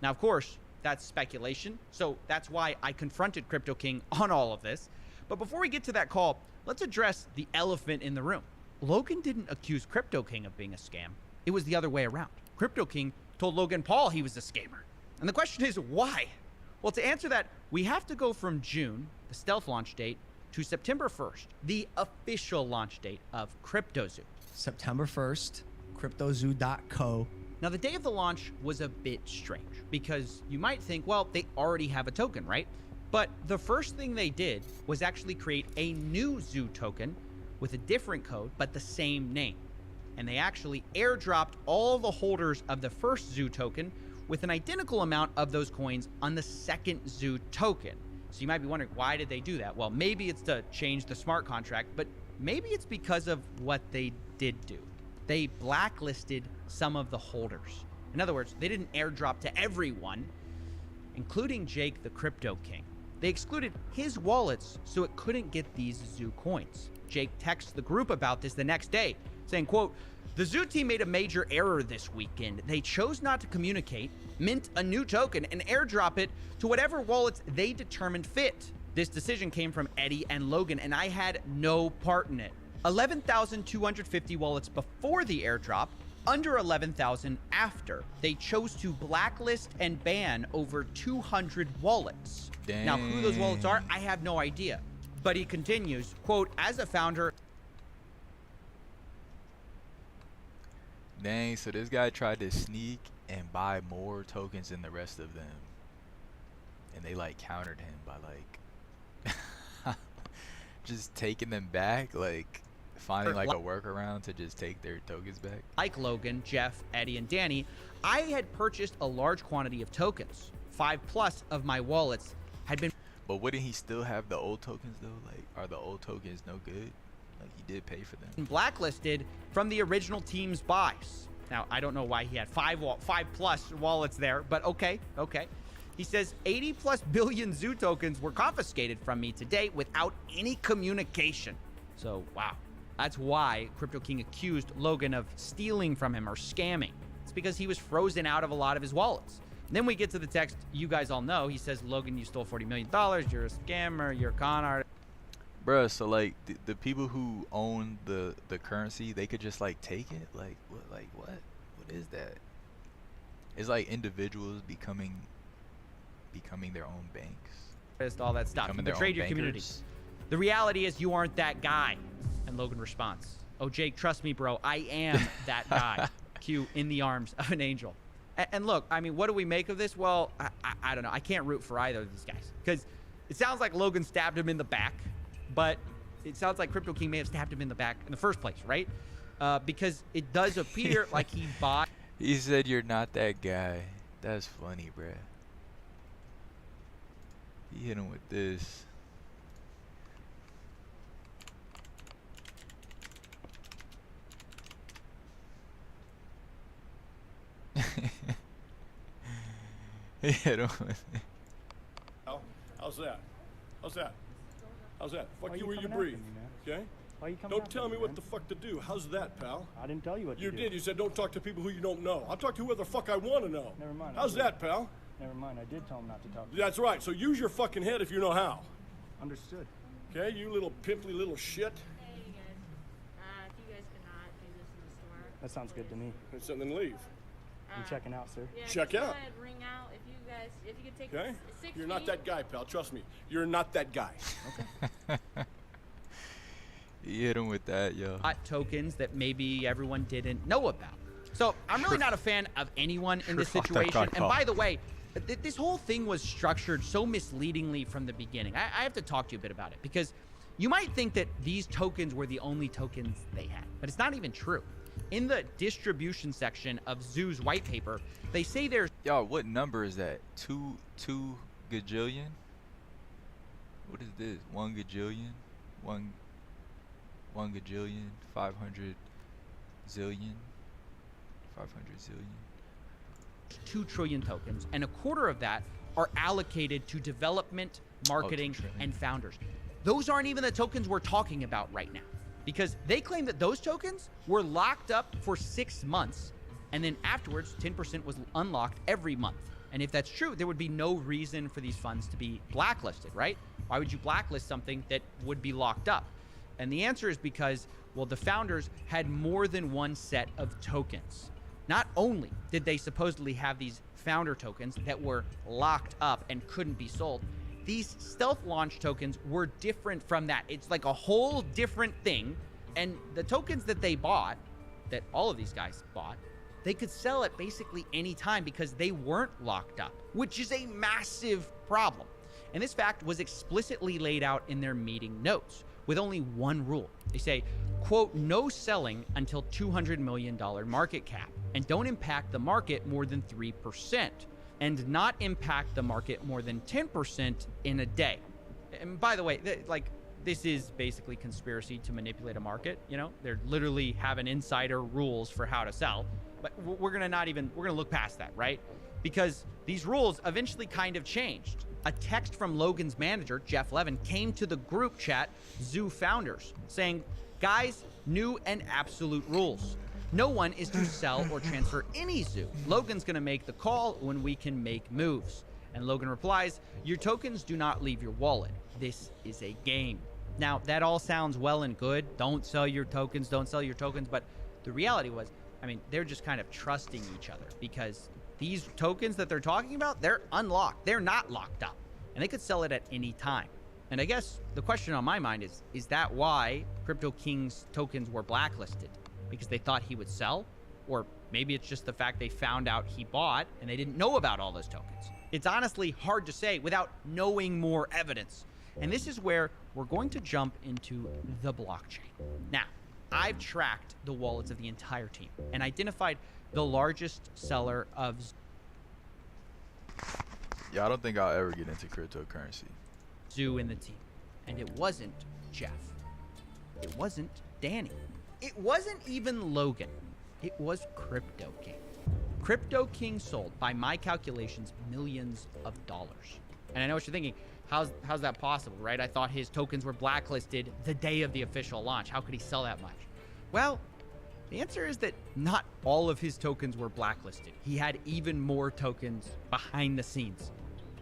Now, of course, that's speculation, so that's why I confronted Crypto King on all of this. But before we get to that call, let's address the elephant in the room. Logan didn't accuse Crypto King of being a scam. It was the other way around. Crypto King told Logan Paul he was a scammer. And the question is, why? Well, to answer that, we have to go from June, the stealth launch date, to September 1st, the official launch date of CryptoZoo. September 1st, CryptoZoo.co. Now, the day of the launch was a bit strange because you might think, well, they already have a token, right? But the first thing they did was actually create a new Zoo token with a different code, but the same name. And they actually airdropped all the holders of the first Zoo token with an identical amount of those coins on the second Zoo token. So you might be wondering, why did they do that? Well, maybe it's to change the smart contract, but maybe it's because of what they did do. They blacklisted some of the holders. In other words, they didn't airdrop to everyone, including Jake the Crypto King. They excluded his wallets so it couldn't get these Zoo coins. Jake texts the group about this the next day, saying, quote, the Zoo team made a major error this weekend. They chose not to communicate, mint a new token, and airdrop it to whatever wallets they determined fit. This decision came from Eddie and Logan, and I had no part in it. 11,250 wallets before the airdrop, under 11,000 after. They chose to blacklist and ban over 200 wallets. Dang. Now, who those wallets are, I have no idea. But he continues, quote, as a founder... Dang, so this guy tried to sneak and buy more tokens than the rest of them. And they like countered him by like just taking them back, like finding like a workaround to just take their tokens back. Like Logan, Jeff, Eddie, and Danny, I had purchased a large quantity of tokens. 5+ of my wallets had been... But wouldn't he still have the old tokens though? Like, are the old tokens no good? Like, he did pay for them. Blacklisted from the original team's buys. Now, I don't know why he had 5+ wallets there, but okay. He says 80+ billion Zoo tokens were confiscated from me today without any communication. So, wow. That's why Crypto King accused Logan of stealing from him or scamming. It's because he was frozen out of a lot of his wallets. And then we get to the text you guys all know. He says, Logan, you stole $40 million. You're a scammer. You're a con artist. Bruh, so like the people who own the currency, they could just like take it? Like what is that? It's like individuals becoming their own banks. All that stuff. You betrayed your community. The reality is you aren't that guy. And Logan responds, oh, Jake, trust me, bro. I am that guy. Q, in the arms of an angel. And look, I mean, what do we make of this? Well, I don't know. I can't root for either of these guys. Because it sounds like Logan stabbed him in the back. But it sounds like Crypto King may have stabbed him in the back in the first place, right? Because it does appear like he bought... He said you're not that guy. That's funny, bruh. He hit him with this. He hit him with it. How's that? How's that? How's that? Fuck you where you breathe, okay? Why are you coming Don't tell me what the fuck to do. How's that, pal? I didn't tell you what to do. You did. You said don't talk to people who you don't know. I'll talk to whoever the fuck I want to know. Never mind. How's that, pal? Never mind, I did tell him not to talk to That's right, so use your fucking head if you know how. Understood. Okay, you little pimply little shit. Hey, you guys. If you guys cannot do this in the store. That sounds good to me. So then leave. I'm checking out, sir. Yeah, Check just out. Go ahead, ring out. If you could take Okay? 6 You're not feet. that guy, pal. Trust me. You're not that guy. Okay. He hit him with that, yo. Hot tokens that maybe everyone didn't know about. So I'm really not a fan of anyone in this Sure, fuck that situation. guy, And Paul. by the way, this whole thing was structured so misleadingly from the beginning. I have to talk to you a bit about it because you might think that these tokens were the only tokens they had, but it's not even true. In the distribution section of Zoo's white paper, they say there's Y'all, what number is that? Two gajillion? What is this? 1 gajillion? 1 gajillion? 500 zillion? 500 zillion? 2 trillion tokens, and a quarter of that are allocated to development, marketing, and founders. Those aren't even the tokens we're talking about right now, because they claim that those tokens were locked up for 6 months, and then afterwards 10% was unlocked every month. And if that's true, there would be no reason for these funds to be blacklisted, right? Why would you blacklist something that would be locked up? And the answer is because, well, the founders had more than one set of tokens. Not only did they supposedly have these founder tokens that were locked up and couldn't be sold, these stealth launch tokens were different from that. It's like a whole different thing. And the tokens that they bought, that all of these guys bought, they could sell at basically any time because they weren't locked up, which is a massive problem. And this fact was explicitly laid out in their meeting notes with only one rule. They say, quote, no selling until $200 million market cap, and don't impact the market more than 3%, and not impact the market more than 10% in a day. And by the way, this is basically conspiracy to manipulate a market. You know, they're literally having insider rules for how to sell, but we're gonna look past that, right? Because these rules eventually kind of changed. A text from Logan's manager, Jeff Levin, came to the group chat, Zoo Founders, saying, guys, new and absolute rules. No one is to sell or transfer any zoo. Logan's gonna make the call when we can make moves. And Logan replies, your tokens do not leave your wallet. This is a game. Now, that all sounds well and good. Don't sell your tokens, but the reality was, I mean, they're just kind of trusting each other because these tokens that they're talking about, they're unlocked. They're not locked up, and they could sell it at any time. And I guess the question on my mind is that why Crypto King's tokens were blacklisted? Because they thought he would sell? Or maybe it's just the fact they found out he bought and they didn't know about all those tokens. It's honestly hard to say without knowing more evidence. And this is where we're going to jump into the blockchain. Now, I've tracked the wallets of the entire team and identified the largest seller of Yeah, I don't think I'll ever get into cryptocurrency. Zoo in the team. And it wasn't Jeff. It wasn't Danny. It wasn't even Logan. It was Crypto King. Crypto King sold, by my calculations, millions of dollars. And I know what you're thinking, how's that possible, right? I thought his tokens were blacklisted the day of the official launch. How could he sell that much? Well, the answer is that not all of his tokens were blacklisted. He had even more tokens behind the scenes.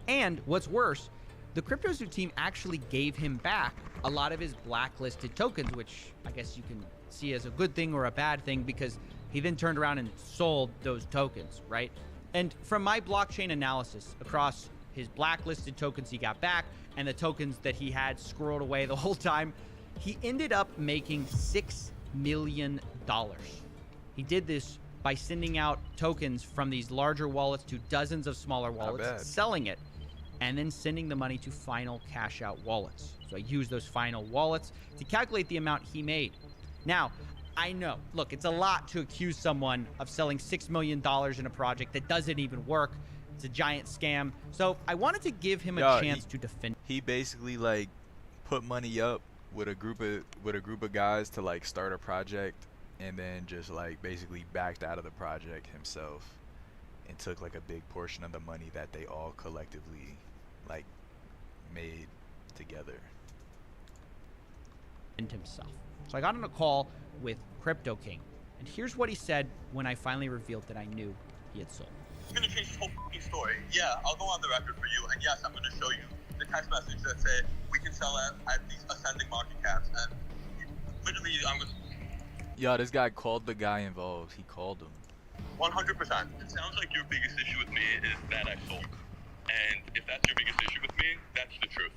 And what's worse, the CryptoZoo team actually gave him back a lot of his blacklisted tokens, which I guess you can see as a good thing or a bad thing because he then turned around and sold those tokens, right? And from my blockchain analysis across his blacklisted tokens he got back and the tokens that he had squirreled away the whole time, he ended up making $6 million. He did this by sending out tokens from these larger wallets to dozens of smaller wallets, selling it, and then sending the money to final cash out wallets. So I used those final wallets to calculate the amount he made. Now, I know, look, it's a lot to accuse someone of selling $6 million in a project that doesn't even work. It's a giant scam. So I wanted to give him a chance to defend. He basically like put money up with a group of guys to like start a project, and then just like basically backed out of the project himself and took like a big portion of the money that they all collectively like made together. And himself. So I got on a call with Crypto King, and here's what he said when I finally revealed that I knew he had sold. It's gonna change this whole fucking story. Yeah, I'll go on the record for you, and yes, I'm gonna show you the text message that say we can sell at these ascending market caps, and literally, I'm gonna. Yo, this guy called the guy involved. He called him. 100%. It sounds like your biggest issue with me is that I sold. And if that's your biggest issue with me, that's the truth.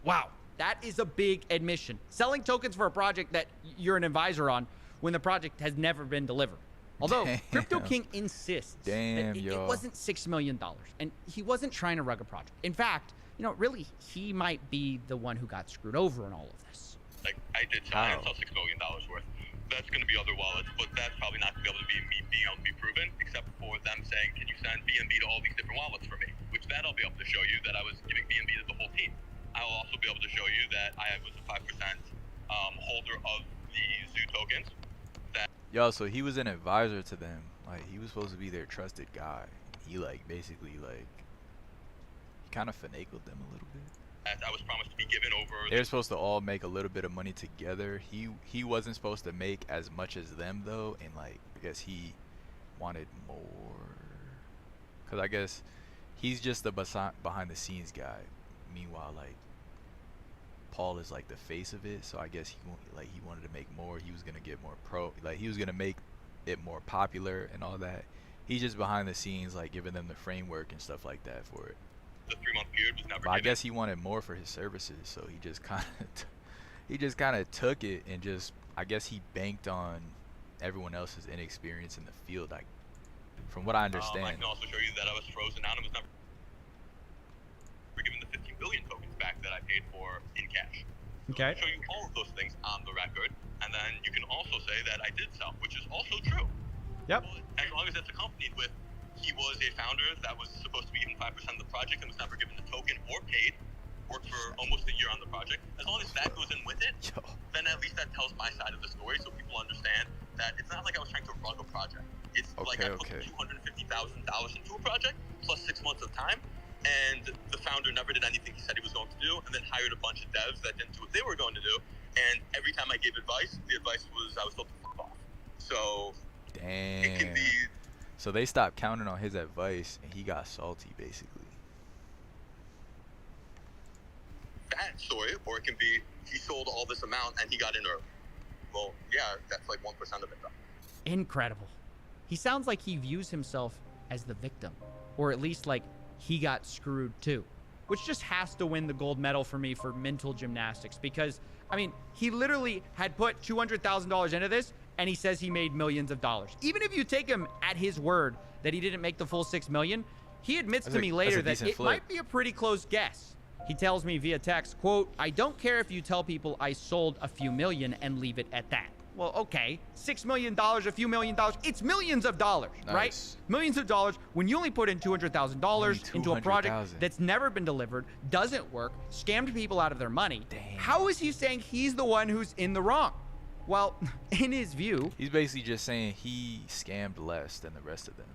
Wow, that is a big admission. Selling tokens for a project that you're an advisor on when the project has never been delivered. Although Crypto King insists that it wasn't $6 million, and he wasn't trying to rug a project. In fact, really, he might be the one who got screwed over in all of this. Like, I did sell $6 million worth. That's going to be other wallets, but that's probably not going to be able to be me being able to be proven, except for them saying, can you send BNB to all these different wallets for me? Which that I'll be able to show you that I was giving BNB to the whole team. I will also be able to show you that I was a 5% holder of the Zoo tokens. Yo, so he was an advisor to them. Like, he was supposed to be their trusted guy. He, basically, he kind of finagled them a little bit. I was promised to be given over. They're supposed to all make a little bit of money together. He wasn't supposed to make as much as them, though, and, I guess he wanted more. Because I guess he's just the behind-the-scenes guy. Meanwhile, Paul is the face of it, so I guess he wanted to make more. He was gonna get more he was gonna make it more popular and all that. He's just behind the scenes, giving them the framework and stuff like that for it. The 3-month period was never But I guess he wanted more for his services, so he just kind of took it and just, I guess he banked on everyone else's inexperience in the field. From what I understand. I can also show you that I was frozen out and was never given the 15 billion tokens back that I paid for in cash. Okay. I'll show you all of those things on the record, and then you can also say that I did sell, which is also true. Yep. As long as it's accompanied with he was a founder that was supposed to be given 5% of the project and was never given a token or paid, worked for almost a year on the project. As long as that goes in with it, then at least that tells my side of the story so people understand that it's not like I was trying to rug a project. It's I put $250,000 into a project plus 6 months of time, and the founder never did anything he said he was going to do, and then hired a bunch of devs that didn't do what they were going to do. And every time I gave advice, the advice was I was told to fuck off. So it can be. So they stopped counting on his advice, and he got salty, basically. That story, or it can be he sold all this amount and he got in early. Well, yeah, that's 1% of it, though. Incredible. He sounds like he views himself as the victim, or at least he got screwed too, which just has to win the gold medal for me for mental gymnastics, because, he literally had put $200,000 into this, and he says he made millions of dollars. Even if you take him at his word that he didn't make the full $6 million, he admits to me later that it might be a pretty close guess. He tells me via text, quote, "I don't care if you tell people I sold a few million and leave it at that." Well, okay, $6 million, a few $1 million, it's millions of dollars, right? Millions of dollars when you only put in $200,000 into a project that's never been delivered, doesn't work, scammed people out of their money. Damn. How is he saying he's the one who's in the wrong? Well, in his view, he's basically just saying he scammed less than the rest of them.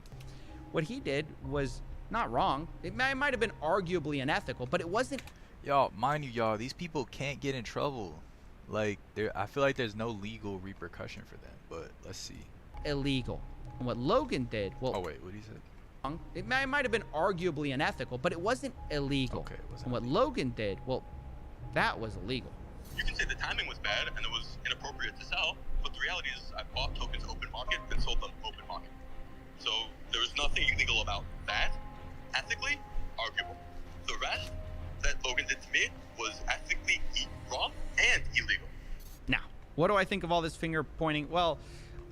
What he did was not wrong. It might have been arguably unethical, but it wasn't. Y'all, mind you, y'all, these people can't get in trouble. I feel like there's no legal repercussion for them, but let's see. Illegal. And what Logan did, well. Oh, wait, what did he say? It might have been arguably unethical, but it wasn't illegal. Okay, it wasn't. And what Logan did, well, that was illegal. You can say the timing was bad and it was inappropriate to sell, but the reality is I bought tokens open market and sold them open market. So there was nothing illegal about that. Ethically, arguable. The rest that Logan did to me was ethically wrong and illegal. Now, what do I think of all this finger pointing? Well,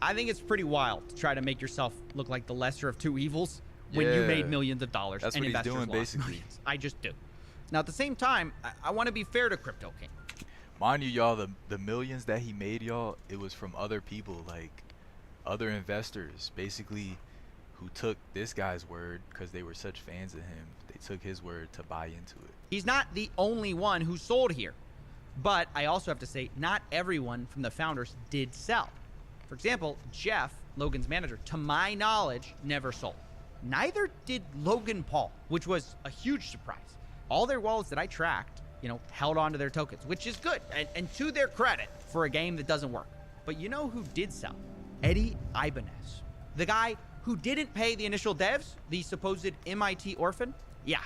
I think it's pretty wild to try to make yourself look like the lesser of two evils when you made millions of dollars. That's and what he's investors doing, lost basically. Millions. I just do. Now, at the same time, I want to be fair to Crypto King. Mind you, y'all, the millions that he made, y'all, it was from other people, other investors, basically, who took this guy's word because they were such fans of him. They took his word to buy into it. He's not the only one who sold here. But I also have to say, not everyone from the founders did sell. For example, Jeff, Logan's manager, to my knowledge, never sold. Neither did Logan Paul, which was a huge surprise. All their wallets that I tracked, held on to their tokens, which is good, and to their credit for a game that doesn't work. But you know who did sell? Eddie Ibanez, the guy who didn't pay the initial devs, the supposed MIT orphan? Yeah,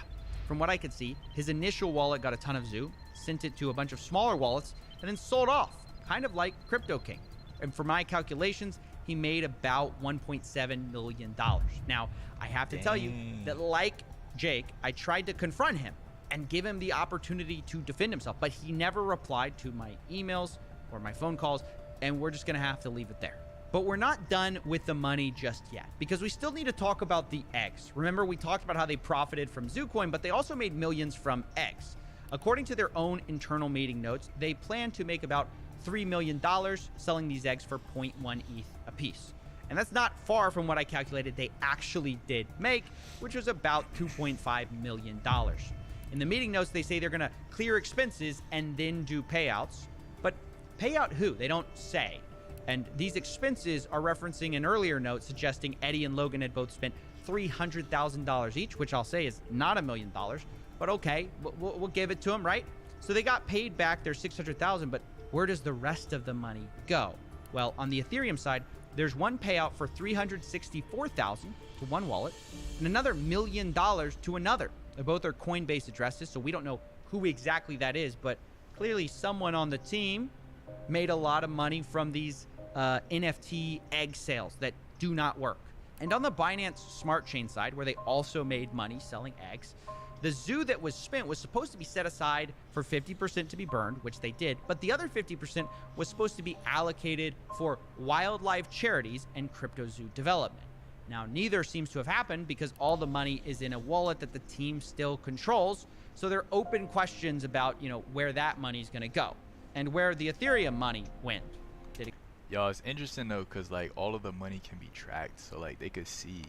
from what I could see, his initial wallet got a ton of Zoo, sent it to a bunch of smaller wallets, and then sold off, kind of like Crypto King. And for my calculations, he made about $1.7 million. Now, I have to tell you that like Jake, I tried to confront him and give him the opportunity to defend himself, but he never replied to my emails or my phone calls, and we're just gonna have to leave it there. But we're not done with the money just yet, because we still need to talk about the eggs. Remember, we talked about how they profited from Zoocoin, but they also made millions from eggs. According to their own internal meeting notes, they plan to make about $3 million selling these eggs for 0.1 ETH a piece. And that's not far from what I calculated they actually did make, which was about $2.5 million. In the meeting notes, they say they're gonna clear expenses and then do payouts. But pay out who? They don't say. And these expenses are referencing an earlier note suggesting Eddie and Logan had both spent $300,000 each, which I'll say is not $1 million, but okay, we'll give it to them, right? So they got paid back their $600,000, but where does the rest of the money go? Well, on the Ethereum side, there's one payout for $364,000 to one wallet and another $1 million to another. Both are Coinbase addresses, so we don't know who exactly that is, but clearly someone on the team made a lot of money from these NFT egg sales that do not work. And on the Binance Smart Chain side, where they also made money selling eggs, the Zoo that was spent was supposed to be set aside for 50% to be burned, which they did, but the other 50% was supposed to be allocated for wildlife charities and crypto zoo development. Now, neither seems to have happened because all the money is in a wallet that the team still controls, so there are open questions about, where that money is going to go and where the Ethereum money went. Yo, it's interesting though, cause like all of the money can be tracked, so like they could see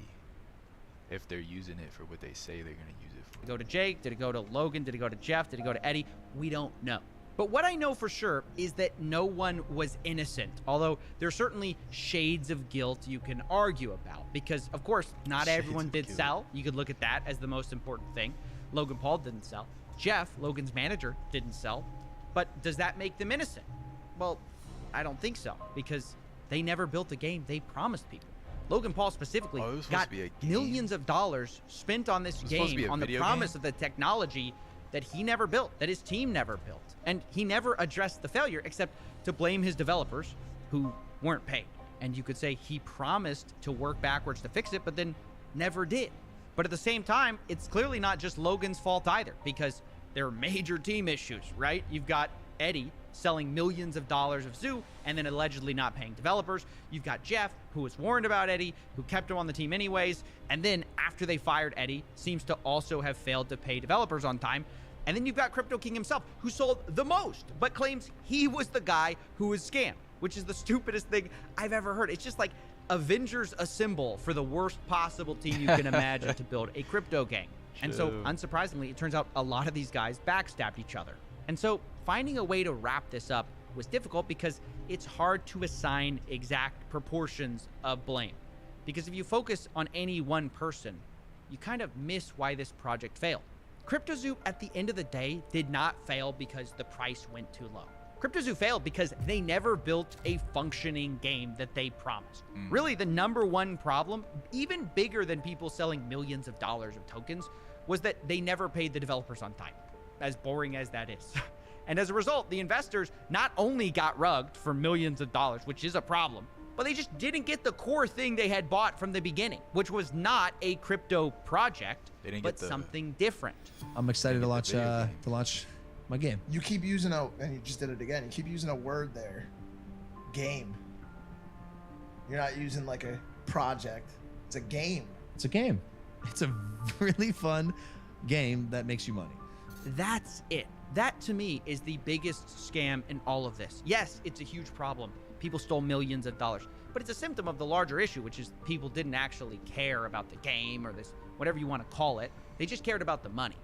if they're using it for what they say they're gonna use it for. Did it go to Jake? Did it go to Logan? Did it go to Jeff? Did it go to Eddie? We don't know. But what I know for sure is that no one was innocent, although there's certainly shades of guilt you can argue about, because of course not everyone did sell. You could look at that as the most important thing. Logan Paul didn't sell. Jeff, Logan's manager, didn't sell. But does that make them innocent? Well, I don't think so, because they never built a game they promised people. Logan Paul specifically got millions of dollars spent on this game on the promise of the technology that he never built, that his team never built. And he never addressed the failure except to blame his developers who weren't paid. And you could say he promised to work backwards to fix it, but then never did. But at the same time, it's clearly not just Logan's fault either, because there are major team issues, right? You've got Eddie selling millions of dollars of Zoo and then allegedly not paying developers. You've got Jeff, who was warned about Eddie, who kept him on the team anyways, and then after they fired Eddie, seems to also have failed to pay developers on time. And then you've got Crypto King himself, who sold the most, but claims he was the guy who was scammed, which is the stupidest thing I've ever heard. It's just like Avengers Assemble for the worst possible team you can imagine to build a crypto gang. And so, unsurprisingly, it turns out a lot of these guys backstabbed each other. And so, finding a way to wrap this up was difficult because it's hard to assign exact proportions of blame. Because if you focus on any one person, you kind of miss why this project failed. CryptoZoo, at the end of the day, did not fail because the price went too low. CryptoZoo failed because they never built a functioning game that they promised. Really, the number one problem, even bigger than people selling millions of dollars of tokens, was that they never paid the developers on time, as boring as that is. And as a result, the investors not only got rugged for millions of dollars, which is a problem, but they just didn't get the core thing they had bought from the beginning, which was not a crypto project, but something different. I'm excited to launch my game. You keep using and you just did it again. You keep using a word there, game. You're not using like a project. It's a game. It's a game. It's a really fun game that makes you money. That's it. That to me is the biggest scam in all of this. Yes, it's a huge problem. People stole millions of dollars, but it's a symptom of the larger issue, which is people didn't actually care about the game or this, whatever you want to call it. They just cared about the money.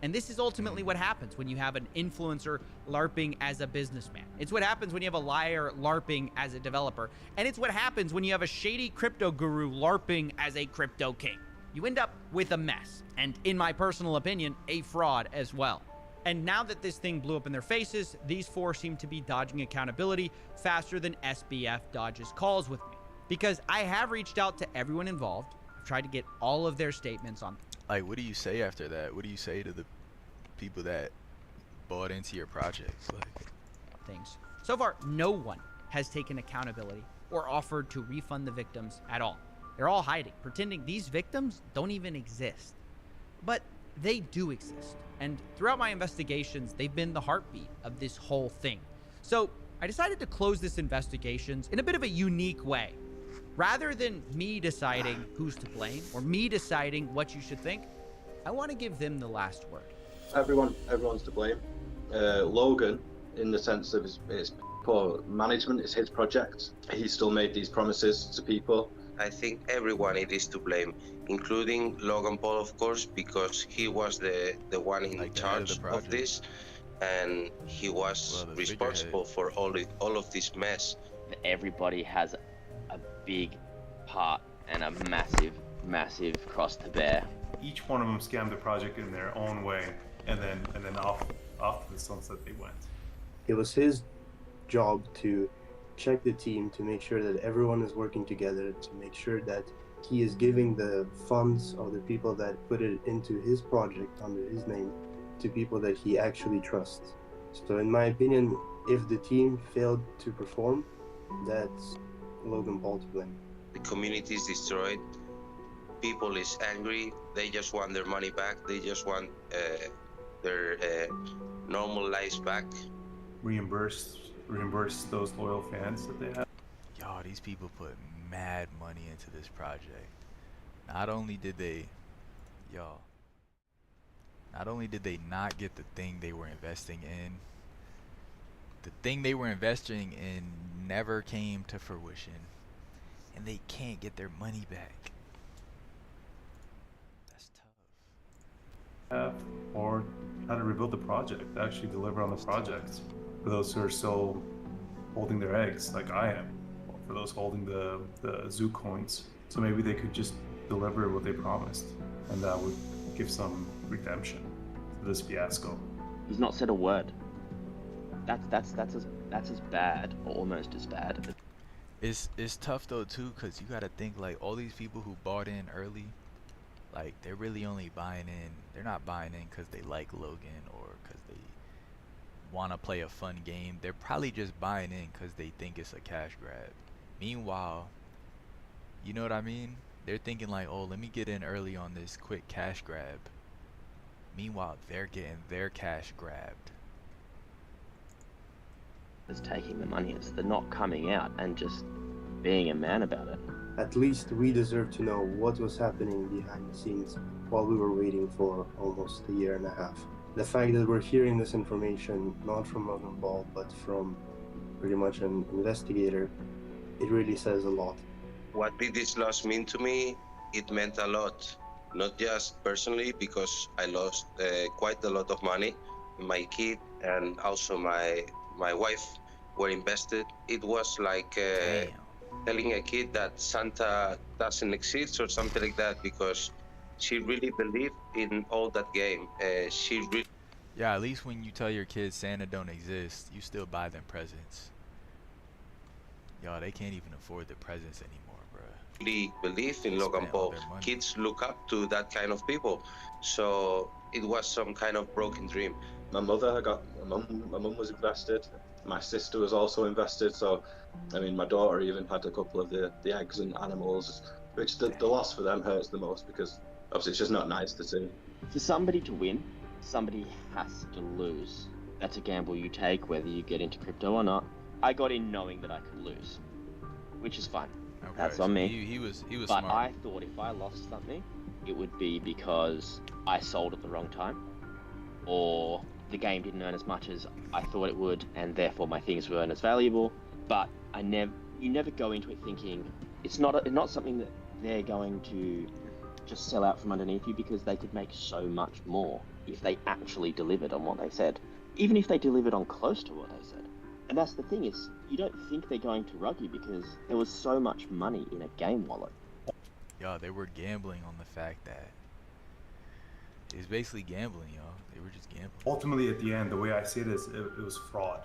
And this is ultimately what happens when you have an influencer LARPing as a businessman. It's what happens when you have a liar LARPing as a developer. And it's what happens when you have a shady crypto guru LARPing as a crypto king. You end up with a mess, and in my personal opinion, a fraud as well. And now that this thing blew up in their faces, these four seem to be dodging accountability faster than SBF dodges calls with me. because I have reached out to everyone involved. I've tried to get all of their statements on. Like, what do you say after that? What do you say to the people that bought into your projects? Like, things. So far, no one has taken accountability or offered to refund the victims at all. They're all hiding, pretending these victims don't even exist. But they do exist. And throughout my investigations, they've been the heartbeat of this whole thing. So I decided to close this investigations in a bit of a unique way. Rather than me deciding who's to blame or me deciding what you should think, I want to give them the last word. Everyone's to blame. Logan, in the sense of his poor management, is his project. He still made these promises to people. I think everyone it is to blame, including Logan Paul, of course, because he was the one in charge of this, and he was responsible for all of this mess. Everybody has a big part and a massive cross to bear. Each one of them scammed the project in their own way, and then off to the sunset they went. It was his job to check the team to make sure that everyone is working together, to make sure that he is giving the funds of the people that put it into his project under his name to people that he actually trusts. So in my opinion, if the team failed to perform, that's Logan Paul to blame. The community is destroyed. People is angry. They just want their money back. They just want their normal lives back. Reimburse those loyal fans that they have. Yo, these people put mad money into this project. Not only did they not get the thing they were investing in, the thing they were investing in never came to fruition, and they can't get their money back. That's tough. Or how to rebuild the project, actually deliver on the project. For those who are still holding their eggs, like I am, or for those holding the zoo coins. So maybe they could just deliver what they promised, and that would give some redemption to this fiasco. He's not said a word. That's as bad, or almost as bad. It's tough though too, cause you gotta think like all these people who bought in early, like they're really only buying in. They're not buying in cause they like Logan or cause they want to play a fun game. They're probably just buying in because they think it's a cash grab. Meanwhile, you know what I mean? They're thinking like, oh, let me get in early on this quick cash grab. Meanwhile, they're getting their cash grabbed. It's taking the money. It's the not coming out and just being a man about it. At least we deserve to know what was happening behind the scenes while we were waiting for almost a year and a half. The fact that we're hearing this information not from Logan Paul but from pretty much an investigator, it really says a lot. What did this loss mean to me? It meant a lot, not just personally because I lost quite a lot of money. My kid and also my wife were invested. It was like telling a kid that Santa doesn't exist or something like that, because she really believed in all that game. Yeah, at least when you tell your kids Santa don't exist, you still buy them presents. Yo, they can't even afford the presents anymore, bruh. Really believe in Logan Paul. Kids look up to that kind of people. So it was some kind of broken dream. My mum was invested. My sister was also invested. So, I mean, my daughter even had a couple of the eggs and animals, which the loss for them hurts the most because obviously it's just not nice to see. For somebody to win, somebody has to lose. That's a gamble you take, whether you get into crypto or not. I got in knowing that I could lose, which is fine. Okay, that's so on me. He was but smart. I thought if I lost something, it would be because I sold at the wrong time, or the game didn't earn as much as I thought it would, and therefore my things weren't as valuable. But you never go into it thinking it's not something that they're going to just sell out from underneath you, because they could make so much more if they actually delivered on what they said, even if they delivered on close to what they said. And that's the thing, is you don't think they're going to rug you because there was so much money in a game wallet. Yo, they were gambling on the fact that it was basically gambling, yo. They were just gambling. Ultimately, at the end, the way I see it is, it was fraud.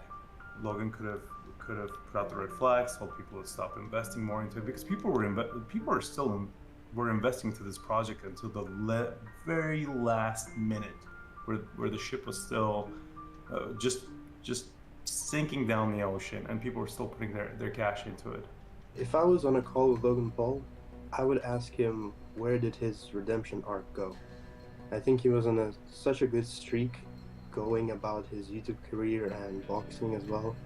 Logan could could have put out the red flags, told people to stop investing more into it, because people are still were investing to this project until the very last minute, where the ship was still just sinking down the ocean, and people were still putting their cash into it. If I was on a call with Logan Paul, I would ask him, where did his redemption arc go? I think he was on such a good streak going about his YouTube career and boxing as well,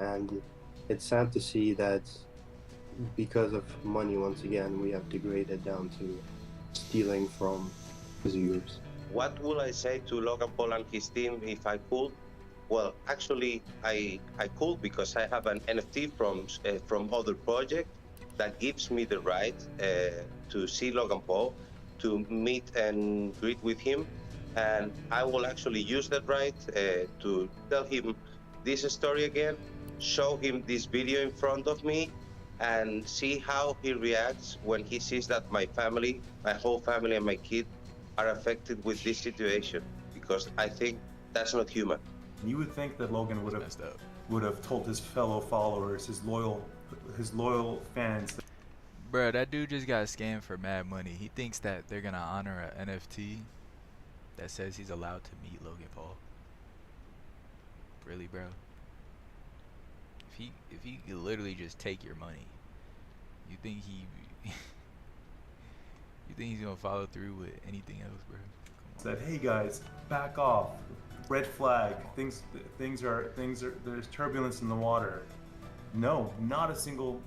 and it's sad to see that because of money, once again, we have degraded down to stealing from his viewers. What would I say to Logan Paul and his team if I could? Well, actually, I could, because I have an NFT from other project that gives me the right to see Logan Paul, to meet and greet with him, and I will actually use that right to tell him this story again, show him this video in front of me, and see how he reacts when he sees that my family, my whole family and my kid are affected with this situation, because I think that's not human. You would think that Logan would have told his fellow followers, his loyal fans. Bruh, that dude just got scammed for mad money. He thinks that they're gonna honor an NFT that says he's allowed to meet Logan Paul. Really, bro? If he could literally just take your money, you think you think he's gonna follow through with anything else, bro? Said, hey guys, back off. Red flag. Things are. There's turbulence in the water. No, not a single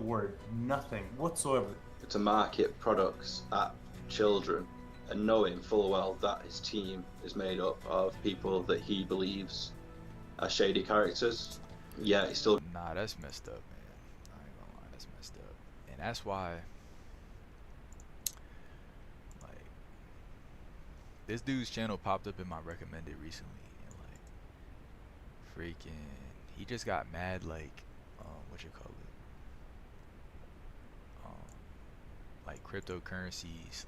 word. Nothing whatsoever. To market products at children, and knowing full well that his team is made up of people that he believes are shady characters. Yeah, he's still. Nah, that's messed up, man. I ain't gonna lie, that's messed up, and that's why. This dude's channel popped up in my recommended recently, and he just got mad, like cryptocurrencies,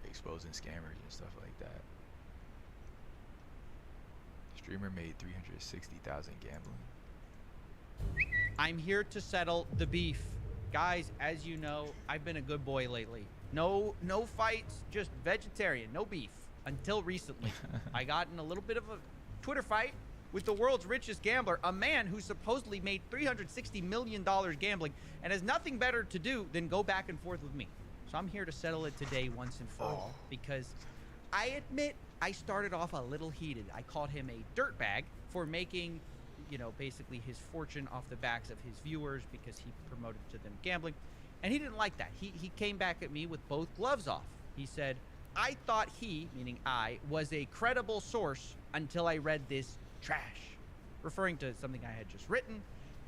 exposing scammers and stuff like that. Streamer made 360,000 gambling. I'm here to settle the beef. Guys, as you know, I've been a good boy lately. No fights, just vegetarian, no beef. Until recently, I got in a little bit of a Twitter fight with the world's richest gambler, a man who supposedly made $360 million gambling and has nothing better to do than go back and forth with me. So I'm here to settle it today once and for all, because I admit I started off a little heated. I called him a dirtbag for making, basically his fortune off the backs of his viewers because he promoted to them gambling. And he didn't like that. He came back at me with both gloves off. He said, I thought he, meaning I, was a credible source until I read this trash, referring to something I had just written.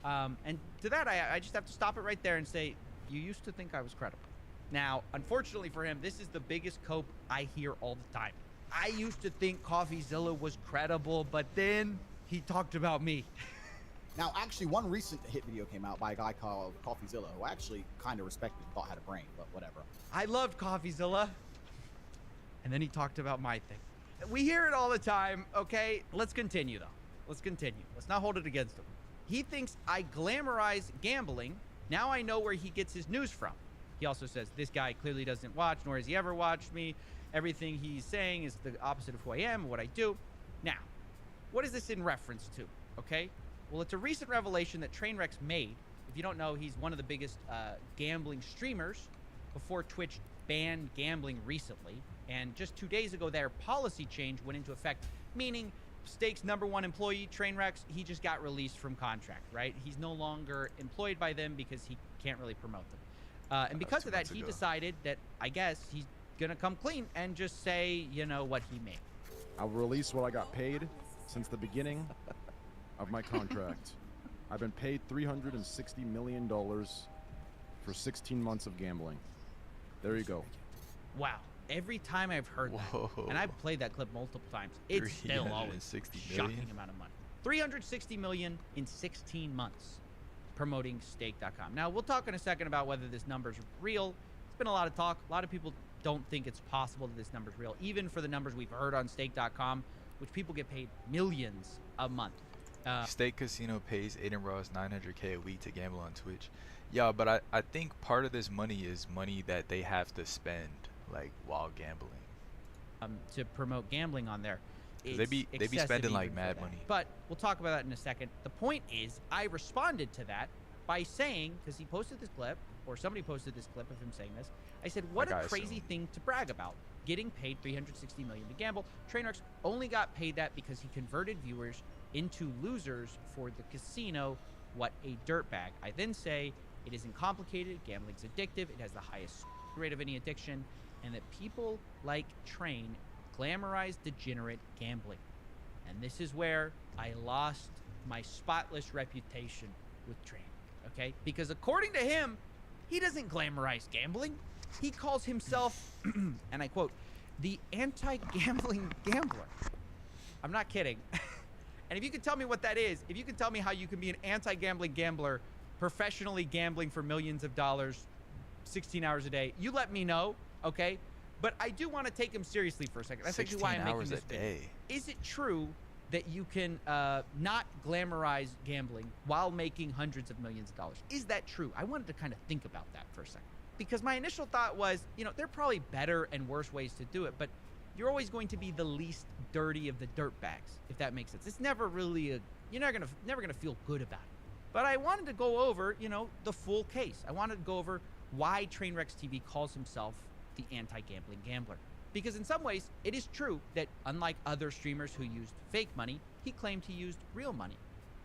And to that, I just have to stop it right there and say, you used to think I was credible. Now, unfortunately for him, this is the biggest cope I hear all the time. I used to think CoffeeZilla was credible, but then he talked about me. Now, actually, one recent hit video came out by a guy called CoffeeZilla, who I actually kind of respected and thought had a brain, but whatever. I loved CoffeeZilla. And then he talked about my thing. We hear it all the time, okay? Let's continue, though. Let's continue. Let's not hold it against him. He thinks I glamorize gambling. Now I know where he gets his news from. He also says, this guy clearly doesn't watch, nor has he ever watched me. Everything he's saying is the opposite of who I am, what I do. Now, what is this in reference to, okay? Well, it's a recent revelation that Trainwreck's made. If you don't know, he's one of the biggest gambling streamers before Twitch banned gambling recently. And just 2 days ago, their policy change went into effect, meaning Stake's #1 employee, Trainwreck's, he just got released from contract, right? He's no longer employed by them because he can't really promote them. And because of that, he decided that, I guess, he's gonna come clean and just say, what he made. I'll release what I got paid since the beginning of my contract. I've been paid $360 million for 16 months of gambling. There you go. Wow. Every time I've heard that, and I've played that clip multiple times, it's still always a shocking amount of money. $360 million in 16 months promoting Stake.com. Now, we'll talk in a second about whether this number's real. It's been a lot of talk. A lot of people don't think it's possible that this number's real, even for the numbers we've heard on Stake.com, which people get paid millions a month. State Casino pays Aiden Ross $900K a week to gamble on Twitch. Yeah, but I think part of this money is money that they have to spend, like, while gambling. To promote gambling on there. 'Cause they be excessive spending like even for mad that. money. But we'll talk about that in a second. The point is, I responded to that by saying, because he posted this clip, or somebody posted this clip of him saying this, I said, what Like a I crazy assume. thing to brag about. Getting paid $360 million to gamble. Trainwreck only got paid that because he converted viewers into losers for the casino. What a dirtbag. I then say, it isn't complicated, gambling's addictive, it has the highest rate of any addiction, and that people like Train glamorize degenerate gambling. And this is where I lost my spotless reputation with Train, okay? Because according to him, he doesn't glamorize gambling. He calls himself, and I quote, the anti-gambling gambler. I'm not kidding. And if you can tell me what that is, if you can tell me how you can be an anti-gambling gambler professionally gambling for millions of dollars 16 hours a day, you let me know, okay? But I do want to take him seriously for a second. That's actually why I'm making this video. Is it true that you can not glamorize gambling while making hundreds of millions of dollars? Is that true? I wanted to kind of think about that for a second. Because my initial thought was, you know, there are probably better and worse ways to do it, but you're always going to be the least dirty of the dirt bags, if that makes sense. It's never really you're never gonna feel good about it. But I wanted to go over, you know, the full case. I wanted to go over why Trainwrecks TV calls himself the anti-gambling gambler. Because in some ways, it is true that unlike other streamers who used fake money, he claimed he used real money.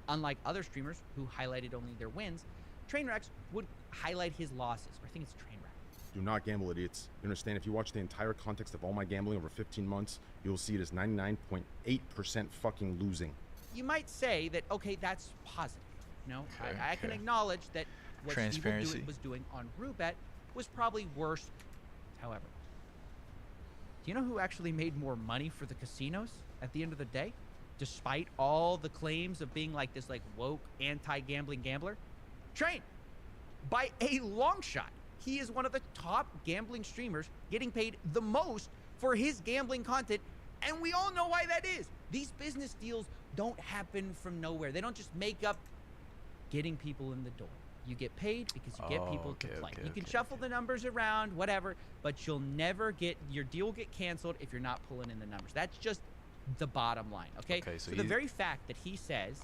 Unlike other streamers who highlighted only their wins, Trainwrecks would highlight his losses. Or I think it's Trainwreck. Do not gamble, idiots. You understand? If you watch the entire context of all my gambling over 15 months, you'll see it as 99.8% fucking losing. You might say that, okay, that's positive. You know, I can acknowledge that what Transparency. Steve was doing on Roobet was probably worse. However, do you know who actually made more money for the casinos at the end of the day? Despite all the claims of being like this like woke anti-gambling gambler? Train. By a long shot. He is one of the top gambling streamers getting paid the most for his gambling content, and we all know why that is. These business deals don't happen from nowhere. They don't just make up getting people in the door. You get paid because you get people to play. You can shuffle the numbers around, whatever, but you'll never get, your deal will get canceled if you're not pulling in the numbers. That's just the bottom line, okay? So the very fact that he says...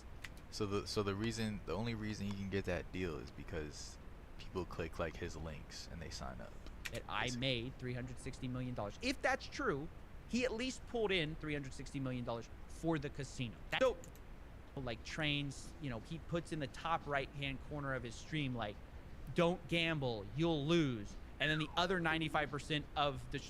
So the only reason he can get that deal is because people click like his links and they sign up. That I made $360 million. If that's true, he at least pulled in $360 million for the casino. So, like Trains, you know, he puts in the top right-hand corner of his stream, like, don't gamble, you'll lose. And then the other 95% of the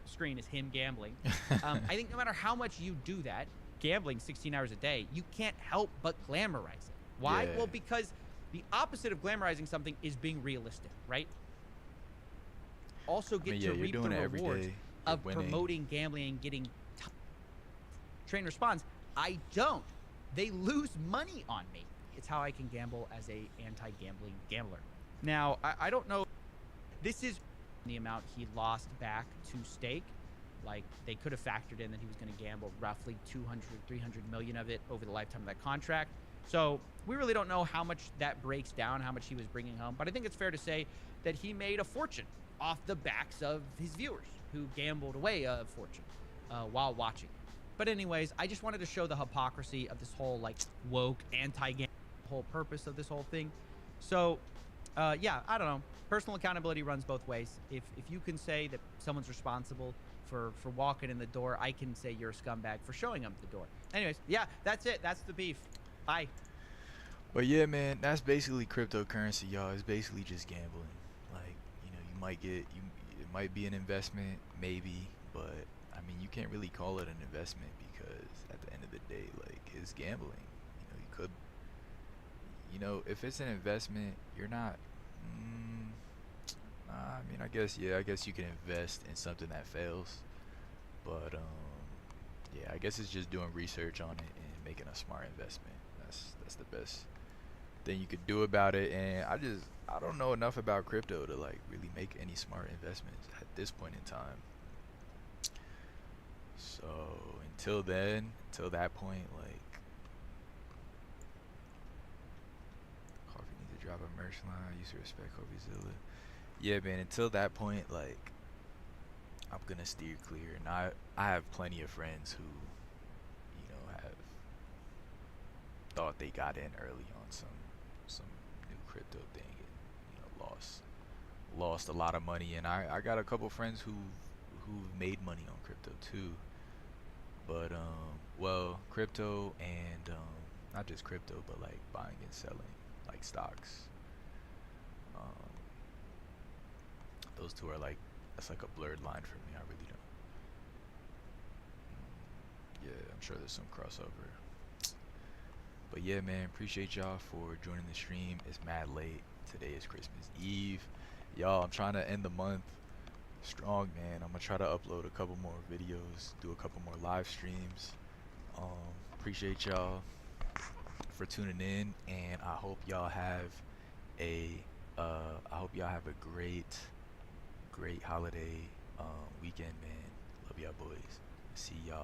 screen is him gambling. I think no matter how much you do that, gambling 16 hours a day, you can't help but glamorize it. Why? Yeah. Well, because the opposite of glamorizing something is being realistic, right? Also get to reap the rewards of promoting gambling and getting Train responds, I don't. They lose money on me. It's how I can gamble as a anti-gambling gambler. Now, I don't know. This is the amount he lost back to stake. Like, they could have factored in that he was going to gamble roughly 200, 300 million of it over the lifetime of that contract. So we really don't know how much that breaks down, how much he was bringing home. But I think it's fair to say that he made a fortune off the backs of his viewers who gambled away a fortune while watching. But anyways, I just wanted to show the hypocrisy of this whole like woke anti-gambling whole purpose of this whole thing. So yeah, I don't know. Personal accountability runs both ways. If you can say that someone's responsible for walking in the door, I can say you're a scumbag for showing them the door. Anyways, yeah, that's it. That's the beef. Bye. But yeah, man, that's basically cryptocurrency, y'all. It's basically just gambling. Like, you know, you might get it might be an investment, maybe, but I mean, you can't really call it an investment because at the end of the day, like, it's gambling. You know, you could, you know, if it's an investment, you're not. I mean, I guess you can invest in something that fails, but yeah, I guess it's just doing research on it and making a smart investment. That's the best thing you could do about it. And I don't know enough about crypto to like really make any smart investments at this point in time. So until that point, like, drop a merch line. I used to respect CoffeeZilla. Yeah, man. Until that point, like, I'm gonna steer clear. And I have plenty of friends who, you know, have thought they got in early on some new crypto thing and, you know, lost a lot of money. And I got a couple friends who've made money on crypto too. But well, crypto and not just crypto, but like buying and selling like stocks. Those two are like, that's like a blurred line for me. I really don't. Yeah, I'm sure there's some crossover. But yeah, man, appreciate y'all for joining the stream. It's mad late. Today is Christmas Eve. Y'all, I'm trying to end the month strong, man. I'm gonna try to upload a couple more videos, do a couple more live streams. Appreciate y'all for tuning in, and I hope y'all have a great holiday weekend, man. Love y'all boys. See y'all